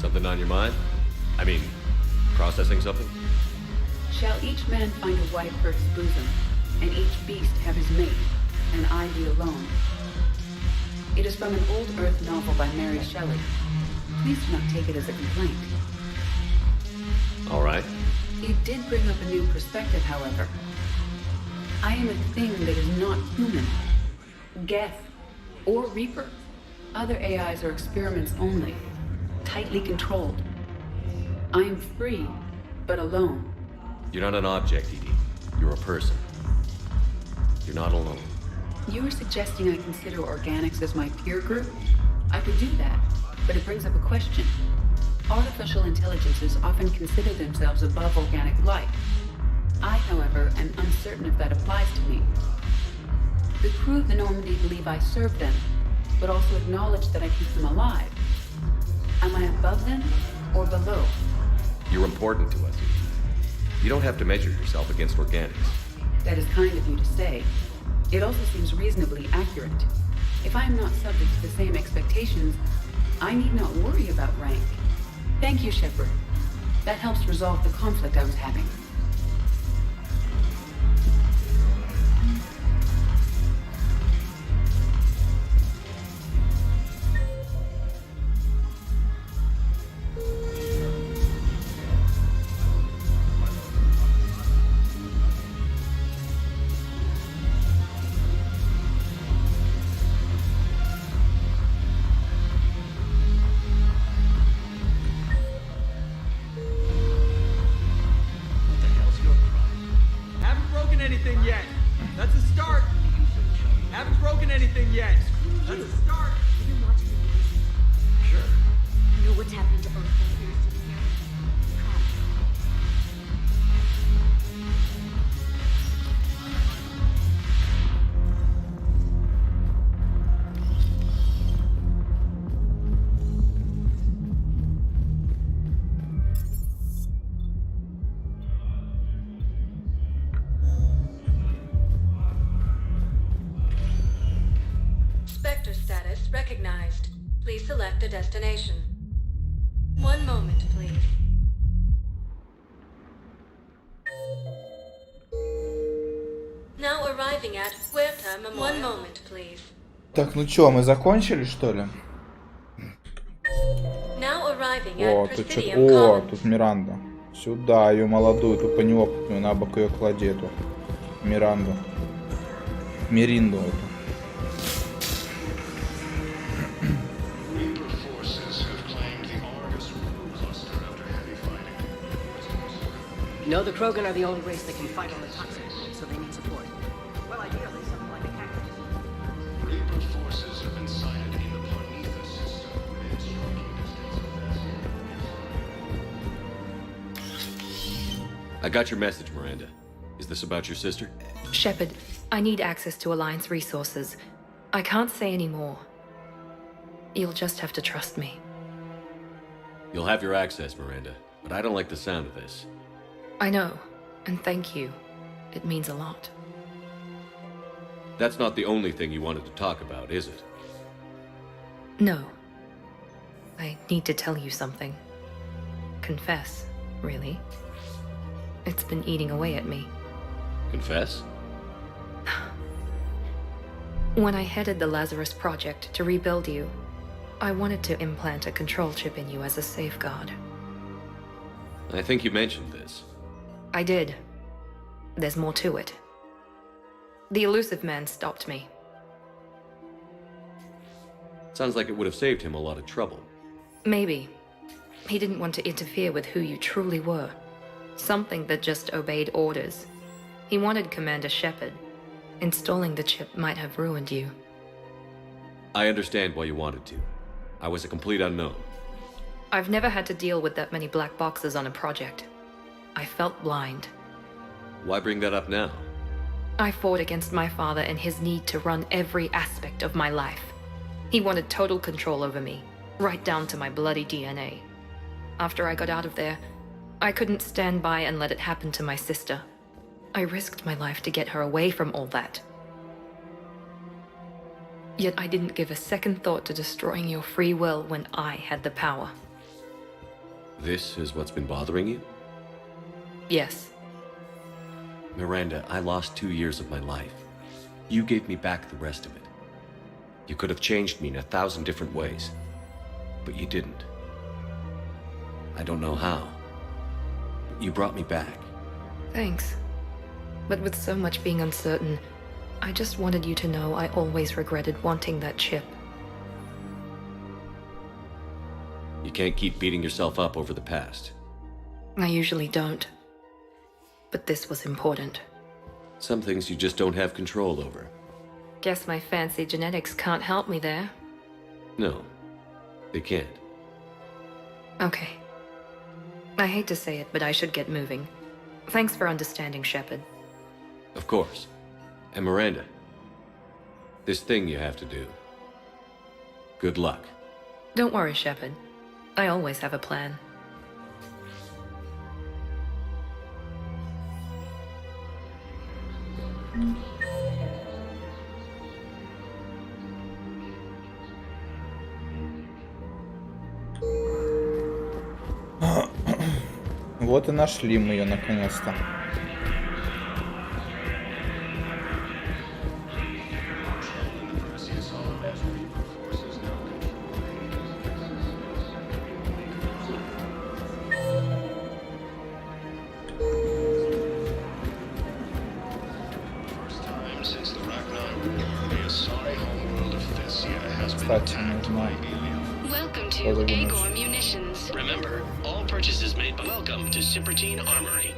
Something on your mind? I mean, processing something? Shall each man find a wife for his bosom, and each beast have his mate, and I be alone? It is from an old Earth novel by Mary Shelley. Please do not take it as a complaint. All right. It did bring up a new perspective, however. I am a thing that is not human. Geth or Reaper. Other AIs are experiments only, tightly controlled. I am free, but alone. You're not an object, Edie. You're a person. You're not alone. You are suggesting I consider organics as my peer group? I could do that, but it brings up a question. Artificial intelligences often consider themselves above organic life. I, however, am uncertain if that applies to me. The crew of the Normandy believe I serve them, but also acknowledge that I keep them alive. Am I above them or below? You're important to us. You don't have to measure yourself against organics. That is kind of you to say. It also seems reasonably accurate. If I am not subject to the same expectations, I need not worry about rank. Thank you, Shepard. That helps resolve the conflict I was having. sector status recognized. Please select a destination. One moment, please. Now arriving at Puerta Memorial. One moment, please. Так, ну чё, мы закончили, что ли? Now arriving О, at тут что-то... Presidium О, Commons. тут Миранда. Сюда, ее молодую, тупо неопытную, на бок ее клади, эту Миранду. Миринду эту. No, the Krogan are the only race that can fight on the toxic world, so they need support. Well, ideally, something like a cactus. Reaper forces have been sighted in the Parnitha system within striking distance of I got your message, Miranda. Is this about your sister? Shepard, I need access to Alliance resources. I can't say any more. You'll just have to trust me. You'll have your access, Miranda, but I don't like the sound of this. I know, and thank you. It means a lot. That's not the only thing you wanted to talk about, is it? No. I need to tell you something. Confess, really. It's been eating away at me. Confess? When I headed the Lazarus Project to rebuild you, I wanted to implant a control chip in you as a safeguard. I think you mentioned this. I did. There's more to it. The elusive man stopped me. Sounds like it would have saved him a lot of trouble. Maybe. He didn't want to interfere with who you truly were. Something that just obeyed orders. He wanted Commander Shepard. Installing the chip might have ruined you. I understand why you wanted to. I was a complete unknown. I've never had to deal with that many black boxes on a project. I felt blind. Why bring that up now? I fought against my father and his need to run every aspect of my life. He wanted total control over me, right down to my bloody DNA. After I got out of there, I couldn't stand by and let it happen to my sister. I risked my life to get her away from all that. Yet I didn't give a second thought to destroying your free will when I had the power. This is what's been bothering you? Yes. Miranda, I lost 2 years of my life. You gave me back the rest of it. You could have changed me in 1,000 different ways, but you didn't. I don't know how, but you brought me back. Thanks. But with so much being uncertain, I just wanted you to know I always regretted wanting that chip. You can't keep beating yourself up over the past. I usually don't. But this was important. Some things you just don't have control over. Guess my fancy genetics can't help me there. No, they can't. Okay. I hate to say it, but I should get moving. Thanks for understanding, Shepard. Of course. And Miranda, this thing you have to do. Good luck. Don't worry, Shepard. I always have a plan. Вот и нашли мы ее наконец-то. Кстати, нужно Welcome to подвинуть. Agor Munitions. Remember, all purchases made by welcome to Cypertine Armory.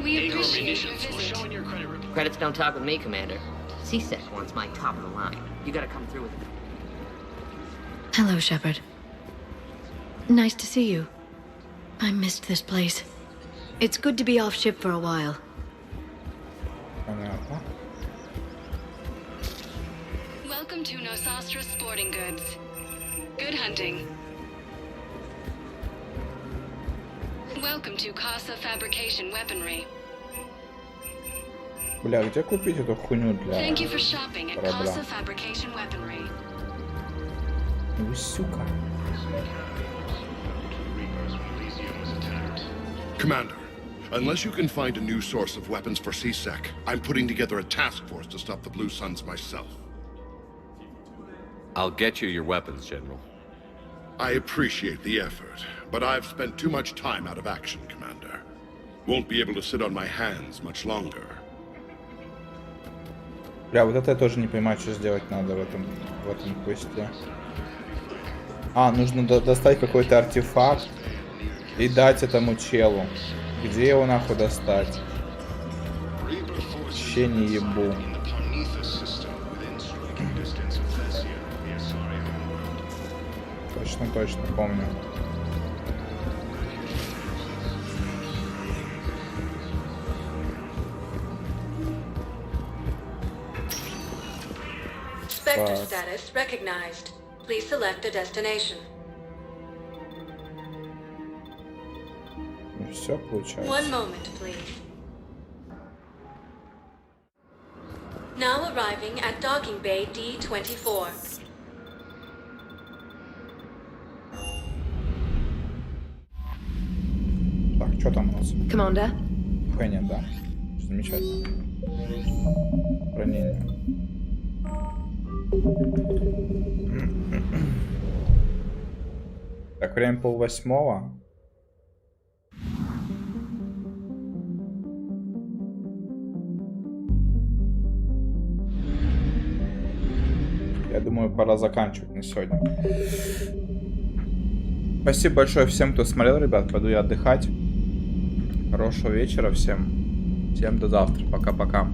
We Agor appreciate your Munitions will visit. show in your credit report. Credits don't talk with me, Commander. CSEC wants my top of the line. You gotta come through with it. Hello, Shepard. Nice to see you. I missed this place. It's good to be off ship for a while. Понятно. Welcome to Nosastra Sporting Goods. Good hunting. Welcome to Casa Fabrication Weaponry. Бля, где купить эту хуйню для Thank you for shopping at корабля? Casa Fabrication Weaponry. Вы сука. Commander, unless you can find a new source of weapons for CSEC, I'm putting together a task force to stop the Blue Suns myself. I'll get you your weapons, General. I appreciate the effort, but I've spent too much time out of action, Commander. Won't be able to sit on my hands much longer. Бля, вот это я тоже не понимаю, что сделать надо в этом квесте. А, нужно достать какой-то артефакт и дать этому челу. Где его нахуй достать? Вообще не ебу. Точно помню. Spectre status recognized. Please select a destination. Ну все получается. One moment, please. Now arriving at docking bay D24. Так, что там у нас? Commander? Хэнни, да. Замечательно. Ранение. Так, время 7:30. Я думаю, пора заканчивать на сегодня. Спасибо большое всем, кто смотрел, ребят. Пойду я отдыхать. Хорошего вечера всем. Всем до завтра. Пока-пока.